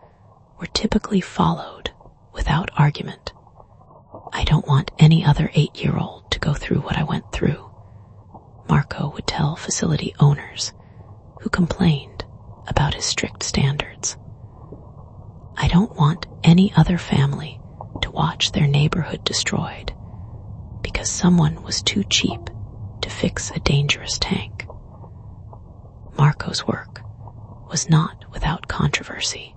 were typically followed without argument. "I don't want any other 8-year-old to go through what I went through," Marco would tell facility owners who complained about his strict standards. "I don't want any other family to watch their neighborhood destroyed because someone was too cheap to fix a dangerous tank." Marco's work was not without controversy.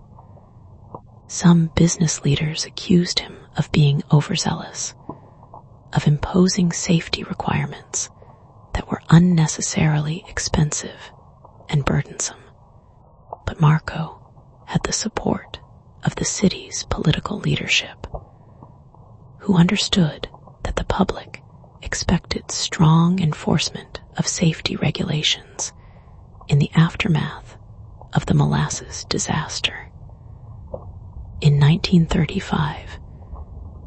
Some business leaders accused him of being overzealous, of imposing safety requirements that were unnecessarily expensive and burdensome. But Marco had the support of the city's political leadership, who understood that the public expected strong enforcement of safety regulations in the aftermath of the Molasses disaster. In 1935,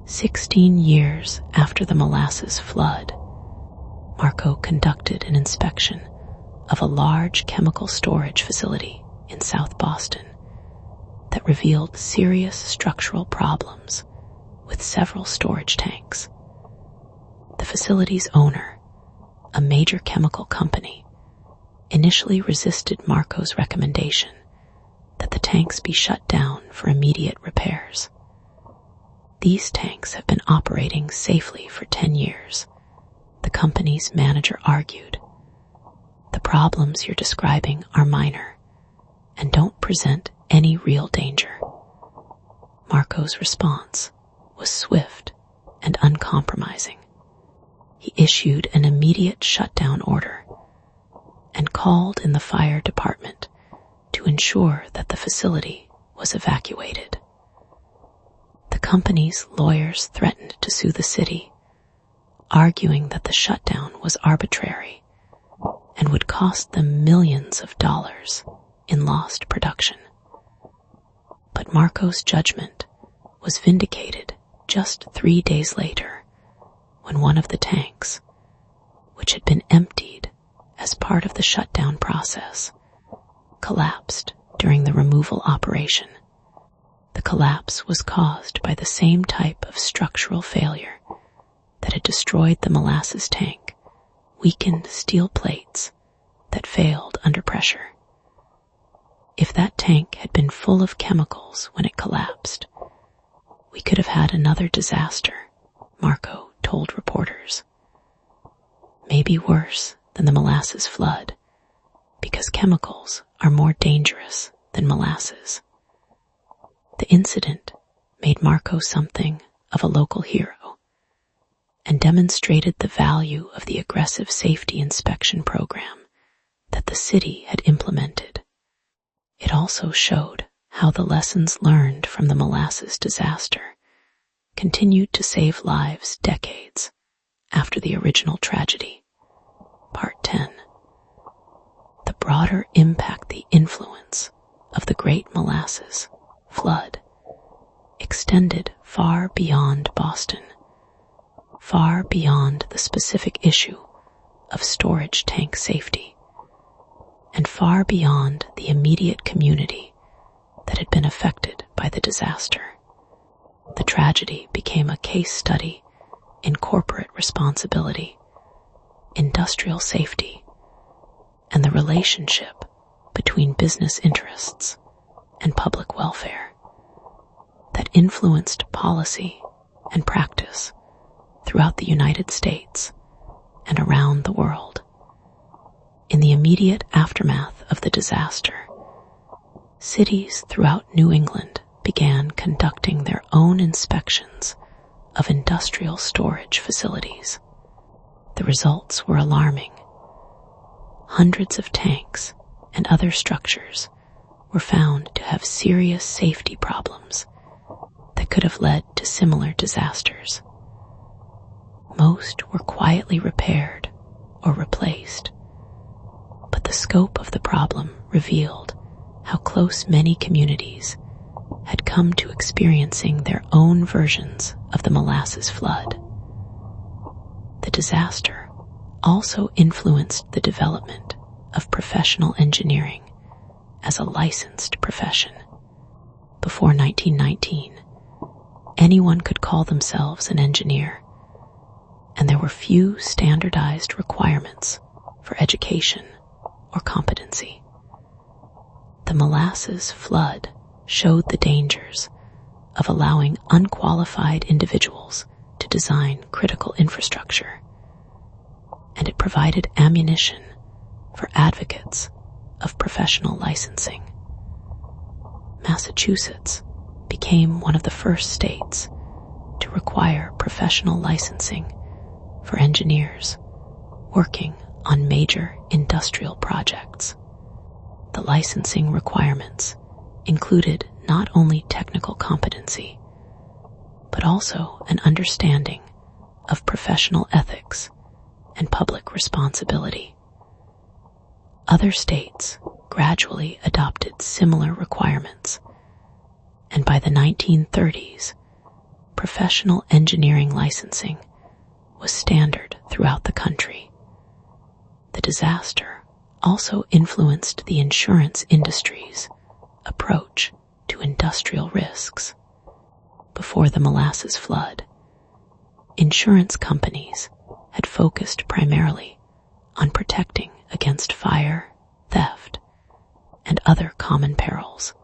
16 years after the Molasses flood, Marco conducted an inspection of a large chemical storage facility in South Boston that revealed serious structural problems with several storage tanks. The facility's owner, a major chemical company, initially resisted Marco's recommendation that the tanks be shut down for immediate repairs. "These tanks have been operating safely for 10 years, the company's manager argued. "The problems you're describing are minor and don't present any real danger." Marco's response was swift and uncompromising. He issued an immediate shutdown order and called in the fire department to ensure that the facility was evacuated. The company's lawyers threatened to sue the city, arguing that the shutdown was arbitrary and would cost them millions of dollars in lost production. But Marco's judgment was vindicated just 3 days later, when one of the tanks, which had been emptied as part of the shutdown process, collapsed during the removal operation. The collapse was caused by the same type of structural failure that had destroyed the Molasses tank, weakened steel plates that failed under pressure. If that tank had been full of chemicals when it collapsed, we could have had another disaster, Marco told reporters. Maybe worse than the Molasses flood, because chemicals are more dangerous than molasses. The incident made Marco something of a local hero and demonstrated the value of the aggressive safety inspection program that the city had implemented. It also showed how the lessons learned from the Molasses disaster continued to save lives decades after the original tragedy. Part 10. The broader impact, the influence of the Great Molasses flood extended far beyond Boston, far beyond the specific issue of storage tank safety, and far beyond the immediate community that had been affected by the disaster. The tragedy became a case study in corporate responsibility, industrial safety, and the relationship between business interests and public welfare that influenced policy and practice throughout the United States and around the world. In the immediate aftermath of the disaster, cities throughout New England began conducting their own inspections of industrial storage facilities. The results were alarming. Hundreds of tanks and other structures were found to have serious safety problems that could have led to similar disasters. Most were quietly repaired or replaced, but the scope of the problem revealed how close many communities had come to experiencing their own versions of the Molasses flood. The disaster also influenced the development of professional engineering as a licensed profession. Before 1919, anyone could call themselves an engineer, and there were few standardized requirements for education or competency. The Molasses flood showed the dangers of allowing unqualified individuals to design critical infrastructure, and it provided ammunition for advocates of professional licensing. Massachusetts became one of the first states to require professional licensing for engineers working on major industrial projects. The licensing requirements included not only technical competency, but also an understanding of professional ethics and public responsibility. Other states gradually adopted similar requirements, and by the 1930s, professional engineering licensing was standard throughout the country. The disaster also influenced the insurance industry's approach to industrial risks. Before the Molasses flood, insurance companies had focused primarily on protecting against fire, theft, and other common perils.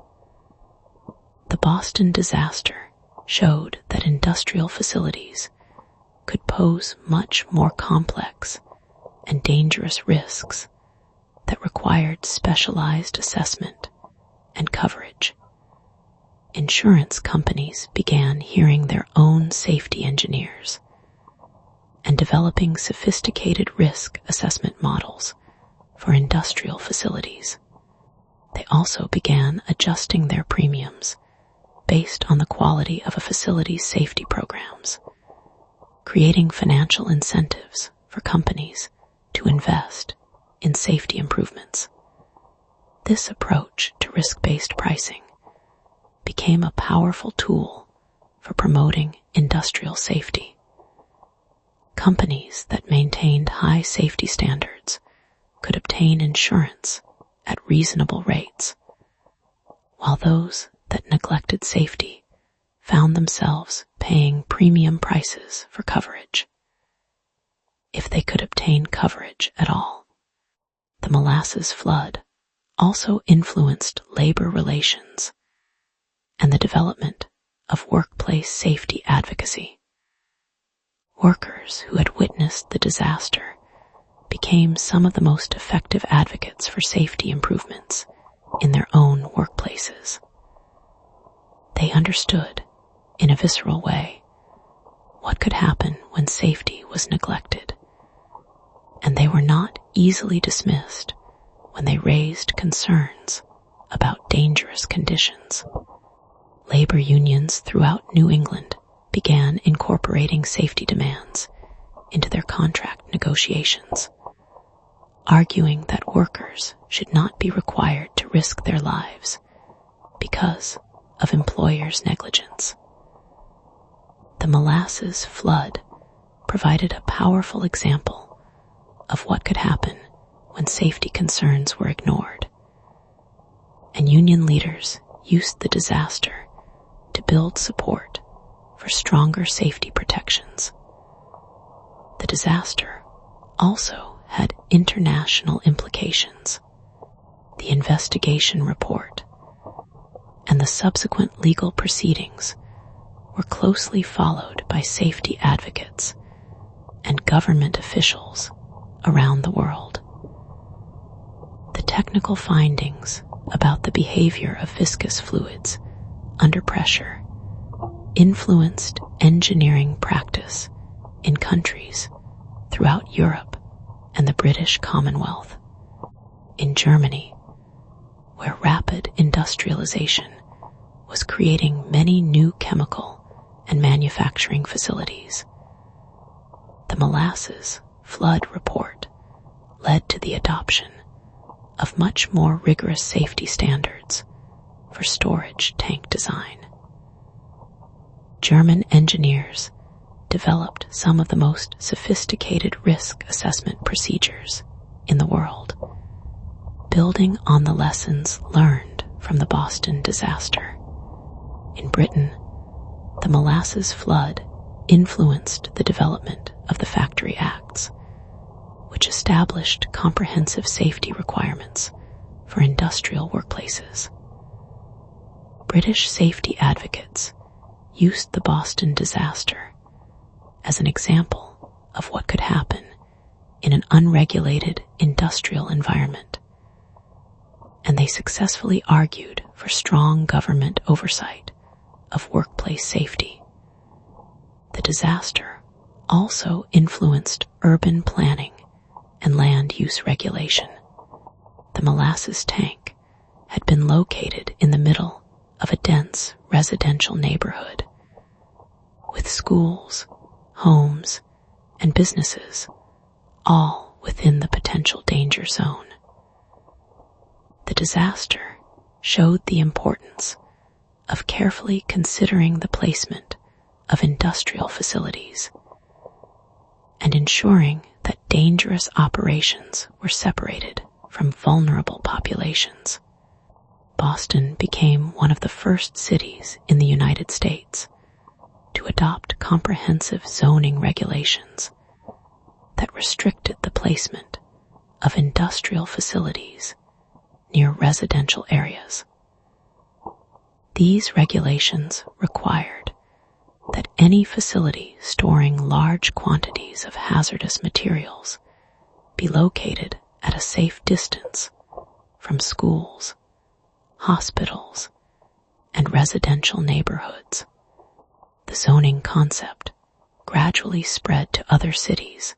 The Boston disaster showed that industrial facilities could pose much more complex and dangerous risks that required specialized assessment and coverage. Insurance companies began hiring their own safety engineers and developing sophisticated risk assessment models for industrial facilities. They also began adjusting their premiums based on the quality of a facility's safety programs, creating financial incentives for companies to invest in safety improvements. This approach to risk-based pricing became a powerful tool for promoting industrial safety. Companies that maintained high safety standards could obtain insurance at reasonable rates, while those that neglected safety found themselves paying premium prices for coverage, if they could obtain coverage at all. The Molasses flood also influenced labor relations and the development of workplace safety advocacy. Workers who had witnessed the disaster became some of the most effective advocates for safety improvements in their own workplaces. They understood, in a visceral way, what could happen when safety was neglected, and they were not easily dismissed when they raised concerns about dangerous conditions. Labor unions throughout New England began incorporating safety demands into their contract negotiations, arguing that workers should not be required to risk their lives because of employers' negligence. The Molasses flood provided a powerful example of what could happen when safety concerns were ignored, and union leaders used the disaster to build support for stronger safety protections. The disaster also had international implications. The investigation report and the subsequent legal proceedings were closely followed by safety advocates and government officials around the world. The technical findings about the behavior of viscous fluids under pressure influenced engineering practice in countries throughout Europe and the British Commonwealth. In Germany, where rapid industrialization was creating many new chemical and manufacturing facilities, the Molasses flood report led to the adoption of much more rigorous safety standards for storage tank design. German engineers developed some of the most sophisticated risk assessment procedures in the world, building on the lessons learned from the Boston disaster. In Britain, the Molasses flood influenced the development of the Factory Acts, which established comprehensive safety requirements for industrial workplaces. British safety advocates used the Boston disaster as an example of what could happen in an unregulated industrial environment, and they successfully argued for strong government oversight of workplace safety. The disaster also influenced urban planning and land use regulation. The Molasses tank had been located in the middle of a dense residential neighborhood, with schools, homes, and businesses all within the potential danger zone. The disaster showed the importance of carefully considering the placement of industrial facilities and ensuring that dangerous operations were separated from vulnerable populations. Boston became one of the first cities in the United States to adopt comprehensive zoning regulations that restricted the placement of industrial facilities near residential areas. These regulations required that any facility storing large quantities of hazardous materials be located at a safe distance from schools, hospitals, and residential neighborhoods. The zoning concept gradually spread to other cities,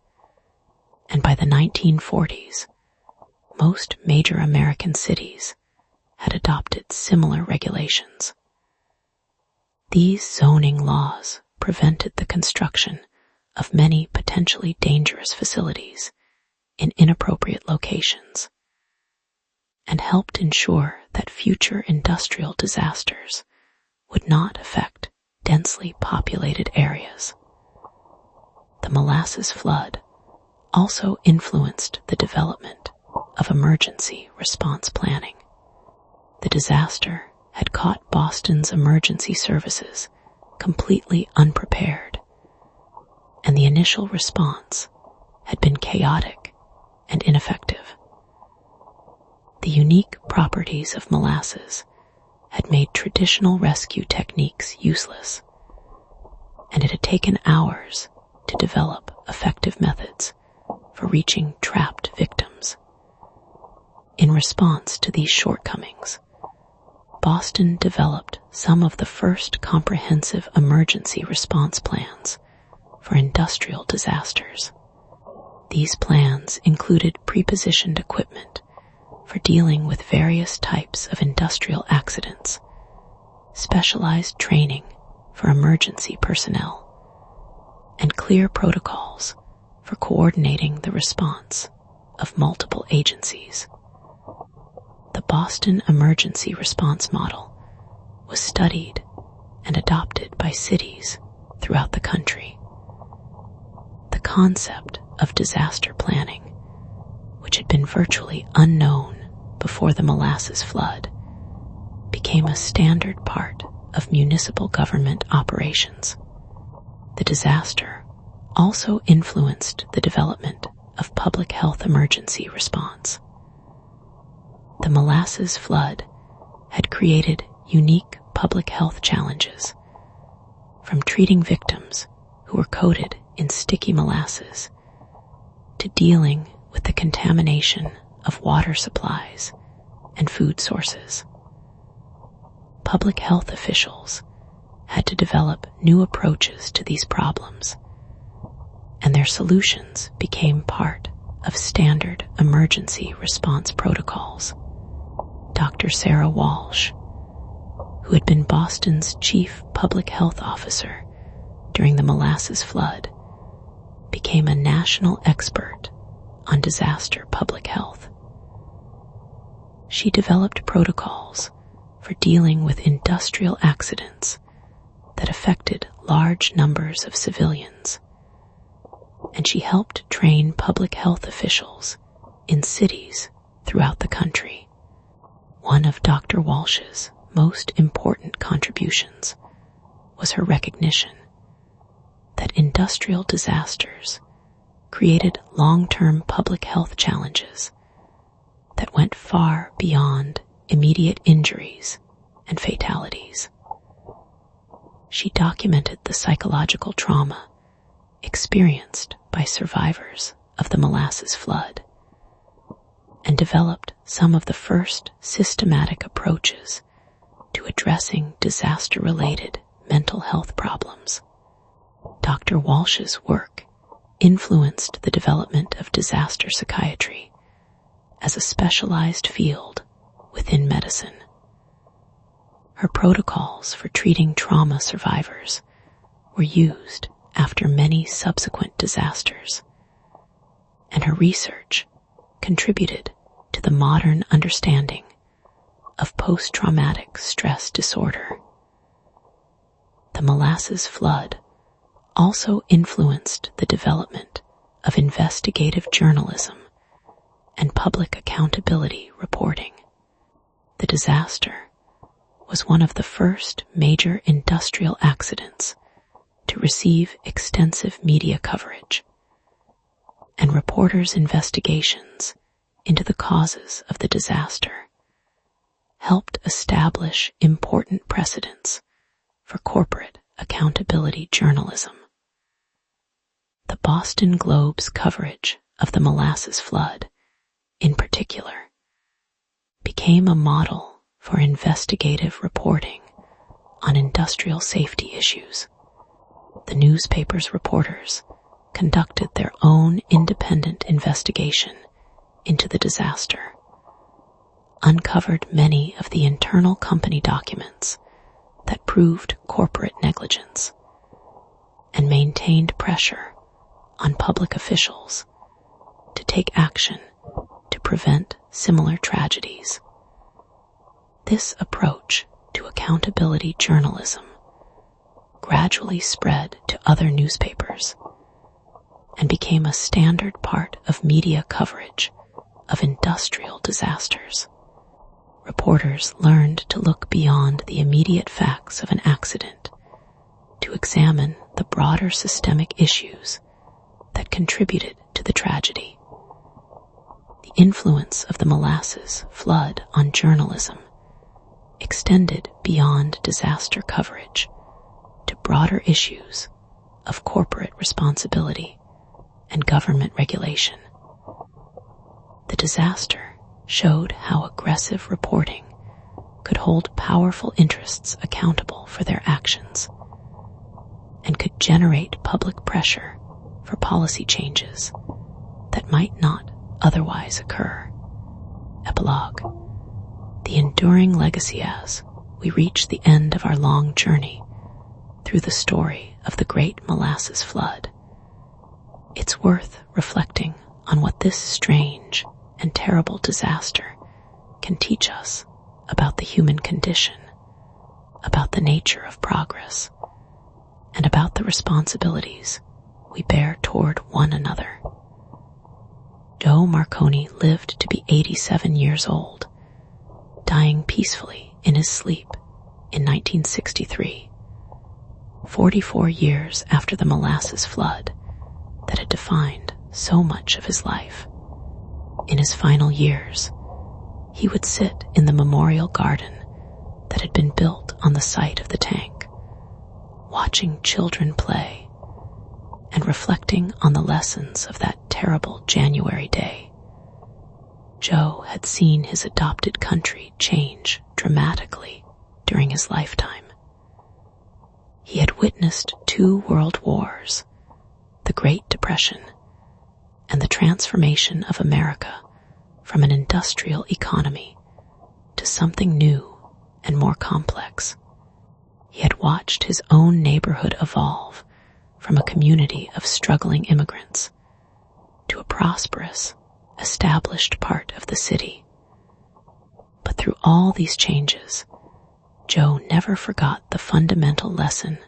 and by the 1940s, most major American cities had adopted similar regulations. These zoning laws prevented the construction of many potentially dangerous facilities in inappropriate locations and helped ensure that future industrial disasters would not affect densely populated areas. The Molasses flood also influenced the development of emergency response planning. The disaster had caught Boston's emergency services completely unprepared, and the initial response had been chaotic and ineffective. The unique properties of molasses had made traditional rescue techniques useless, and it had taken hours to develop effective methods for reaching trapped victims. In response to these shortcomings, Boston developed some of the first comprehensive emergency response plans for industrial disasters. These plans included prepositioned equipment for dealing with various types of industrial accidents, specialized training for emergency personnel, and clear protocols for coordinating the response of multiple agencies. The Boston Emergency Response Model was studied and adopted by cities throughout the country. The concept of disaster planning, which had been virtually unknown before the Molasses flood, became a standard part of municipal government operations. The disaster also influenced the development of public health emergency response. The Molasses flood had created unique public health challenges, from treating victims who were coated in sticky molasses to dealing with the contamination of water supplies and food sources. Public health officials had to develop new approaches to these problems, and their solutions became part of standard emergency response protocols. Dr. Sarah Walsh, who had been Boston's chief public health officer during the Molasses flood, became a national expert on disaster public health. She developed protocols for dealing with industrial accidents that affected large numbers of civilians, and she helped train public health officials in cities throughout the country. One of Dr. Walsh's most important contributions was her recognition that industrial disasters created long-term public health challenges that went far beyond immediate injuries and fatalities. She documented the psychological trauma experienced by survivors of the Molasses flood and developed some of the first systematic approaches to addressing disaster-related mental health problems. Dr. Walsh's work influenced the development of disaster psychiatry as a specialized field within medicine. Her protocols for treating trauma survivors were used after many subsequent disasters, and her research contributed to the modern understanding of post-traumatic stress disorder. The Molasses flood also influenced the development of investigative journalism and public accountability reporting. The disaster was one of the first major industrial accidents to receive extensive media coverage, and reporters' investigations into the causes of the disaster helped establish important precedents for corporate accountability journalism. The Boston Globe's coverage of the Molasses flood, in particular, became a model for investigative reporting on industrial safety issues. The newspaper's reporters conducted their own independent investigation into the disaster, uncovered many of the internal company documents that proved corporate negligence, and maintained pressure on public officials to take action to prevent similar tragedies. This approach to accountability journalism gradually spread to other newspapers and became a standard part of media coverage of industrial disasters. Reporters learned to look beyond the immediate facts of an accident to examine the broader systemic issues that contributed to the tragedy. The influence of the Molasses flood on journalism extended beyond disaster coverage to broader issues of corporate responsibility and government regulation. The disaster showed how aggressive reporting could hold powerful interests accountable for their actions and could generate public pressure for policy changes that might not otherwise occur. Epilogue. The enduring legacy as we reach the end of our long journey through the story of the Great Molasses Flood. It's worth reflecting on what this strange and terrible disaster can teach us about the human condition, about the nature of progress, and about the responsibilities we bear toward one another. Joe Marconi lived to be 87 years old, dying peacefully in his sleep in 1963, 44 years after the Molasses flood that had defined so much of his life. In his final years, he would sit in the memorial garden that had been built on the site of the tank, watching children play and reflecting on the lessons of that terrible January day. Joe had seen his adopted country change dramatically during his lifetime. He had witnessed 2 world wars, the Great Depression, and the transformation of America from an industrial economy to something new and more complex. He had watched his own neighborhood evolve from a community of struggling immigrants to a prosperous, established part of the city. But through all these changes, Joe never forgot the fundamental lesson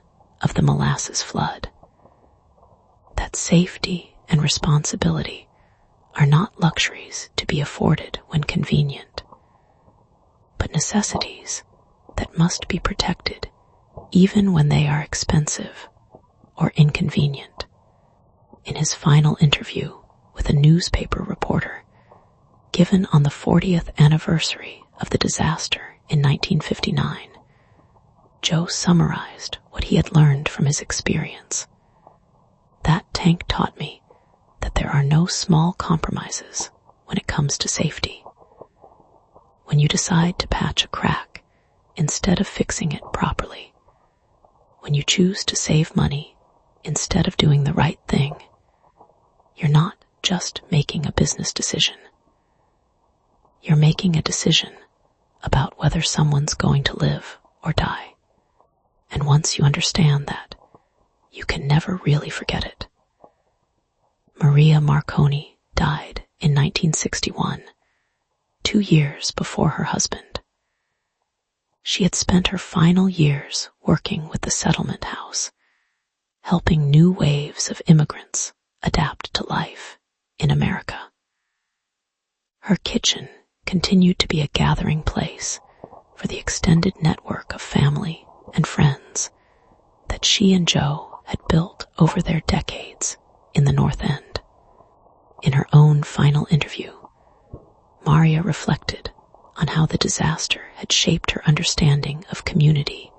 of the Molasses flood, that safety and responsibility are not luxuries to be afforded when convenient, but necessities that must be protected even when they are expensive or inconvenient. In his final interview with a newspaper reporter given on the 40th anniversary of the disaster in 1959, Joe summarized what he had learned from his experience. That tank taught me that there are no small compromises when it comes to safety. When you decide to patch a crack instead of fixing it properly, when you choose to save money instead of doing the right thing, you're not just making a business decision. You're making a decision about whether someone's going to live or die. And once you understand that, you can never really forget it. Maria Marconi died in 1961, 2 years before her husband. She had spent her final years working with the settlement house, helping new waves of immigrants adapt to life in America. Her kitchen continued to be a gathering place for the extended network of family and friends that she and Joe had built over their decades in the North End. In her own final interview, Maria reflected on how the disaster had shaped her understanding of community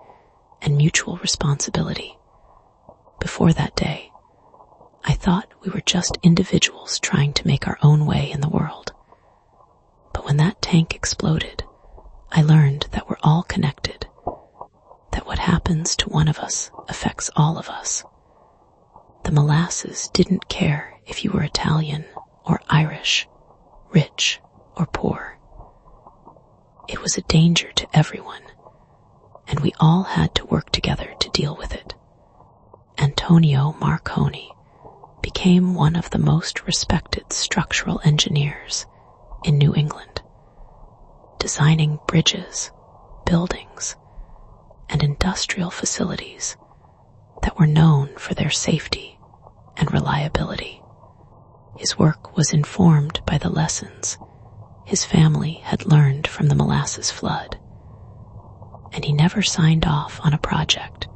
and mutual responsibility. Before that day, I thought we were just individuals trying to make our own way in the world. But when that tank exploded, I learned that we're all connected, that what happens to one of us affects all of us. The Molasses didn't care if you were Italian or Irish, rich or poor. It was a danger to everyone, and we all had to work together to deal with it. Antonio Marconi became one of the most respected structural engineers in New England, designing bridges, buildings, and industrial facilities that were known for their safety and reliability. His work was informed by the lessons his family had learned from the Molasses flood, and he never signed off on a project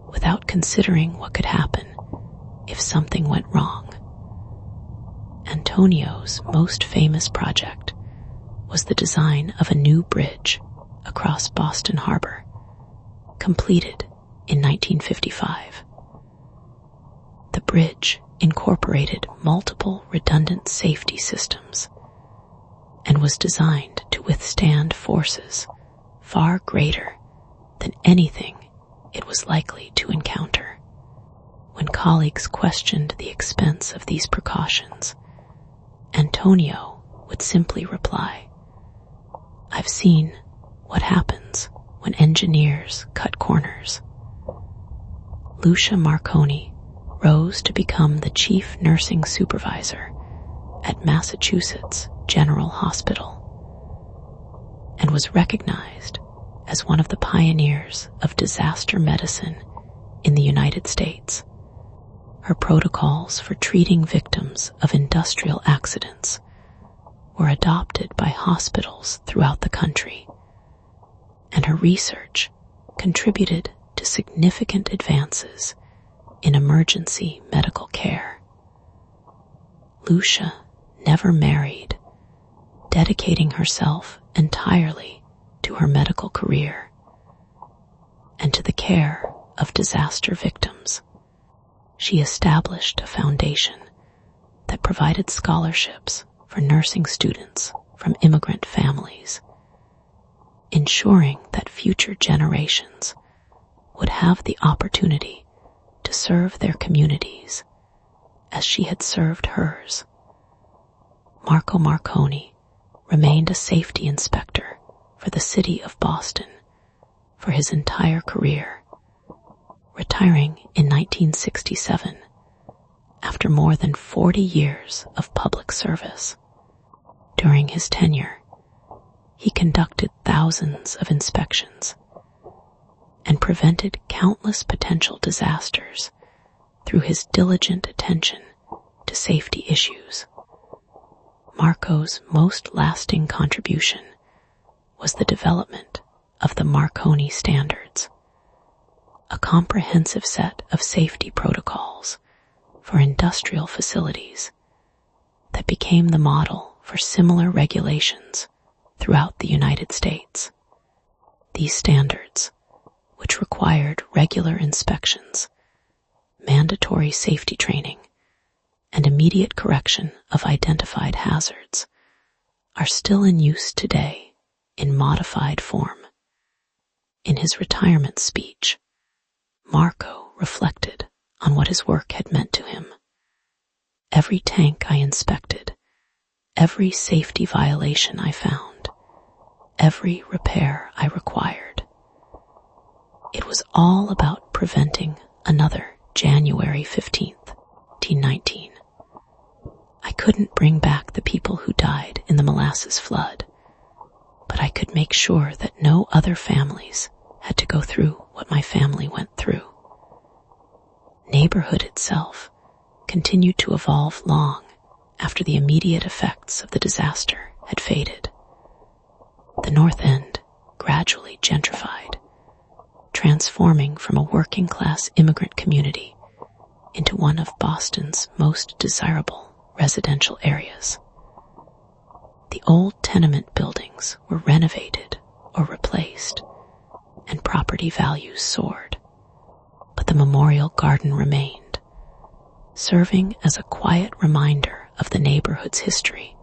without considering what could happen if something went wrong. Antonio's most famous project was the design of a new bridge across Boston Harbor, completed in 1955. The bridge incorporated multiple redundant safety systems and was designed to withstand forces far greater than anything it was likely to encounter. When colleagues questioned the expense of these precautions, Antonio would simply reply, "I've seen what happens when engineers cut corners." Lucia Marconi rose to become the chief nursing supervisor at Massachusetts General Hospital and was recognized as one of the pioneers of disaster medicine in the United States. Her protocols for treating victims of industrial accidents were adopted by hospitals throughout the country, and her research contributed to significant advances in emergency medical care. Lucia never married, dedicating herself entirely to her medical career and to the care of disaster victims. She established a foundation that provided scholarships for nursing students from immigrant families, ensuring that future generations would have the opportunity to serve their communities as she had served hers. Marco Marconi remained a safety inspector for the city of Boston for his entire career, retiring in 1967 after more than 40 years of public service. During his tenure, he conducted thousands of inspections and prevented countless potential disasters through his diligent attention to safety issues. Marco's most lasting contribution was the development of the Marconi Standards, a comprehensive set of safety protocols for industrial facilities that became the model for similar regulations throughout the United States. These standards, which required regular inspections, mandatory safety training, and immediate correction of identified hazards, are still in use today in modified form. In his retirement speech, Marco reflected on what his work had meant to him. Every tank I inspected, every safety violation I found, every repair I required. It was all about preventing another January 15th, 1919. I couldn't bring back the people who died in the Molasses flood, but I could make sure that no other families had to go through what my family went through. Neighborhood itself continued to evolve long after the immediate effects of the disaster had faded. The North End gradually gentrified, transforming from a working-class immigrant community into one of Boston's most desirable residential areas. The old tenement buildings were renovated or replaced, and property values soared. But the Memorial Garden remained, serving as a quiet reminder of the neighborhood's history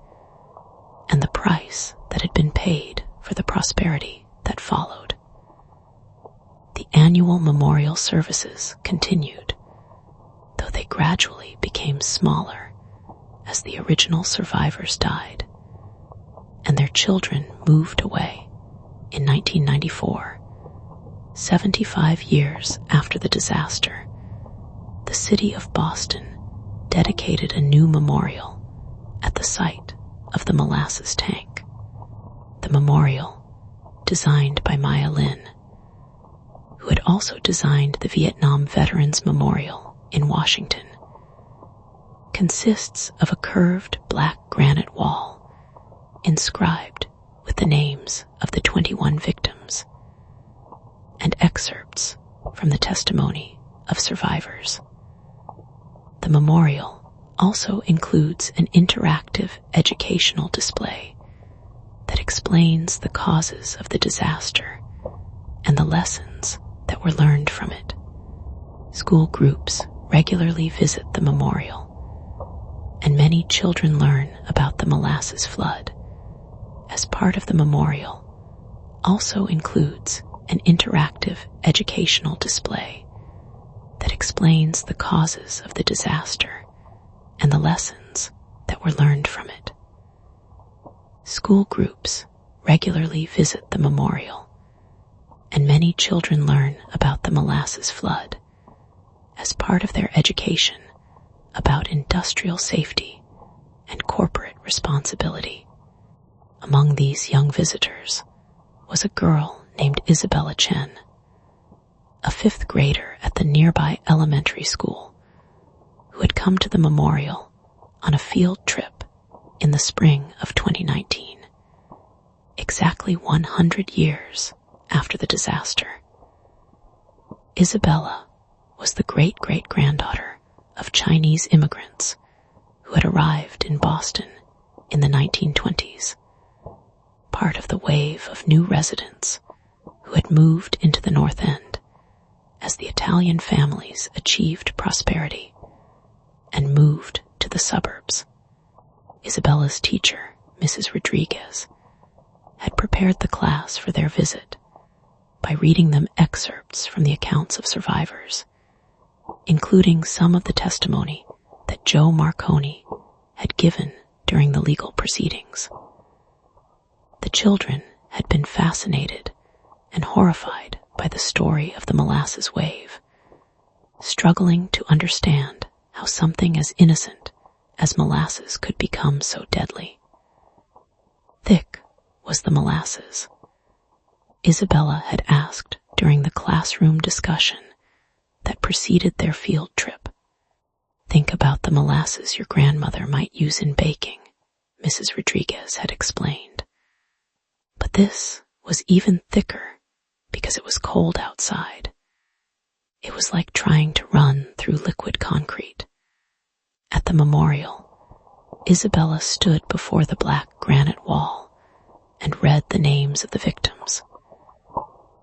and the price that had been paid for the prosperity that followed. The annual memorial services continued, though they gradually became smaller as the original survivors died and their children moved away in 1994. 75 years after the disaster, the city of Boston dedicated a new memorial at the site of the Molasses tank. The memorial, designed by Maya Lin, who had also designed the Vietnam Veterans Memorial in Washington, consists of a curved black granite wall inscribed with the names of the 21 victims, and excerpts from the testimony of survivors. The memorial also includes an interactive educational display that explains the causes of the disaster and the lessons that were learned from it. School groups regularly visit the memorial, and many children learn about the Molasses flood. As part of the memorial also includes an interactive educational display that explains the causes of the disaster and the lessons that were learned from it. School groups regularly visit the memorial, and many children learn about the Molasses flood as part of their education about industrial safety and corporate responsibility. Among these young visitors was a girl named Isabella Chen, a 5th grader at the nearby elementary school, who had come to the memorial on a field trip in the spring of 2019, exactly 100 years after the disaster. Isabella was the great-great-granddaughter of Chinese immigrants who had arrived in Boston in the 1920s, part of the wave of new residents who had moved into the North End as the Italian families achieved prosperity and moved to the suburbs. Isabella's teacher, Mrs. Rodriguez, had prepared the class for their visit by reading them excerpts from the accounts of survivors, including some of the testimony that Joe Marconi had given during the legal proceedings. The children had been fascinated and horrified by the story of the Molasses wave, struggling to understand how something as innocent as molasses could become so deadly. Thick was the molasses. Isabella had asked during the classroom discussion that preceded their field trip. Think about the molasses your grandmother might use in baking, Mrs. Rodriguez had explained. But this was even thicker because it was cold outside. It was like trying to run through liquid concrete. At the memorial, Isabella stood before the black granite wall and read the names of the victims.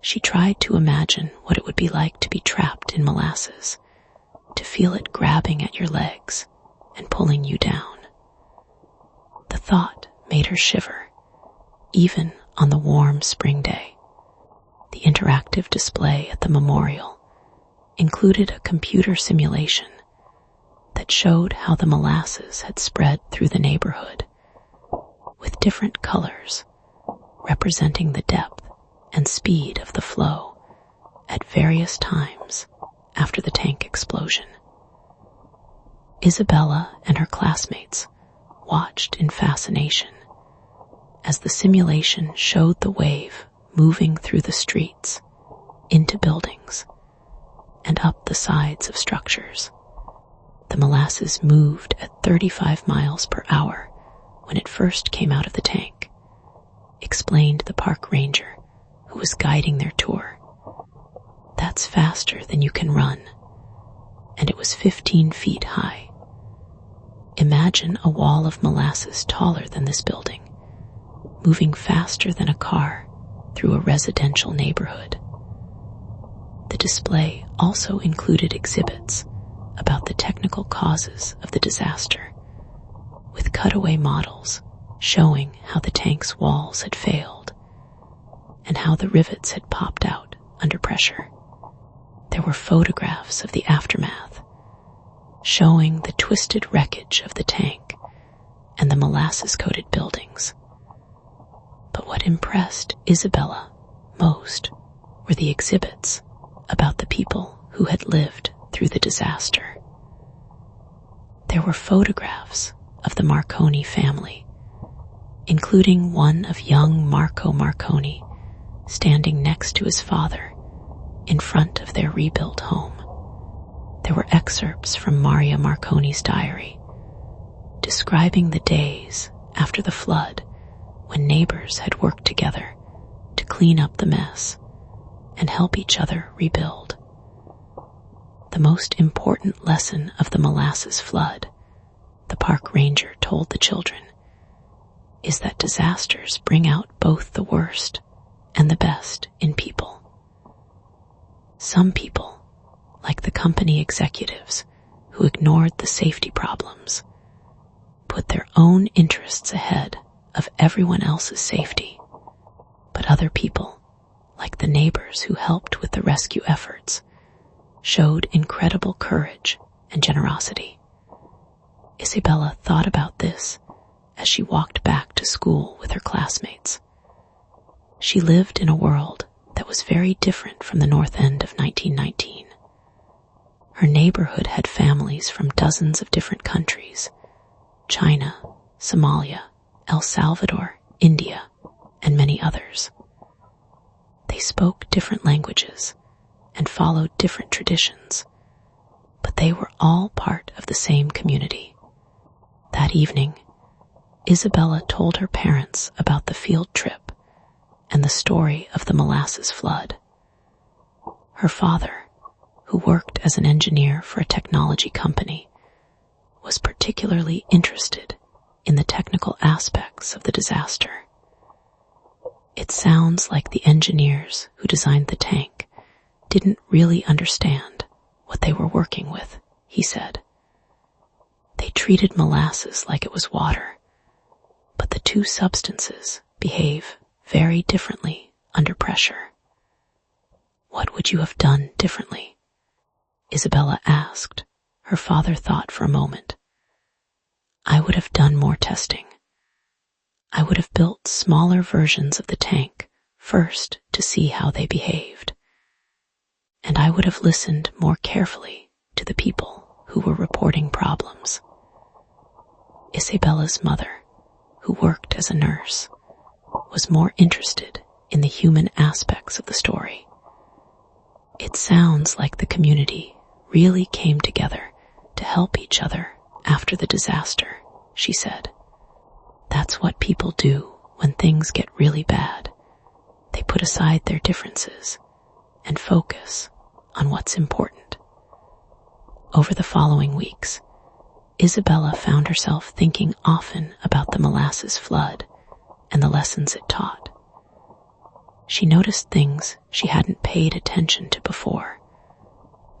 She tried to imagine what it would be like to be trapped in molasses, to feel it grabbing at your legs and pulling you down. The thought made her shiver, even on the warm spring day. The interactive display at the memorial included a computer simulation that showed how the molasses had spread through the neighborhood, with different colors representing the depth and speed of the flow at various times after the tank explosion. Isabella and her classmates watched in fascination as the simulation showed the wave moving through the streets, into buildings, and up the sides of structures. The molasses moved at 35 miles per hour when it first came out of the tank, explained the park ranger who was guiding their tour. That's faster than you can run, and it was 15 feet high. Imagine a wall of molasses taller than this building, moving faster than a car through a residential neighborhood. The display also included exhibits about the technical causes of the disaster, with cutaway models showing how the tank's walls had failed and how the rivets had popped out under pressure. There were photographs of the aftermath, showing the twisted wreckage of the tank and the molasses-coated buildings. But what impressed Isabella most were the exhibits about the people who had lived through the disaster. There were photographs of the Marconi family, including one of young Marco Marconi standing next to his father in front of their rebuilt home. There were excerpts from Maria Marconi's diary, describing the days after the flood when neighbors had worked together to clean up the mess and help each other rebuild. The most important lesson of the Molasses flood, the park ranger told the children, is that disasters bring out both the worst and the best in people. Some people, like the company executives who ignored the safety problems, put their own interests ahead of everyone else's safety. But other people, like the neighbors who helped with the rescue efforts, showed incredible courage and generosity. Isabella thought about this as she walked back to school with her classmates. She lived in a world that was very different from the North End of 1919. Her neighborhood had families from dozens of different countries: China, Somalia, El Salvador, India, and many others. They spoke different languages and followed different traditions, but they were all part of the same community. That evening, Isabella told her parents about the field trip and the story of the Molasses flood. Her father, who worked as an engineer for a technology company, was particularly interested in the technical aspects of the disaster. It sounds like the engineers who designed the tank didn't really understand what they were working with, he said. They treated molasses like it was water, but the two substances behave very differently under pressure. What would you have done differently? Isabella asked. Her father thought for a moment. I would have done more testing. I would have built smaller versions of the tank first to see how they behaved. And I would have listened more carefully to the people who were reporting problems. Isabella's mother, who worked as a nurse, was more interested in the human aspects of the story. It sounds like the community really came together to help each other after the disaster, she said. That's what people do when things get really bad. They put aside their differences and focus on what's important. Over the following weeks, Isabella found herself thinking often about the Molasses flood and the lessons it taught. She noticed things she hadn't paid attention to before: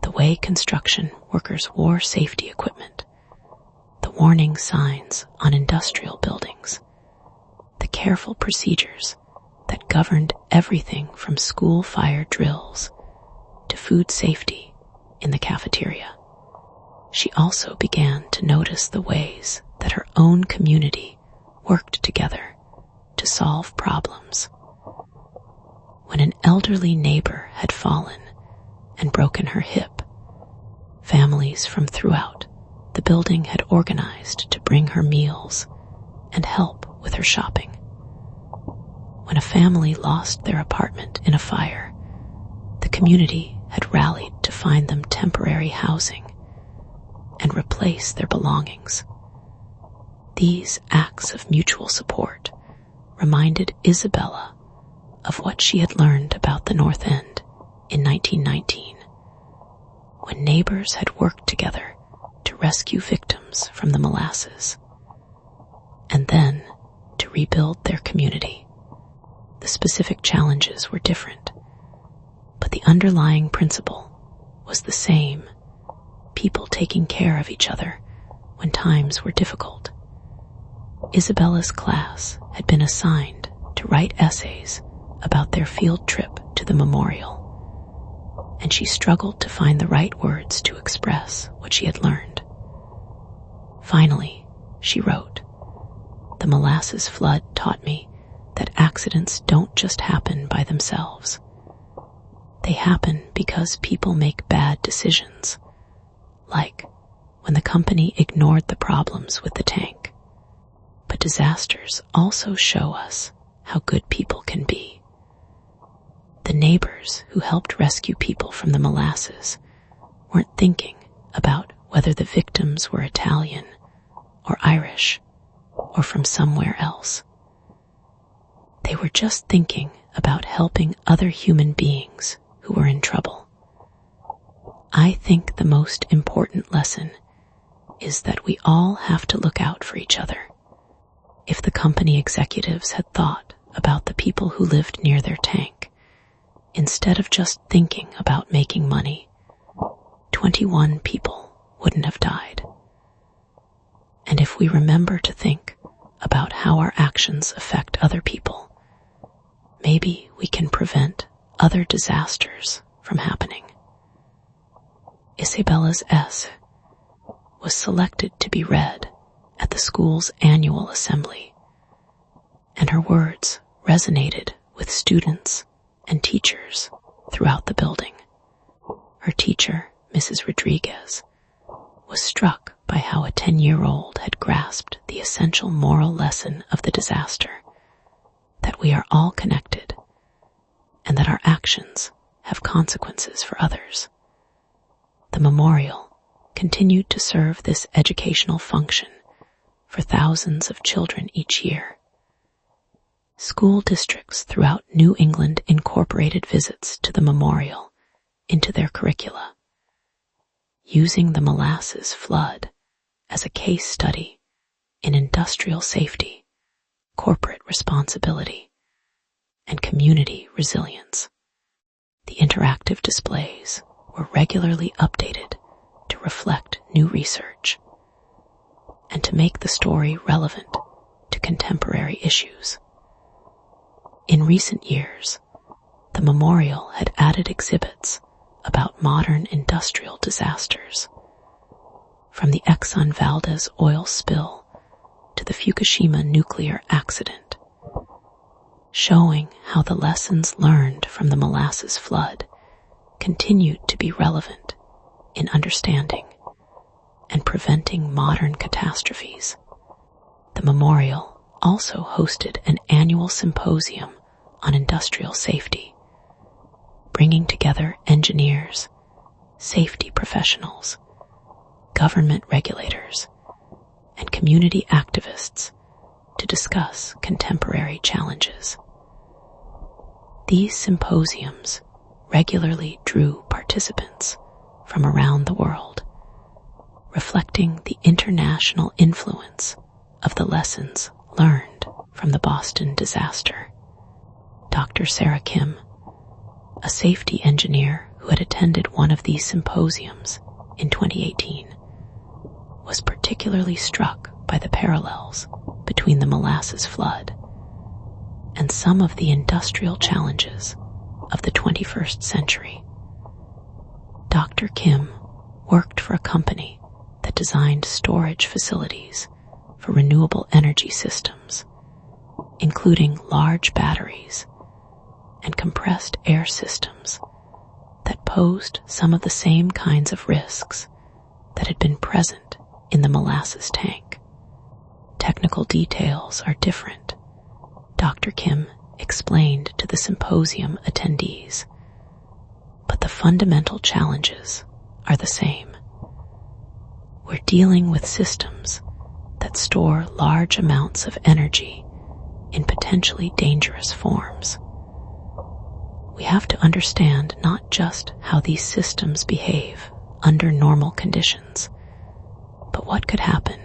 the way construction workers wore safety equipment, the warning signs on industrial buildings, the careful procedures that governed everything from school fire drills to food safety in the cafeteria. She also began to notice the ways that her own community worked together to solve problems. When an elderly neighbor had fallen and broken her hip, families from throughout the building had organized to bring her meals and help with her shopping. When a family lost their apartment in a fire, the community had rallied to find them temporary housing and replace their belongings. These acts of mutual support reminded Isabella of what she had learned about the North End in 1919, when neighbors had worked together to rescue victims from the Molasses, and then to rebuild their community. The specific challenges were different, but the underlying principle was the same: people taking care of each other when times were difficult. Isabella's class had been assigned to write essays about their field trip to the memorial, and she struggled to find the right words to express what she had learned. Finally, she wrote, "The Molasses flood taught me that accidents don't just happen by themselves. They happen because people make bad decisions, like when the company ignored the problems with the tank. But disasters also show us how good people can be." The neighbors who helped rescue people from the Molasses weren't thinking about whether the victims were Italian or Irish or from somewhere else. They were just thinking about helping other human beings who were in trouble. I think the most important lesson is that we all have to look out for each other. If the company executives had thought about the people who lived near their tank, instead of just thinking about making money, 21 people wouldn't have died. And if we remember to think about how our actions affect other people, maybe we can prevent other disasters from happening. Isabella's essay was selected to be read at the school's annual assembly, and her words resonated with students and teachers throughout the building. Her teacher, Mrs. Rodriguez, was struck by how a 10-year-old had grasped the essential moral lesson of the disaster, that we are all connected and that our actions have consequences for others. The memorial continued to serve this educational function for thousands of children each year. School districts throughout New England incorporated visits to the memorial into their curricula, using the Molasses flood as a case study in industrial safety, corporate responsibility, and community resilience. The interactive displays were regularly updated to reflect new research and to make the story relevant to contemporary issues. In recent years, the memorial had added exhibits about modern industrial disasters, from the Exxon Valdez oil spill to the Fukushima nuclear accident, showing how the lessons learned from the Molasses flood continued to be relevant in understanding and preventing modern catastrophes. The memorial also hosted an annual symposium on industrial safety, bringing together engineers, safety professionals, government regulators, and community activists to discuss contemporary challenges. These symposiums regularly drew participants from around the world, reflecting the international influence of the lessons learned from the Boston disaster. Dr. Sarah Kim, a safety engineer who had attended one of these symposiums in 2018, was particularly struck by the parallels between the Molasses flood and some of the industrial challenges of the 21st century. Dr. Kim worked for a company that designed storage facilities for renewable energy systems, including large batteries and compressed air systems that posed some of the same kinds of risks that had been present in the Molasses tank. Technical details are different, Dr. Kim explained to the symposium attendees, but the fundamental challenges are the same. We're dealing with systems that store large amounts of energy in potentially dangerous forms. We have to understand not just how these systems behave under normal conditions, but what could happen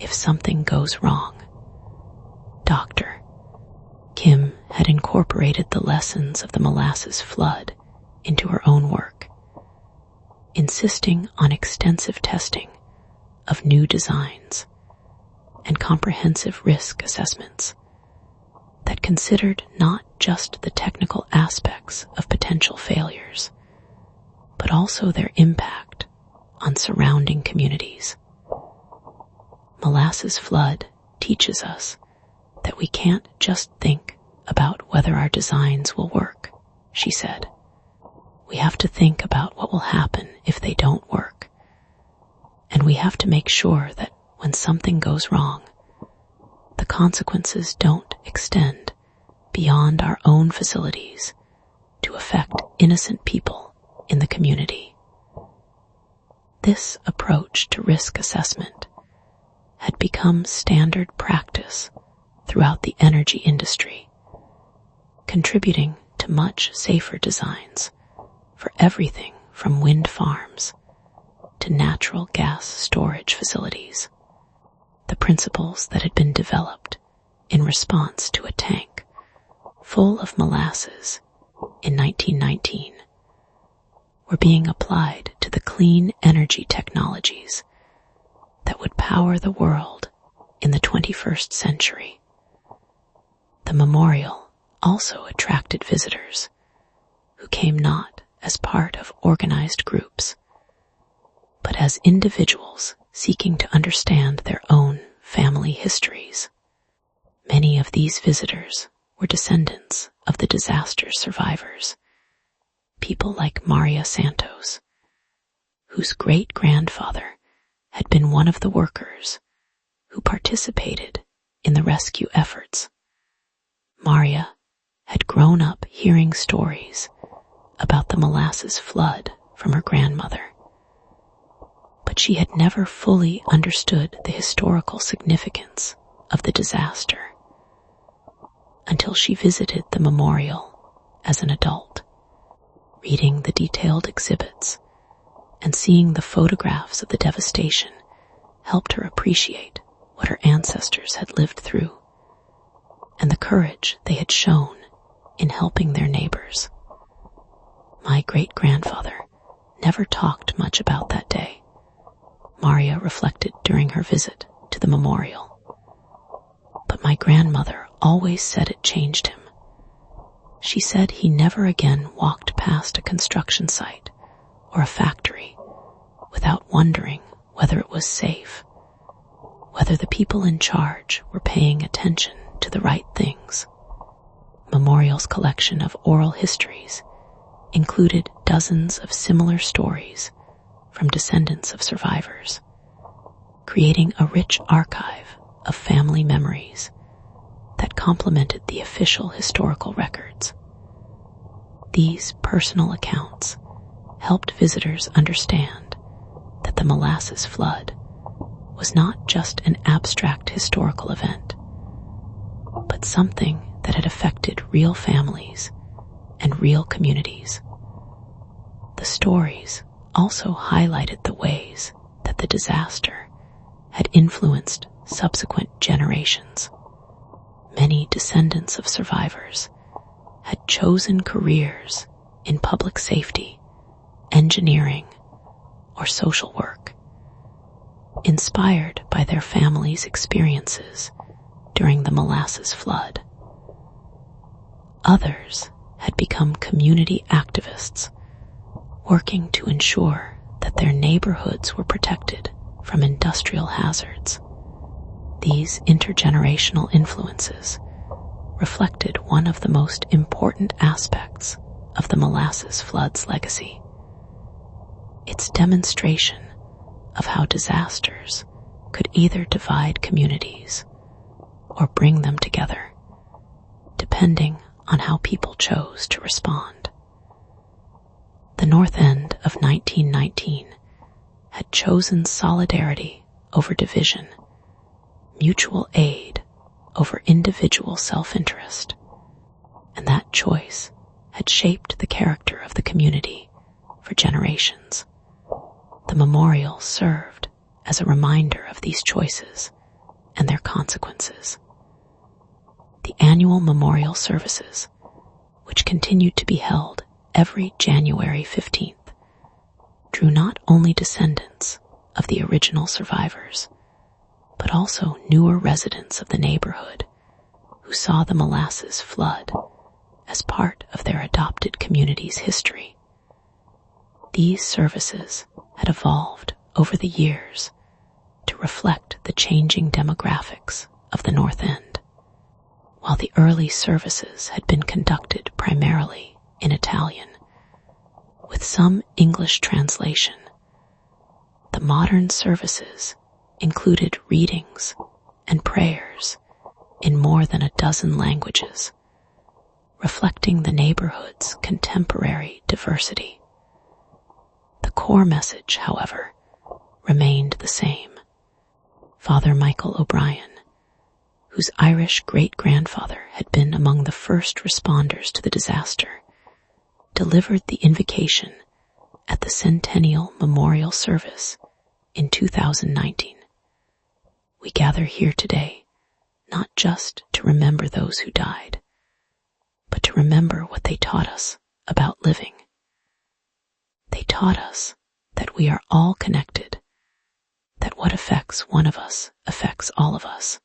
if something goes wrong. Dr. Kim had incorporated the lessons of the Molasses flood into her own work, insisting on extensive testing of new designs and comprehensive risk assessments that considered not just the technical aspects of potential failures, but also their impact on surrounding communities. Molasses flood teaches us that we can't just think about whether our designs will work, she said. We have to think about what will happen if they don't work. And we have to make sure that when something goes wrong, the consequences don't extend beyond our own facilities to affect innocent people in the community. This approach to risk assessment had become standard practice throughout the energy industry, contributing to much safer designs for everything from wind farms to natural gas storage facilities. The principles that had been developed in response to a tank full of molasses in 1919 were being applied to the clean energy technologies that would power the world in the 21st century. The memorial also attracted visitors who came not as part of organized groups, but as individuals seeking to understand their own family histories. Many of these visitors were descendants of the disaster survivors, people like Maria Santos, whose great-grandfather had been one of the workers who participated in the rescue efforts. Maria had grown up hearing stories about the Molasses flood from her grandmother, but she had never fully understood the historical significance of the disaster until she visited the memorial as an adult. Reading the detailed exhibits and seeing the photographs of the devastation helped her appreciate what her ancestors had lived through and the courage they had shown in helping their neighbors. My great-grandfather never talked much about that day, Maria reflected during her visit to the memorial. But my grandmother always said it changed him. She said he never again walked past a construction site or a factory without wondering whether it was safe, whether the people in charge were paying attention to the right things. Memorial's collection of oral histories included dozens of similar stories from descendants of survivors, creating a rich archive of family memories that complemented the official historical records. These personal accounts helped visitors understand that the Molasses flood was not just an abstract historical event, but something that had affected real families and real communities. The stories also highlighted the ways that the disaster had influenced subsequent generations. Many descendants of survivors had chosen careers in public safety, engineering, or social work, inspired by their families' experiences during the Molasses flood. Others had become community activists, working to ensure that their neighborhoods were protected from industrial hazards. These intergenerational influences reflected one of the most important aspects of the Molasses flood's legacy: its demonstration of how disasters could either divide communities or bring them together, depending on how people chose to respond. The North End of 1919 had chosen solidarity over division, mutual aid over individual self-interest, and that choice had shaped the character of the community for generations. The memorial served as a reminder of these choices and their consequences. The annual memorial services, which continued to be held every January 15th, drew not only descendants of the original survivors, but also newer residents of the neighborhood who saw the Molasses flood as part of their adopted community's history. These services had evolved over the years to reflect the changing demographics of the North End. While the early services had been conducted primarily in Italian, with some English translation, the modern services included readings and prayers in more than a dozen languages, reflecting the neighborhood's contemporary diversity. The core message, however, remained the same. Father Michael O'Brien, whose Irish great-grandfather had been among the first responders to the disaster, delivered the invocation at the Centennial Memorial Service in 2019. We gather here today not just to remember those who died, but to remember what they taught us about living. They taught us that we are all connected, that what affects one of us affects all of us.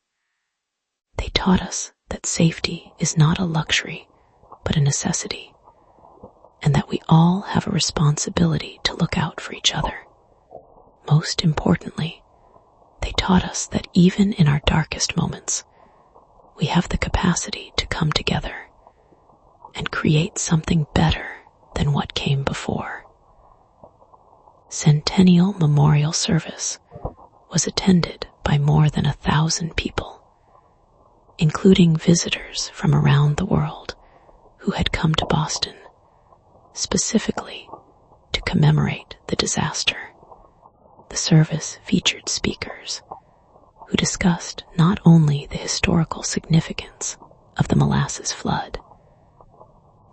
They taught us that safety is not a luxury, but a necessity, and that we all have a responsibility to look out for each other. Most importantly, they taught us that even in our darkest moments, we have the capacity to come together and create something better than what came before. Centennial Memorial Service was attended by more than 1,000 people, including visitors from around the world who had come to Boston specifically to commemorate the disaster. The service featured speakers who discussed not only the historical significance of the Molasses flood,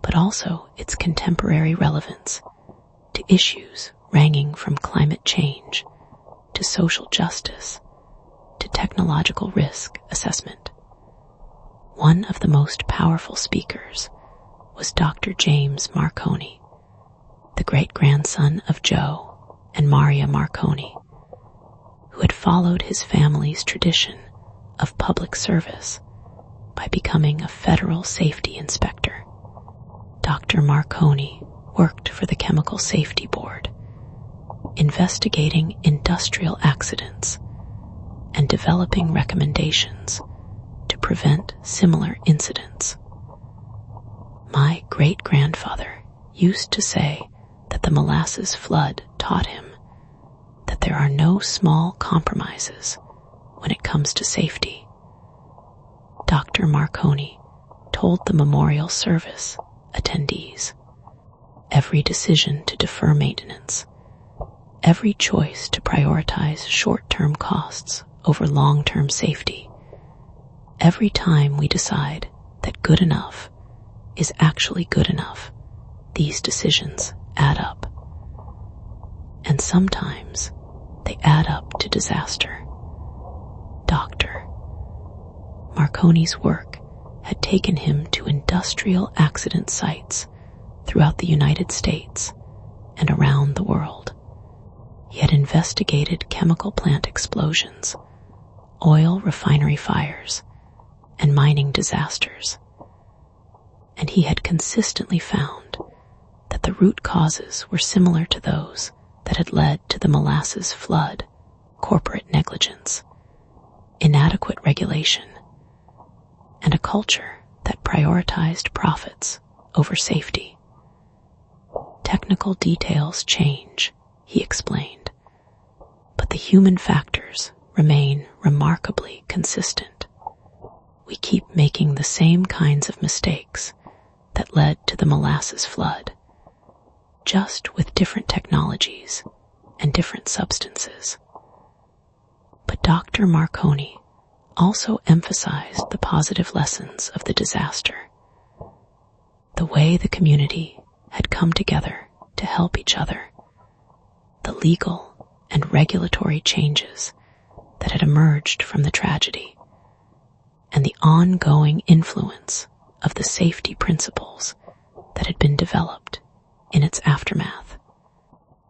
but also its contemporary relevance to issues ranging from climate change to social justice to technological risk assessment. One of the most powerful speakers was Dr. James Marconi, the great-grandson of Joe and Maria Marconi, who had followed his family's tradition of public service by becoming a federal safety inspector. Dr. Marconi worked for the Chemical Safety Board, investigating industrial accidents and developing recommendations to prevent similar incidents. My great-grandfather used to say that the Molasses flood taught him that there are no small compromises when it comes to safety. Dr. Marconi told the memorial service attendees, every decision to defer maintenance, every choice to prioritize short-term costs over long-term safety, every time we decide that good enough is actually good enough, these decisions add up. And sometimes they add up to disaster. Dr. Marconi's work had taken him to industrial accident sites throughout the United States and around the world. He had investigated chemical plant explosions, oil refinery fires, and mining disasters. And he had consistently found that the root causes were similar to those that had led to the Molasses flood: corporate negligence, inadequate regulation, and a culture that prioritized profits over safety. Technical details change, he explained, but the human factors remain remarkably consistent. We keep making the same kinds of mistakes that led to the Molasses flood, just with different technologies and different substances. But Dr. Marconi also emphasized the positive lessons of the disaster, the way the community had come together to help each other, the legal and regulatory changes that had emerged from the tragedy, and the ongoing influence of the safety principles that had been developed in its aftermath.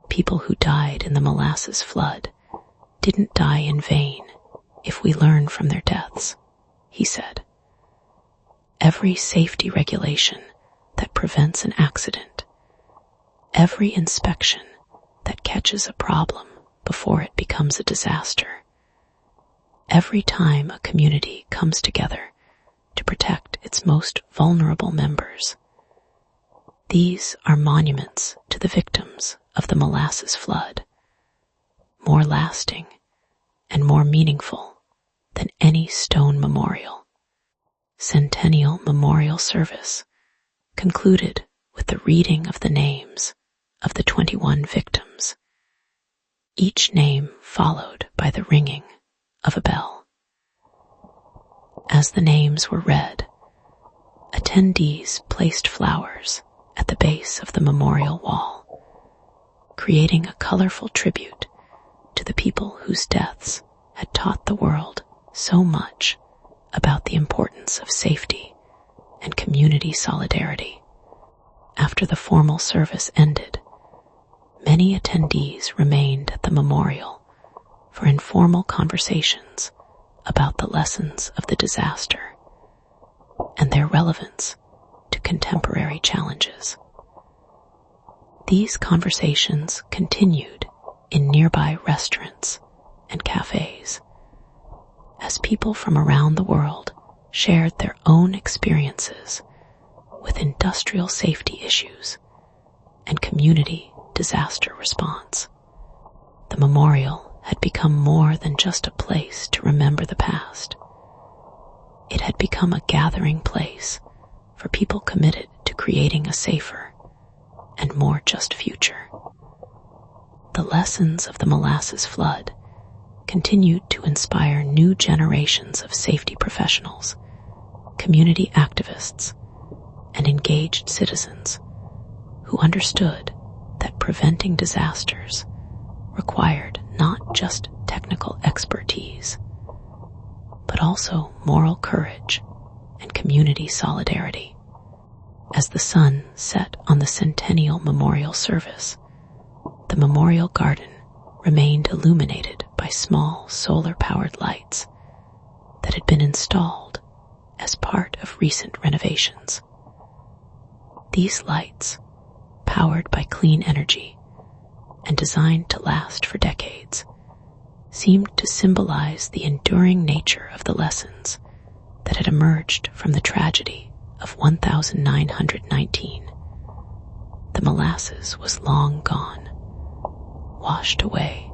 People who died in the Molasses flood didn't die in vain if we learn from their deaths, he said. Every safety regulation that prevents an accident, every inspection that catches a problem before it becomes a disaster, every time a community comes together to protect its most vulnerable members, these are monuments to the victims of the Molasses flood, more lasting and more meaningful than any stone memorial. Centennial Memorial Service concluded with the reading of the names of the 21 victims, each name followed by the ringing of a bell. As the names were read, attendees placed flowers at the base of the memorial wall, creating a colorful tribute to the people whose deaths had taught the world so much about the importance of safety and community solidarity. After the formal service ended, many attendees remained at the memorial for informal conversations about the lessons of the disaster and their relevance to contemporary challenges. These conversations continued in nearby restaurants and cafes as people from around the world shared their own experiences with industrial safety issues and community disaster response. The memorial had become more than just a place to remember the past. It had become a gathering place for people committed to creating a safer and more just future. The lessons of the Molasses flood continued to inspire new generations of safety professionals, community activists, and engaged citizens who understood that preventing disasters required not just technical expertise, but also moral courage and community solidarity. As the sun set on the centennial memorial service, the memorial garden remained illuminated by small solar-powered lights that had been installed as part of recent renovations. These lights, powered by clean energy and designed to last for decades, seemed to symbolize the enduring nature of the lessons that had emerged from the tragedy of 1919. The Molasses was long gone, washed away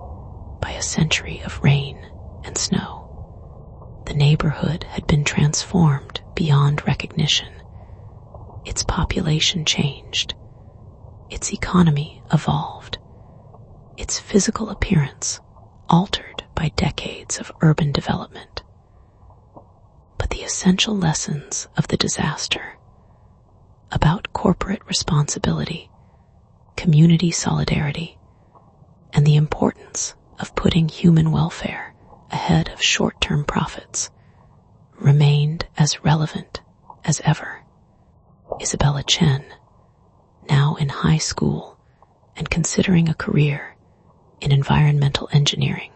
by a century of rain and snow. The neighborhood had been transformed beyond recognition. Its population changed. Its economy evolved. Its physical appearance altered by decades of urban development. But the essential lessons of the disaster about corporate responsibility, community solidarity, and the importance of putting human welfare ahead of short-term profits remained as relevant as ever. Isabella Chen, now in high school and considering a career in environmental engineering,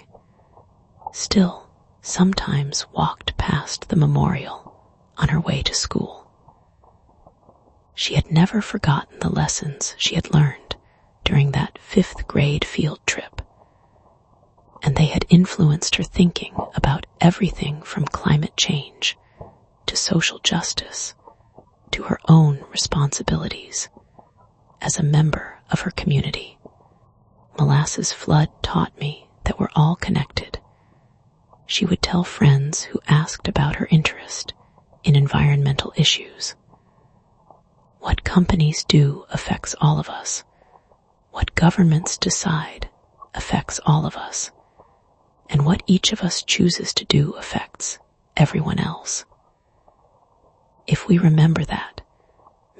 still sometimes walked past the memorial on her way to school. She had never forgotten the lessons she had learned during that 5th grade field trip, and they had influenced her thinking about everything from climate change to social justice to her own responsibilities as a member of her community. Molasses flood taught me that we're all connected. She would tell friends who asked about her interest in environmental issues. What companies do affects all of us. What governments decide affects all of us. And what each of us chooses to do affects everyone else. If we remember that,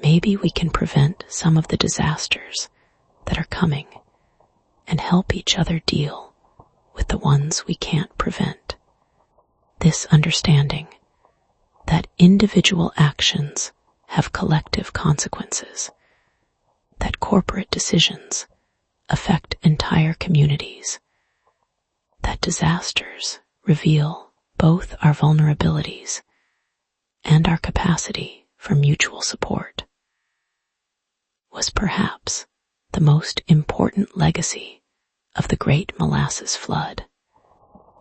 maybe we can prevent some of the disasters that are coming and help each other deal with the ones we can't prevent. This understanding that individual actions have collective consequences, that corporate decisions affect entire communities, that disasters reveal both our vulnerabilities and our capacity for mutual support, was perhaps the most important legacy of the Great Molasses Flood.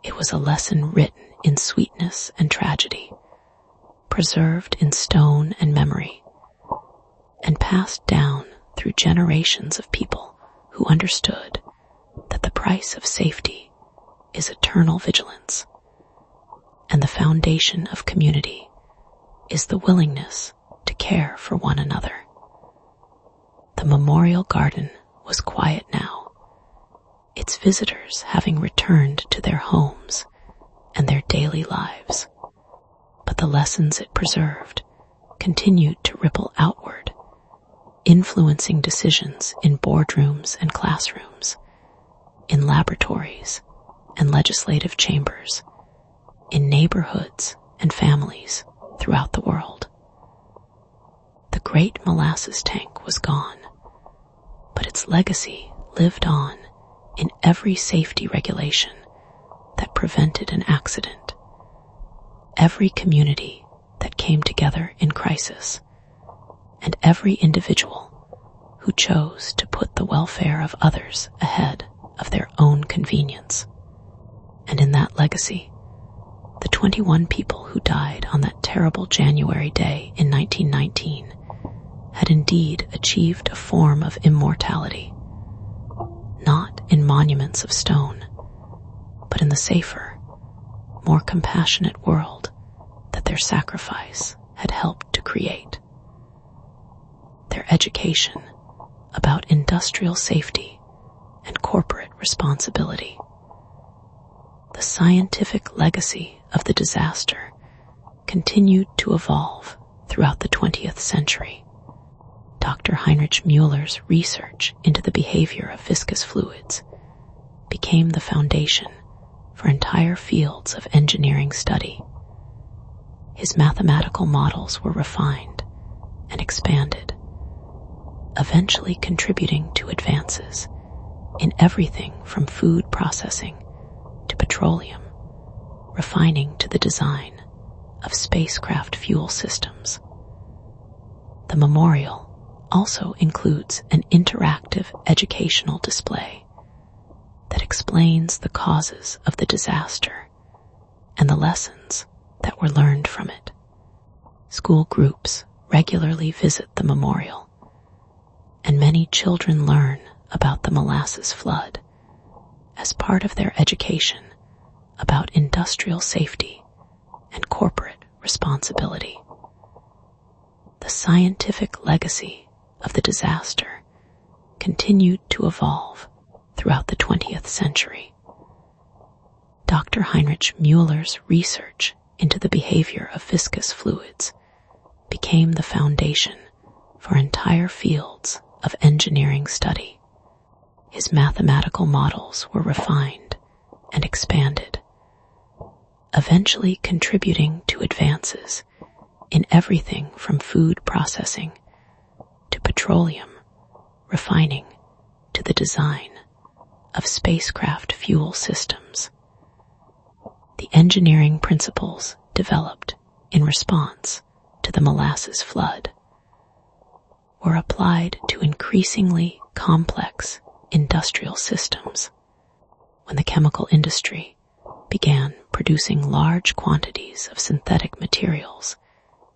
It was a lesson written in sweetness and tragedy, preserved in stone and memory, and passed down through generations of people who understood that the price of safety is eternal vigilance, and the foundation of community is the willingness to care for one another. The memorial garden was quiet now, its visitors having returned to their homes and their daily lives. But the lessons it preserved continued to ripple outward, influencing decisions in boardrooms and classrooms, in laboratories and legislative chambers, in neighborhoods and families throughout the world. The great molasses tank was gone, but its legacy lived on in every safety regulation that prevented an accident, every community that came together in crisis, and every individual who chose to put the welfare of others ahead of their own convenience. And in that legacy, the 21 people who died on that terrible January day in 1919 had indeed achieved a form of immortality, not in monuments of stone, but in the safer, more compassionate world that their sacrifice had helped to create. Their education about industrial safety and corporate responsibility, the scientific legacy of the disaster, continued to evolve throughout the 20th century. Dr. Heinrich Müller's research into the behavior of viscous fluids became the foundation for entire fields of engineering study. His mathematical models were refined and expanded, eventually contributing to advances in everything from food processing to petroleum, refining to the design of spacecraft fuel systems. The memorial also includes an interactive educational display that explains the causes of the disaster and the lessons that were learned from it. School groups regularly visit the memorial, and many children learn about the molasses flood as part of their education about industrial safety and corporate responsibility. The scientific legacy of the disaster continued to evolve throughout the 20th century. Dr. Heinrich Müller's research into the behavior of viscous fluids became the foundation for entire fields of engineering study. His mathematical models were refined and expanded, eventually contributing to advances in everything from food processing to petroleum, refining to the design of spacecraft fuel systems. The engineering principles developed in response to the molasses flood were applied to increasingly complex industrial systems when the chemical industry began producing large quantities of synthetic materials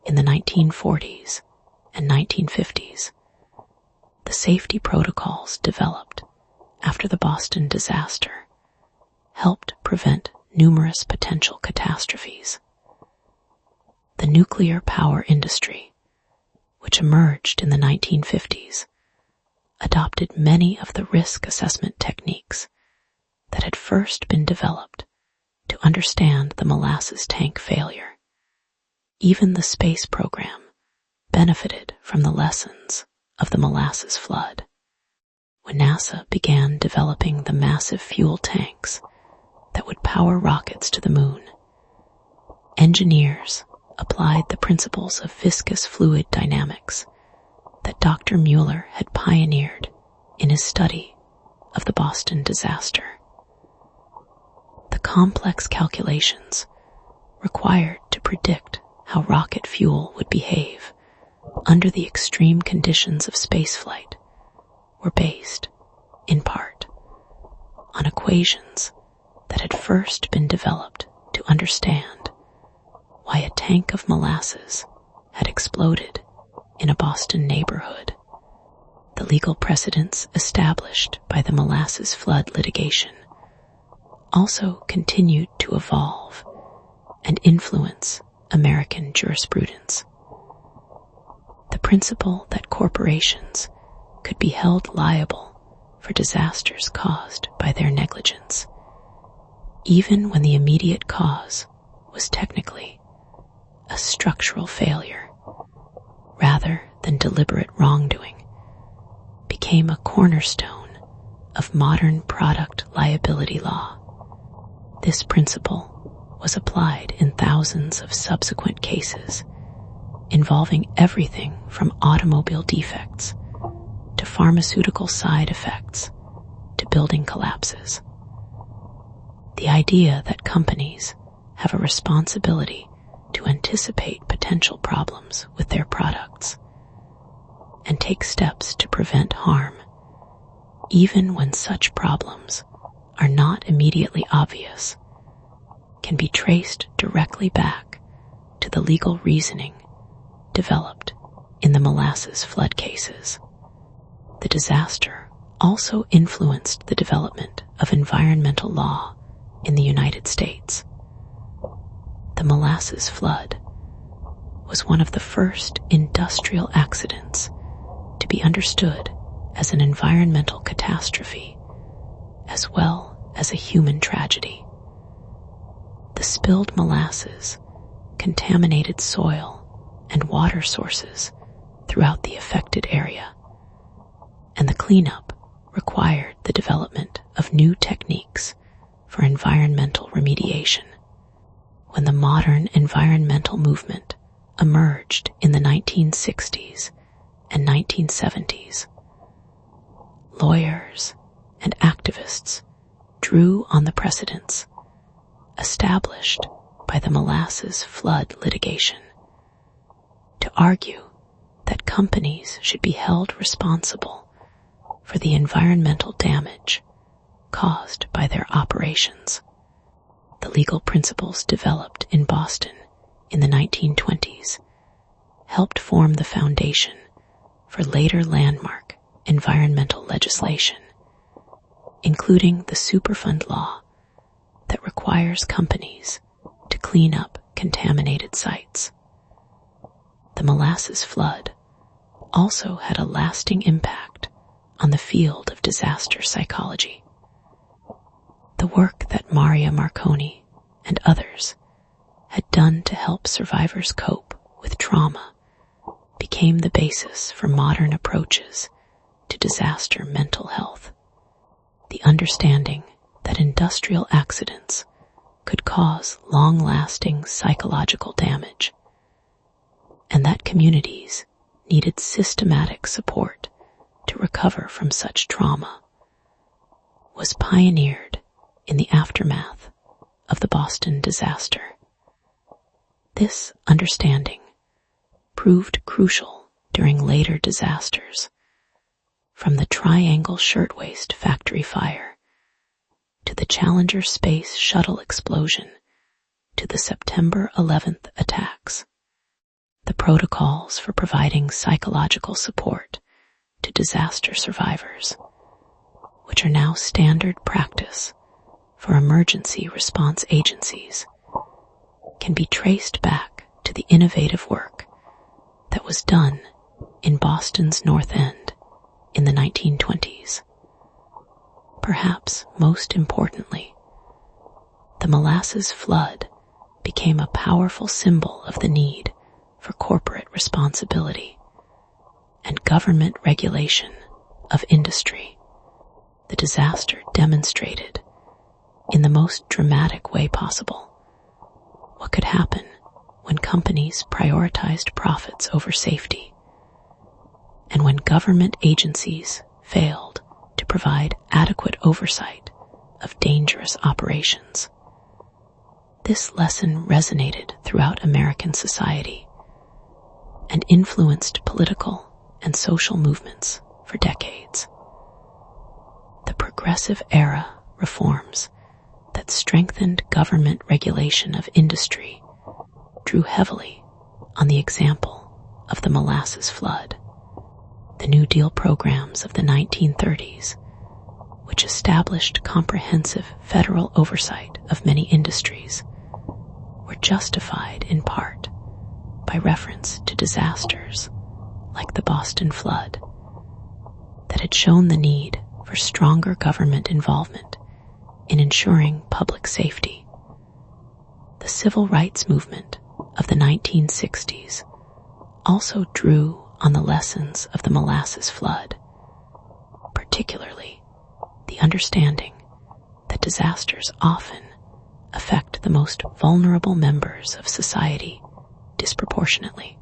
in the 1940s and 1950s. The safety protocols developed after the Boston disaster helped prevent numerous potential catastrophes. The nuclear power industry, which emerged in the 1950s, adopted many of the risk assessment techniques that had first been developed to understand the molasses tank failure. Even the space program benefited from the lessons of the molasses flood. When NASA began developing the massive fuel tanks that would power rockets to the moon, engineers applied the principles of viscous fluid dynamics that Dr. Müller had pioneered in his study of the Boston disaster. The complex calculations required to predict how rocket fuel would behave under the extreme conditions of spaceflight were based, in part, on equations that had first been developed to understand why a tank of molasses had exploded in a Boston neighborhood. The legal precedents established by the molasses flood litigation also continued to evolve and influence American jurisprudence. The principle that corporations could be held liable for disasters caused by their negligence, even when the immediate cause was technically a structural failure, rather than deliberate wrongdoing, became a cornerstone of modern product liability law. This principle was applied in thousands of subsequent cases involving everything from automobile defects to pharmaceutical side effects to building collapses. The idea that companies have a responsibility to anticipate potential problems with their products and take steps to prevent harm, even when such problems are not immediately obvious, can be traced directly back to the legal reasoning developed in the Molasses flood cases. The disaster also influenced the development of environmental law in the United States. The Molasses flood was one of the first industrial accidents to be understood as an environmental catastrophe as well as a human tragedy. The spilled molasses contaminated soil and water sources throughout the affected area, and the cleanup required the development of new techniques for environmental remediation. When the modern environmental movement emerged in the 1960s and 1970s, lawyers and activists drew on the precedents established by the Molasses flood litigation to argue that companies should be held responsible for the environmental damage caused by their operations. The legal principles developed in Boston in the 1920s helped form the foundation for later landmark environmental legislation, including the Superfund law that requires companies to clean up contaminated sites. The Molasses flood also had a lasting impact on the field of disaster psychology. The work that Maria Marconi and others had done to help survivors cope with trauma became the basis for modern approaches to disaster mental health. The understanding that industrial accidents could cause long-lasting psychological damage, and that communities needed systematic support to recover from such trauma, was pioneered in the aftermath of the Boston disaster. This understanding proved crucial during later disasters, from the Triangle Shirtwaist Factory fire to the Challenger Space Shuttle explosion to the September 11th attacks. The protocols for providing psychological support to disaster survivors, which are now standard practice for emergency response agencies, can be traced back to the innovative work that was done in Boston's North End in the 1920s. Perhaps most importantly, the Molasses flood became a powerful symbol of the need for corporate responsibility and government regulation of industry. The disaster demonstrated, in the most dramatic way possible, what could happen when companies prioritized profits over safety, and when government agencies failed to provide adequate oversight of dangerous operations. This lesson resonated throughout American society and influenced political and social movements for decades. The Progressive Era reforms that strengthened government regulation of industry drew heavily on the example of the Molasses flood. The New Deal programs of the 1930s, which established comprehensive federal oversight of many industries, were justified in part by reference to disasters like the Boston flood that had shown the need for stronger government involvement in ensuring public safety. The civil rights movement of the 1960s also drew on the lessons of the Molasses flood, particularly the understanding that disasters often affect the most vulnerable members of society disproportionately.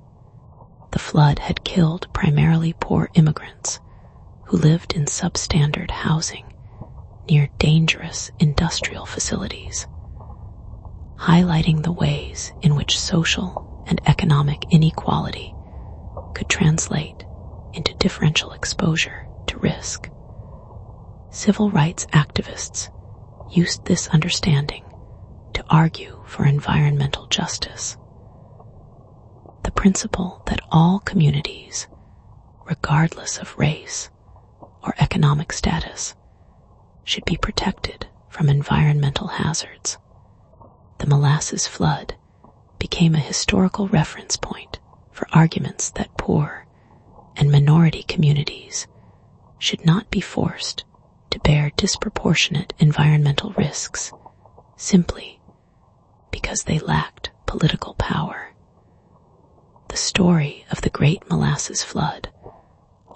The flood had killed primarily poor immigrants who lived in substandard housing near dangerous industrial facilities, highlighting the ways in which social and economic inequality could translate into differential exposure to risk. Civil rights activists used this understanding to argue for environmental justice. The principle that all communities, regardless of race or economic status, should be protected from environmental hazards. The Molasses flood became a historical reference point for arguments that poor and minority communities should not be forced to bear disproportionate environmental risks simply because they lacked political power. The story of the Great Molasses Flood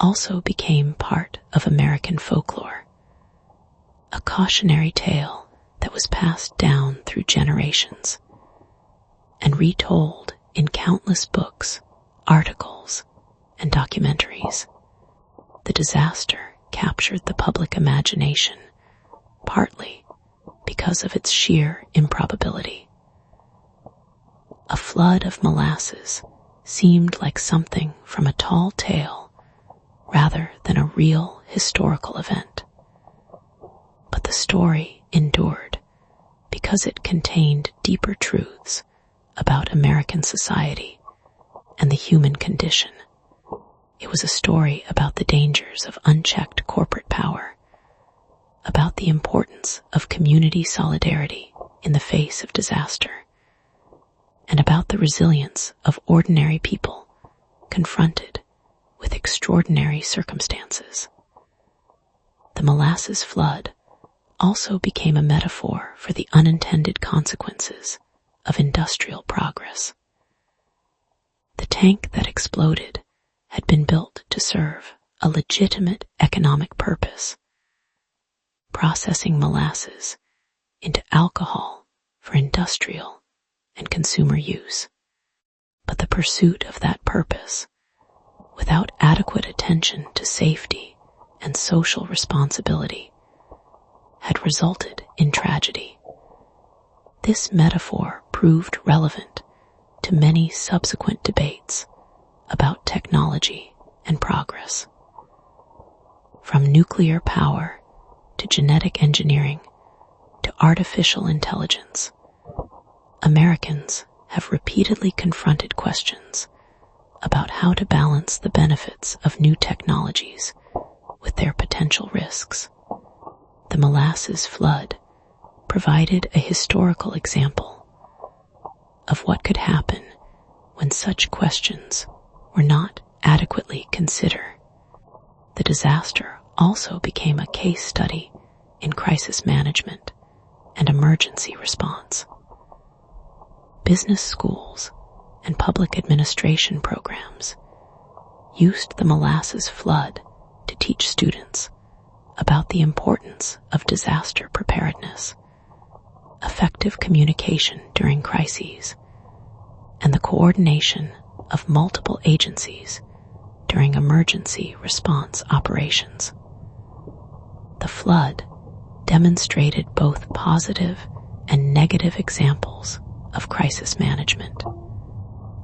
also became part of American folklore, a cautionary tale that was passed down through generations and retold in countless books, articles, and documentaries. The disaster captured the public imagination, partly because of its sheer improbability. A flood of molasses seemed like something from a tall tale rather than a real historical event. But the story endured because it contained deeper truths about American society and the human condition. It was a story about the dangers of unchecked corporate power, about the importance of community solidarity in the face of disaster, and about the resilience of ordinary people confronted with extraordinary circumstances. The Molasses flood also became a metaphor for the unintended consequences of industrial progress. The tank that exploded had been built to serve a legitimate economic purpose, processing molasses into alcohol for industrial and consumer use. But the pursuit of that purpose, without adequate attention to safety and social responsibility, had resulted in tragedy. This metaphor proved relevant to many subsequent debates about technology and progress. From nuclear power to genetic engineering to artificial intelligence, Americans have repeatedly confronted questions about how to balance the benefits of new technologies with their potential risks. The Molasses flood provided a historical example of what could happen when such questions were not adequately considered. The disaster also became a case study in crisis management and emergency response. Business schools and public administration programs used the Molasses flood to teach students about the importance of disaster preparedness, effective communication during crises, and the coordination of multiple agencies during emergency response operations. The flood demonstrated both positive and negative examples of crisis management.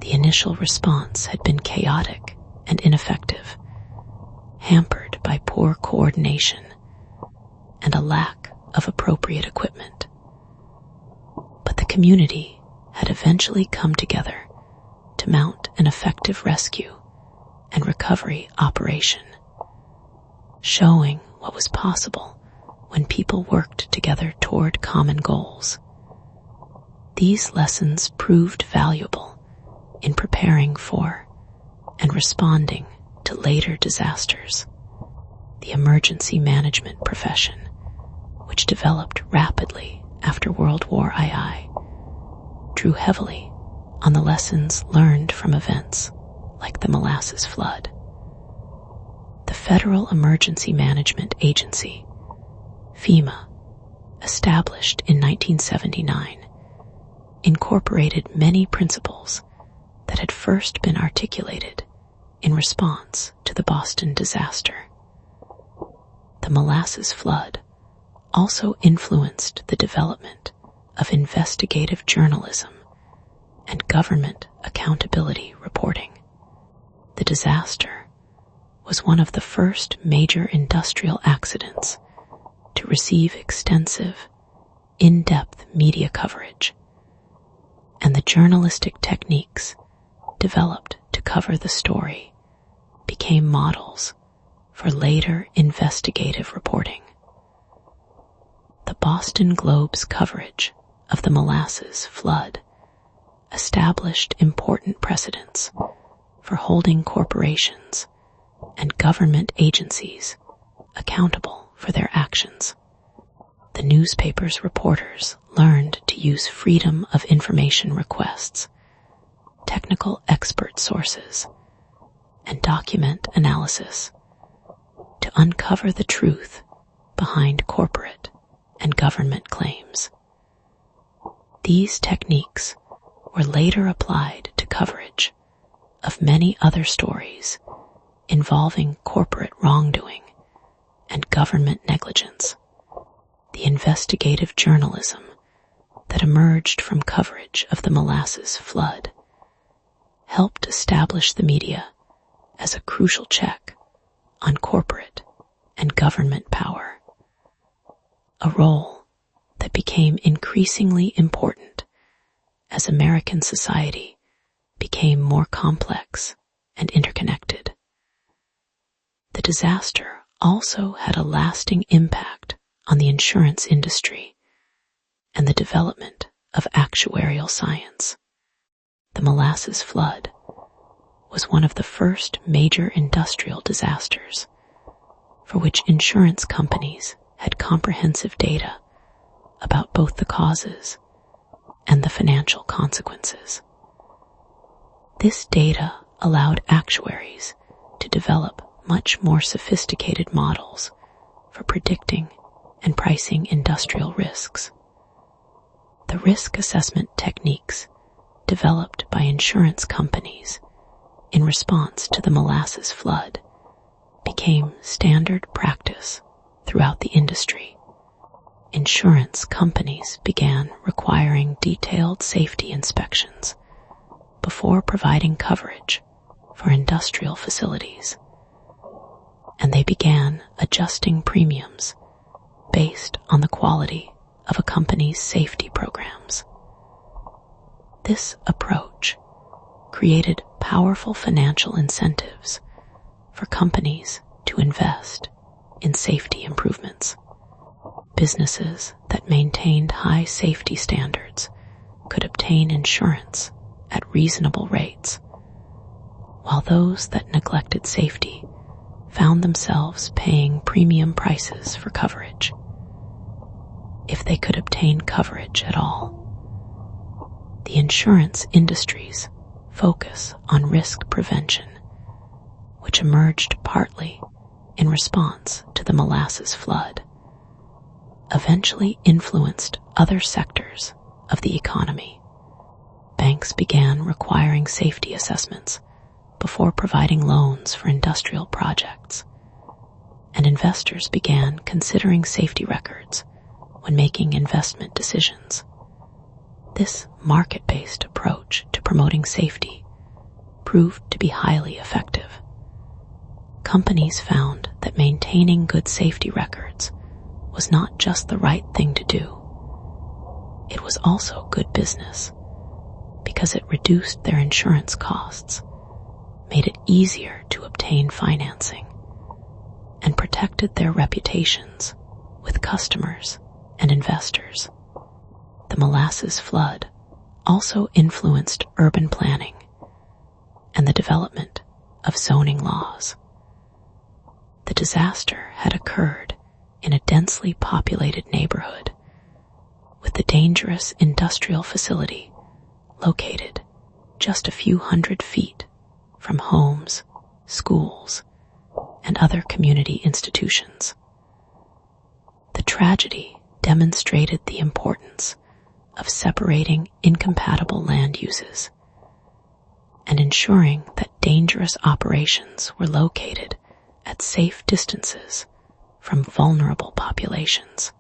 The initial response had been chaotic and ineffective, hampered by poor coordination and a lack of appropriate equipment. But the community had eventually come together to mount an effective rescue and recovery operation, showing what was possible when people worked together toward common goals. These lessons proved valuable in preparing for and responding to later disasters. The emergency management profession, which developed rapidly after World War II, drew heavily on the lessons learned from events like the Molasses flood. The Federal Emergency Management Agency, FEMA, established in 1979, incorporated many principles that had first been articulated in response to the Boston disaster. The Molasses flood also influenced the development of investigative journalism and government accountability reporting. The disaster was one of the first major industrial accidents to receive extensive, in-depth media coverage, and the journalistic techniques developed to cover the story became models for later investigative reporting. The Boston Globe's coverage of the Molasses flood established important precedents for holding corporations and government agencies accountable for their actions. The newspaper's reporters learned to use freedom of information requests, technical expert sources, and document analysis to uncover the truth behind corporate and government claims. These techniques were later applied to coverage of many other stories involving corporate wrongdoing and government negligence. The investigative journalism that emerged from coverage of the Molasses flood helped establish the media as a crucial check on corporate and government power, a role that became increasingly important as American society became more complex and interconnected. The disaster also had a lasting impact on the insurance industry and the development of actuarial science. The Molasses flood was one of the first major industrial disasters for which insurance companies had comprehensive data about both the causes and the financial consequences. This data allowed actuaries to develop much more sophisticated models for predicting and pricing industrial risks. The risk assessment techniques developed by insurance companies in response to the Molasses flood became standard practice throughout the industry. Insurance companies began requiring detailed safety inspections before providing coverage for industrial facilities, and they began adjusting premiums based on the quality of a company's safety programs. This approach created powerful financial incentives for companies to invest in safety improvements. Businesses that maintained high safety standards could obtain insurance at reasonable rates, while those that neglected safety found themselves paying premium prices for coverage, if they could obtain coverage at all. The insurance industry's focus on risk prevention, which emerged partly in response to the Molasses flood, eventually influenced other sectors of the economy. Banks began requiring safety assessments before providing loans for industrial projects, and investors began considering safety records when making investment decisions. This market-based approach to promoting safety proved to be highly effective. Companies found that maintaining good safety records was not just the right thing to do. It was also good business because it reduced their insurance costs, made it easier to obtain financing, and protected their reputations with customers and investors. The Molasses flood also influenced urban planning and the development of zoning laws. The disaster had occurred in a densely populated neighborhood, with the dangerous industrial facility located just a few hundred feet from homes, schools, and other community institutions. The tragedy demonstrated the importance of separating incompatible land uses and ensuring that dangerous operations were located at safe distances from vulnerable populations.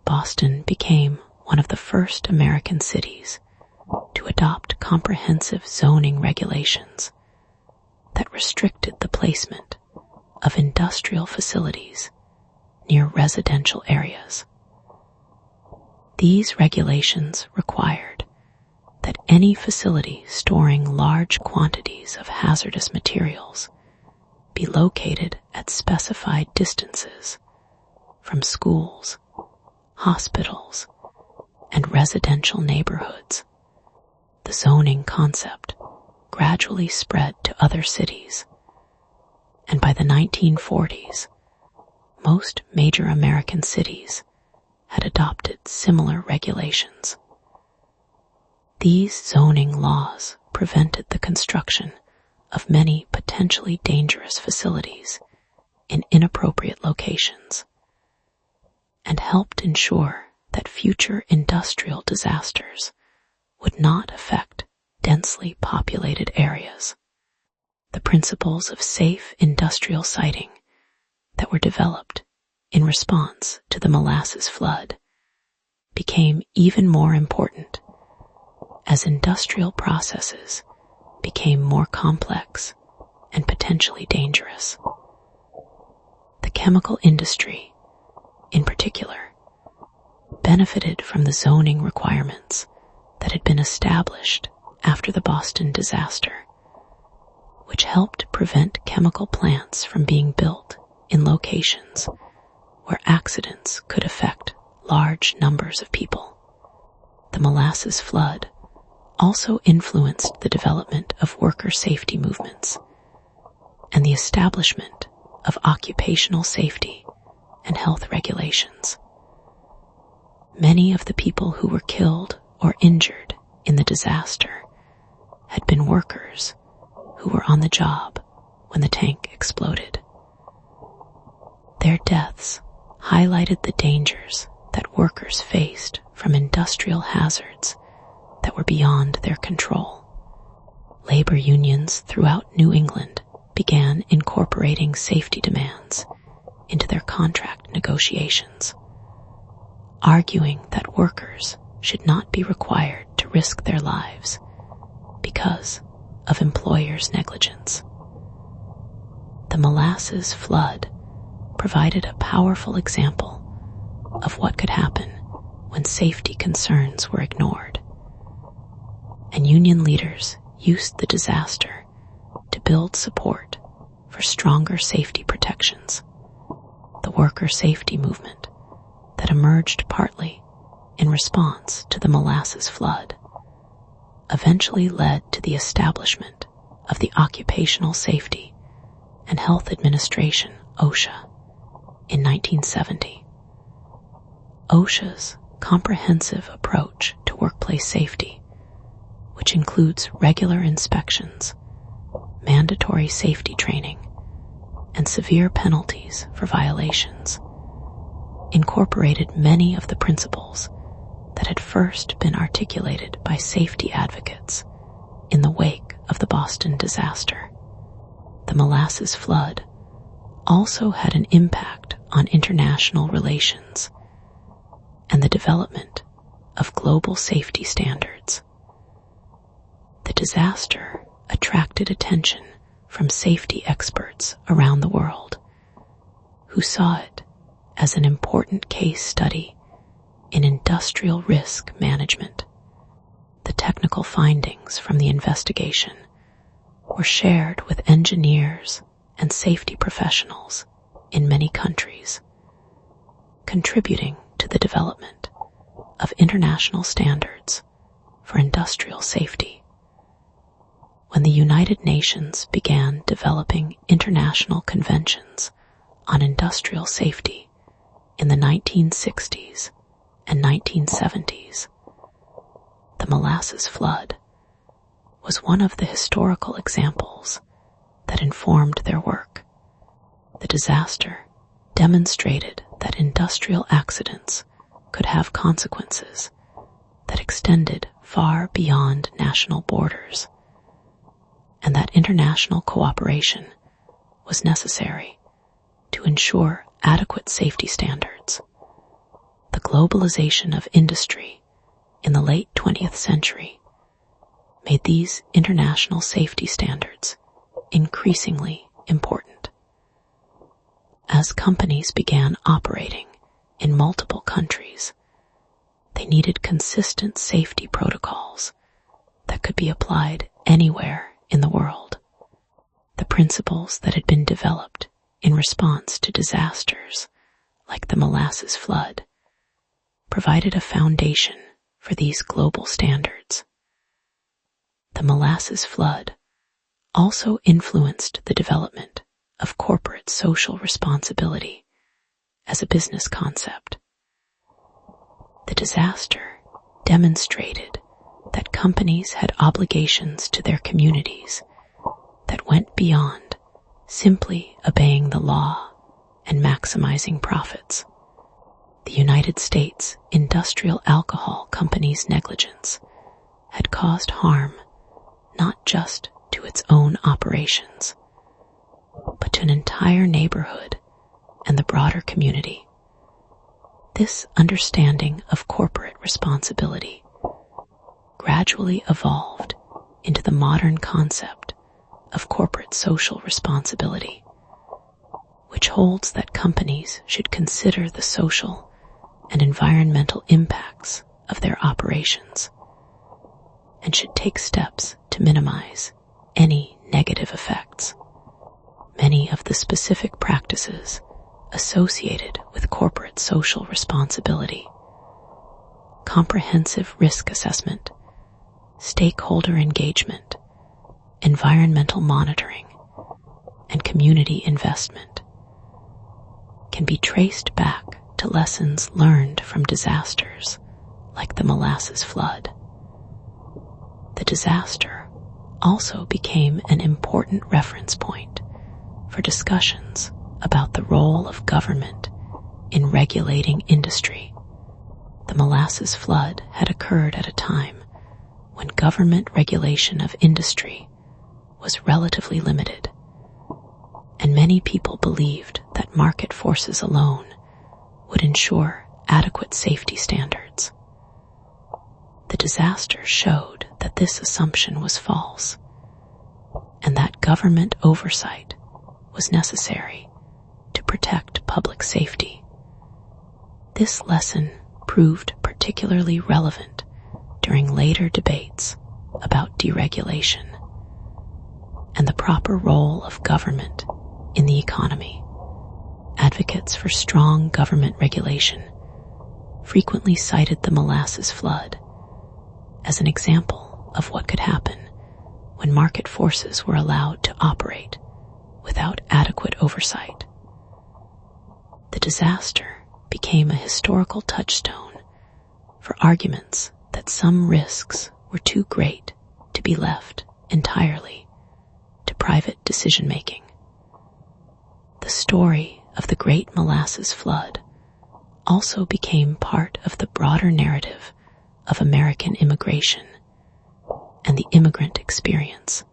Boston became one of the first American cities to adopt comprehensive zoning regulations that restricted the placement of industrial facilities near residential areas. These regulations required that any facility storing large quantities of hazardous materials be located at specified distances from schools, hospitals, and residential neighborhoods. The zoning concept gradually spread to other cities, and by the 1940s, most major American cities had adopted similar regulations. These zoning laws prevented the construction of many potentially dangerous facilities in inappropriate locations and helped ensure that future industrial disasters would not affect densely populated areas. The principles of safe industrial siting that were developed in response to the Molasses flood became even more important as industrial processes became more complex and potentially dangerous. The chemical industry, in particular, benefited from the zoning requirements that had been established after the Boston disaster, which helped prevent chemical plants from being built in locations where accidents could affect large numbers of people. The Molasses flood also influenced the development of worker safety movements and the establishment of occupational safety and health regulations. Many of the people who were killed or injured in the disaster had been workers who were on the job when the tank exploded. Their deaths highlighted the dangers that workers faced from industrial hazards that were beyond their control. Labor unions throughout New England began incorporating safety demands into their contract negotiations, arguing that workers should not be required to risk their lives because of employers' negligence. The Molasses flood provided a powerful example of what could happen when safety concerns were ignored, and union leaders used the disaster to build support for stronger safety protections. The worker safety movement that emerged partly in response to the Molasses flood eventually led to the establishment of the Occupational Safety and Health Administration, OSHA, in 1970. OSHA's comprehensive approach to workplace safety, which includes regular inspections, mandatory safety training, and severe penalties for violations, incorporated many of the principles that had first been articulated by safety advocates in the wake of the Boston disaster. The Molasses flood also had an impact on international relations and the development of global safety standards. The disaster attracted attention from safety experts around the world, who saw it as an important case study in industrial risk management. The technical findings from the investigation were shared with engineers and safety professionals in many countries, contributing to the development of international standards for industrial safety. When the United Nations began developing international conventions on industrial safety in the 1960s and 1970s, the Molasses flood was one of the historical examples that informed their work. The disaster demonstrated that industrial accidents could have consequences that extended far beyond national borders, and that international cooperation was necessary to ensure adequate safety standards. The globalization of industry in the late 20th century made these international safety standards increasingly important. As companies began operating in multiple countries, they needed consistent safety protocols that could be applied anywhere in the world. The principles that had been developed in response to disasters like the Molasses flood provided a foundation for these global standards. The Molasses flood also influenced the development of corporate social responsibility as a business concept. The disaster demonstrated that companies had obligations to their communities that went beyond simply obeying the law and maximizing profits. The United States Industrial Alcohol Company's negligence had caused harm not just to its own operations, but to an entire neighborhood and the broader community. This understanding of corporate responsibility gradually evolved into the modern concept of corporate social responsibility, which holds that companies should consider the social and environmental impacts of their operations and should take steps to minimize any negative effects. Many of the specific practices associated with corporate social responsibility, comprehensive risk assessment, stakeholder engagement, environmental monitoring, and community investment, can be traced back to lessons learned from disasters like the Molasses flood. The disaster also became an important reference point for discussions about the role of government in regulating industry. The Molasses flood had occurred at a time when government regulation of industry was relatively limited, and many people believed that market forces alone would ensure adequate safety standards. The disaster showed that this assumption was false, and that government oversight was necessary to protect public safety. This lesson proved particularly relevant during later debates about deregulation and the proper role of government in the economy. Advocates for strong government regulation frequently cited the Molasses flood as an example of what could happen when market forces were allowed to operate without adequate oversight. The disaster became a historical touchstone for arguments that some risks were too great to be left entirely to private decision-making. The story of the Great Molasses Flood also became part of the broader narrative of American immigration and the immigrant experience.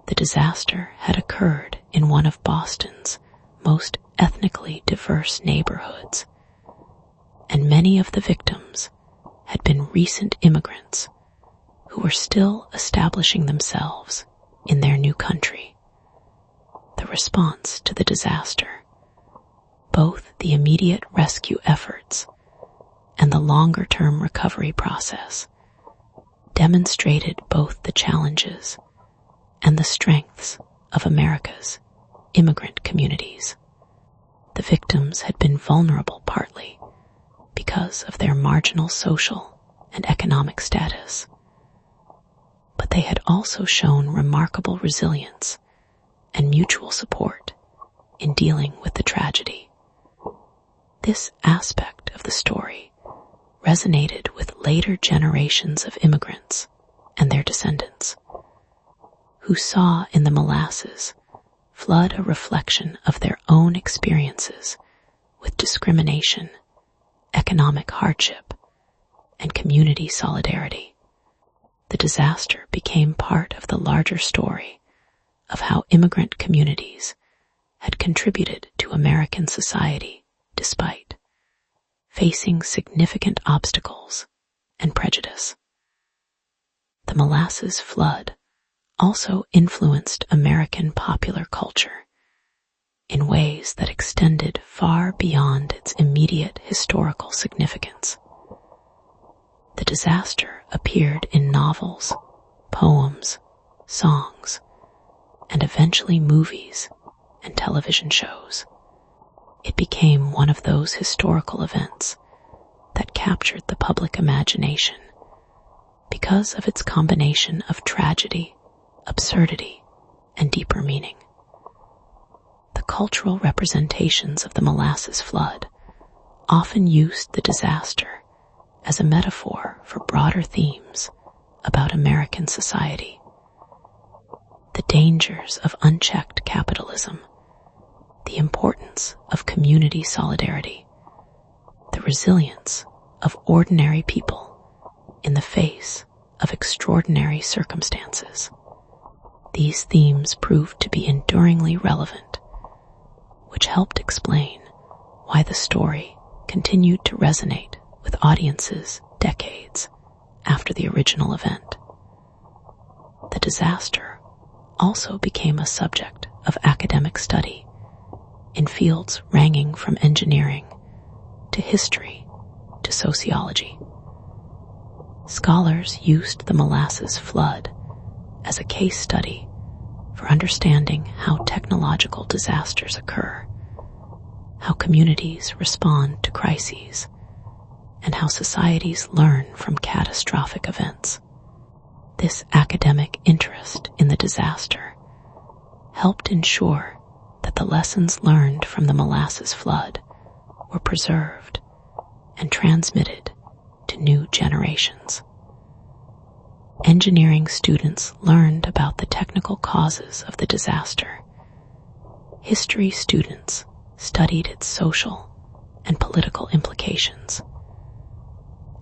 The disaster had occurred in one of Boston's most ethnically diverse neighborhoods, and many of the victims had been recent immigrants who were still establishing themselves in their new country. The response to the disaster, both the immediate rescue efforts and the longer-term recovery process, demonstrated both the challenges and the strengths of America's immigrant communities. The victims had been vulnerable partly because of their marginal social and economic status, but they had also shown remarkable resilience and mutual support in dealing with the tragedy. This aspect of the story resonated with later generations of immigrants and their descendants, who saw in the Molasses flood a reflection of their own experiences with discrimination, economic hardship, and community solidarity. The disaster became part of the larger story of how immigrant communities had contributed to American society despite facing significant obstacles and prejudice. The Molasses flood also influenced American popular culture in ways that extended far beyond its immediate historical significance. The disaster appeared in novels, poems, songs, and eventually movies and television shows. It became one of those historical events that captured the public imagination because of its combination of tragedy, absurdity, and deeper meaning. The cultural representations of the Molasses flood often used the disaster as a metaphor for broader themes about American society. The dangers of unchecked capitalism, the importance of community solidarity, the resilience of ordinary people in the face of extraordinary circumstances. These themes proved to be enduringly relevant, which helped explain why the story continued to resonate with audiences decades after the original event. The disaster also became a subject of academic study in fields ranging from engineering to history to sociology. Scholars used the Molasses flood as a case study for understanding how technological disasters occur, how communities respond to crises, and how societies learn from catastrophic events. This academic interest in the disaster helped ensure that the lessons learned from the Molasses flood were preserved and transmitted to new generations. Engineering students learned about the technical causes of the disaster. History students studied its social and political implications.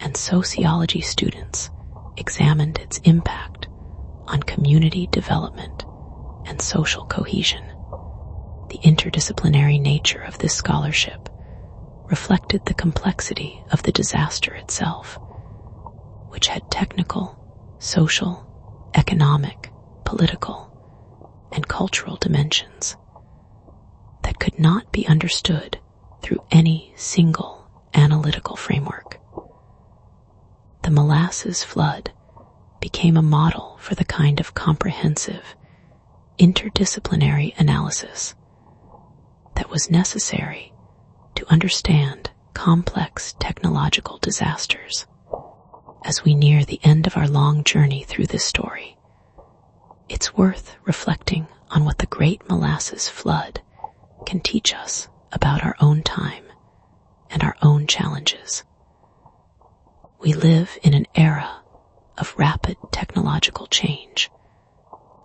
And sociology students examined its impact on community development and social cohesion. The interdisciplinary nature of this scholarship reflected the complexity of the disaster itself, which had technical, social, economic, political, and cultural dimensions that could not be understood through any single analytical framework. The Molasses flood became a model for the kind of comprehensive, interdisciplinary analysis that was necessary to understand complex technological disasters. As we near the end of our long journey through this story, it's worth reflecting on what the Great Molasses Flood can teach us about our own time and our own challenges. We live in an era of rapid technological change,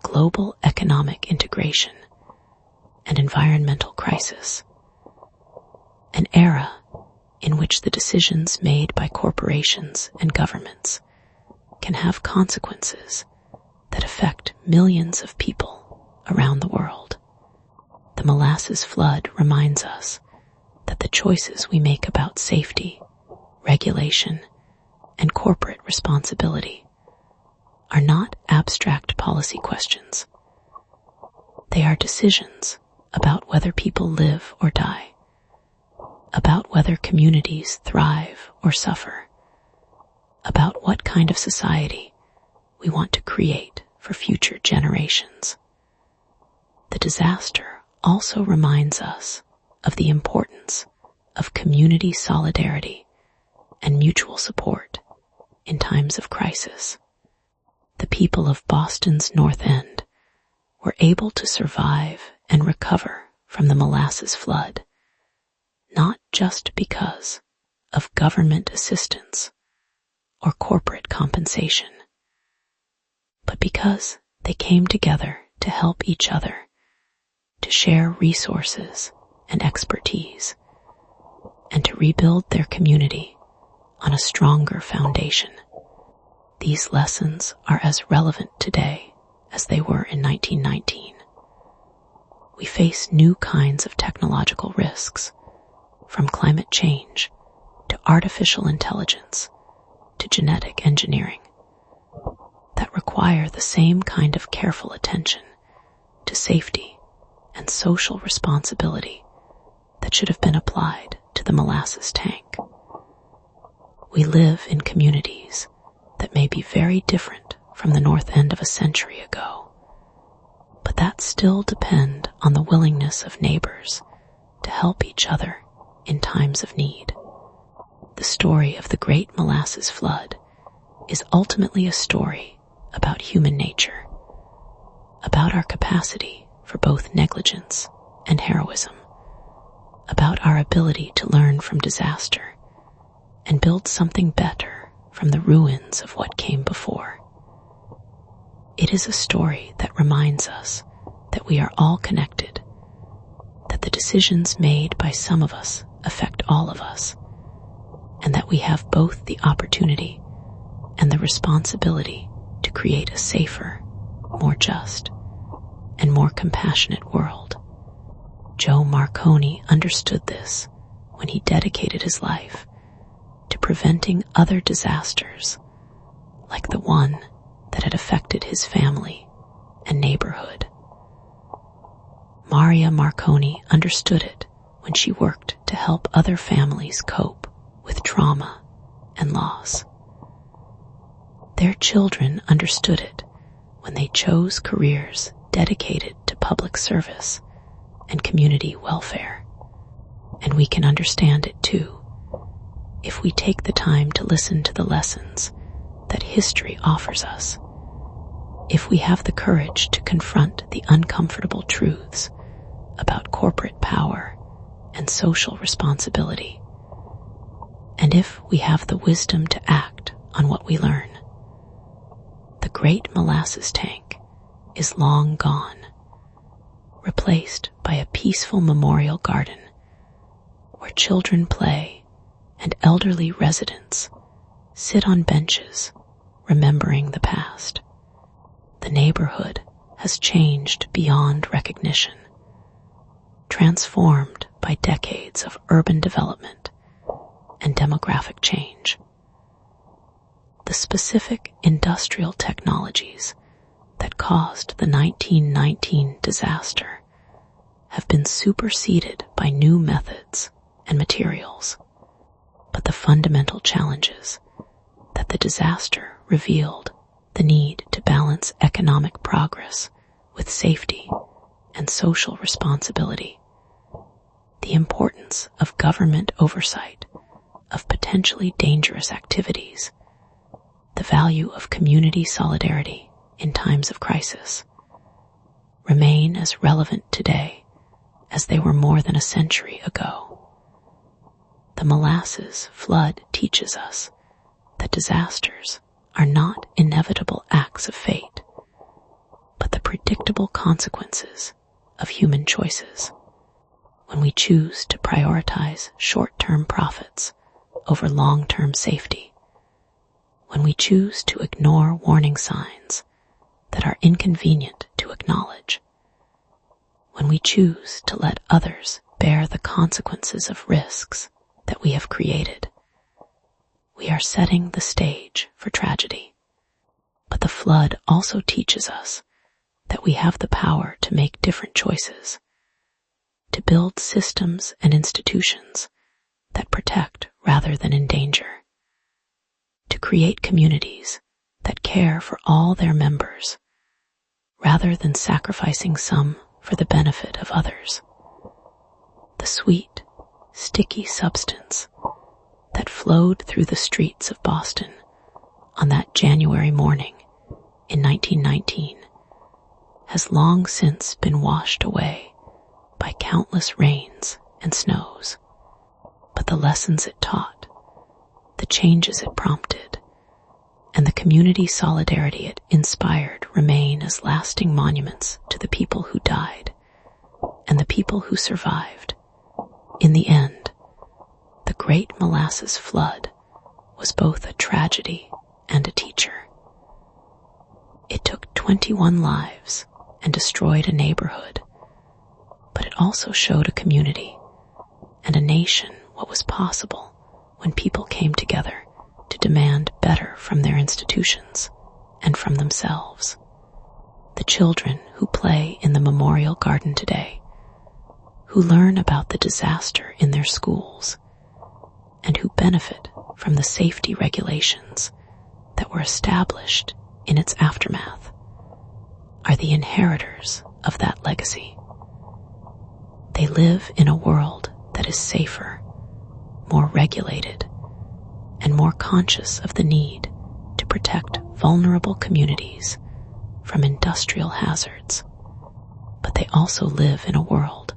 global economic integration, and environmental crisis. An era in which the decisions made by corporations and governments can have consequences that affect millions of people around the world. The Molasses flood reminds us that the choices we make about safety, regulation, and corporate responsibility are not abstract policy questions. They are decisions about whether people live or die, about whether communities thrive or suffer, about what kind of society we want to create for future generations. The disaster also reminds us of the importance of community solidarity and mutual support in times of crisis. The people of Boston's North End were able to survive and recover from the Molasses flood, not just because of government assistance or corporate compensation, but because They came together to help each other, to share resources and expertise, and to rebuild their community on a stronger foundation. These lessons are as relevant today as they were in 1919. We face new kinds of technological risks, from climate change to artificial intelligence to genetic engineering, that require the same kind of careful attention to safety and social responsibility that should have been applied to the Molasses tank. We live in communities that may be very different from the North End of a century ago, but that still depend on the willingness of neighbors to help each other in times of need. The story of the Great Molasses Flood is ultimately a story about human nature, about our capacity for both negligence and heroism, about our ability to learn from disaster and build something better from the ruins of what came before. It is a story that reminds us that we are all connected, that the decisions made by some of us affect all of us, and that we have both the opportunity and the responsibility to create a safer, more just, and more compassionate world. Joe Marconi understood this when he dedicated his life to preventing other disasters like the one that had affected his family and neighborhood. Maria Marconi understood it when she worked to help other families cope with trauma and loss. Their children understood it when they chose careers dedicated to public service and community welfare. And we can understand it too if we take the time to listen to the lessons that history offers us, if we have the courage to confront the uncomfortable truths about corporate power and social responsibility, and if we have the wisdom to act on what we learn. The Great Molasses Tank is long gone, replaced by a peaceful memorial garden where children play and elderly residents sit on benches remembering the past. The neighborhood has changed beyond recognition, transformed by decades of urban development and demographic change. The specific industrial technologies that caused the 1919 disaster have been superseded by new methods and materials, but the fundamental challenges that the disaster revealed the need to balance economic progress with safety and social responsibility, the importance of government oversight of potentially dangerous activities, the value of community solidarity in times of crisis, remain as relevant today as they were more than a century ago. The Molasses flood teaches us that disasters are not inevitable acts of fate, but the predictable consequences of human choices. When we choose to prioritize short-term profits over long-term safety, when we choose to ignore warning signs that are inconvenient to acknowledge, when we choose to let others bear the consequences of risks that we have created, we are setting the stage for tragedy. But the flood also teaches us that we have the power to make different choices, to build systems and institutions that protect rather than endanger, to create communities that care for all their members rather than sacrificing some for the benefit of others. The sweet, sticky substance that flowed through the streets of Boston on that January morning in 1919 has long since been washed away by countless rains and snows. But the lessons it taught, the changes it prompted, and the community solidarity it inspired remain as lasting monuments to the people who died and the people who survived. In the end, the Great Molasses Flood was both a tragedy and a teacher. It took 21 lives and destroyed a neighborhood, but it also showed a community and a nation what was possible when people came together to demand better from their institutions and from themselves. The children who play in the memorial garden today, who learn about the disaster in their schools, and who benefit from the safety regulations that were established in its aftermath, are the inheritors of that legacy. They live in a world that is safer, more regulated, and more conscious of the need to protect vulnerable communities from industrial hazards. But they also live in a world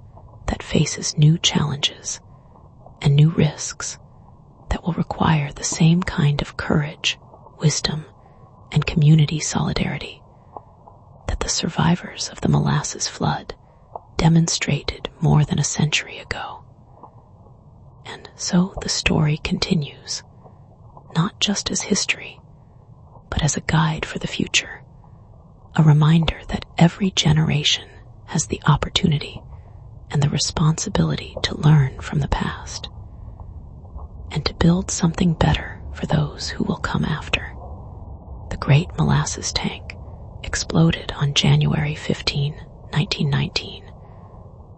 that faces new challenges and new risks that will require the same kind of courage, wisdom, and community solidarity that the survivors of the Molasses Flood demonstrated more than a century ago. And so the story continues, not just as history, but as a guide for the future, a reminder that every generation has the opportunity and the responsibility to learn from the past and to build something better for those who will come after. The Great Molasses Tank exploded on January 15, 1919,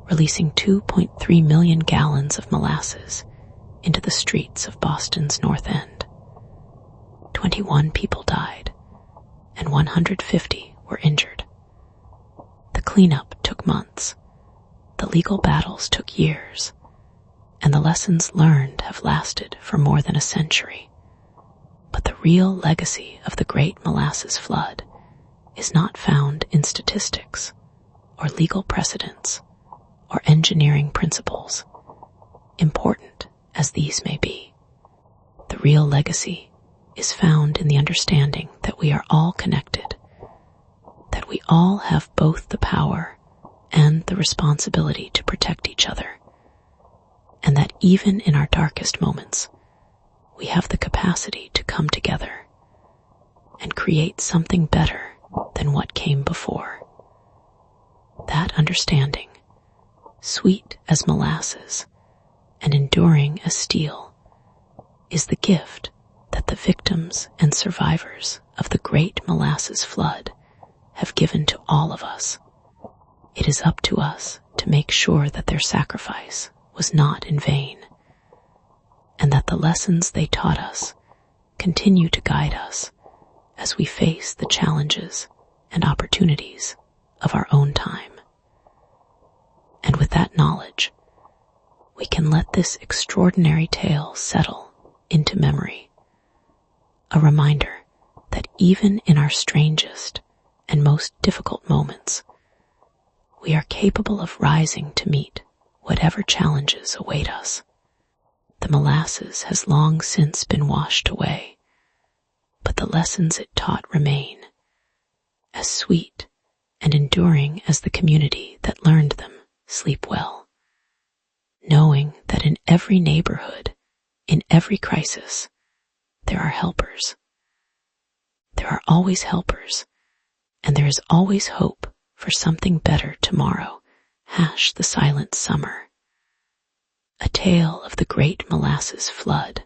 releasing 2.3 million gallons of molasses into the streets of Boston's North End. 21 people died, and 150 were injured. The cleanup took months, the legal battles took years, and the lessons learned have lasted for more than a century. But the real legacy of the Great Molasses Flood is not found in statistics or legal precedents or engineering principles, important as these may be. The real legacy is found in the understanding that we are all connected, that we all have both the power and the responsibility to protect each other, and that even in our darkest moments, we have the capacity to come together and create something better than what came before. That understanding, sweet as molasses and enduring as steel, is the gift that the victims and survivors of the Great Molasses Flood have given to all of us. It is up to us to make sure that their sacrifice was not in vain, and that the lessons they taught us continue to guide us as we face the challenges and opportunities of our own time. And with that knowledge, we can let this extraordinary tale settle into memory, a reminder that even in our strangest and most difficult moments, we are capable of rising to meet whatever challenges await us. The molasses has long since been washed away, but the lessons it taught remain, as sweet and enduring as the community that learned them sleep well, knowing that in every neighborhood, in every crisis, there are helpers. There are always helpers, and there is always hope for something better tomorrow. # the silent summer. A tale of the Great Molasses Flood,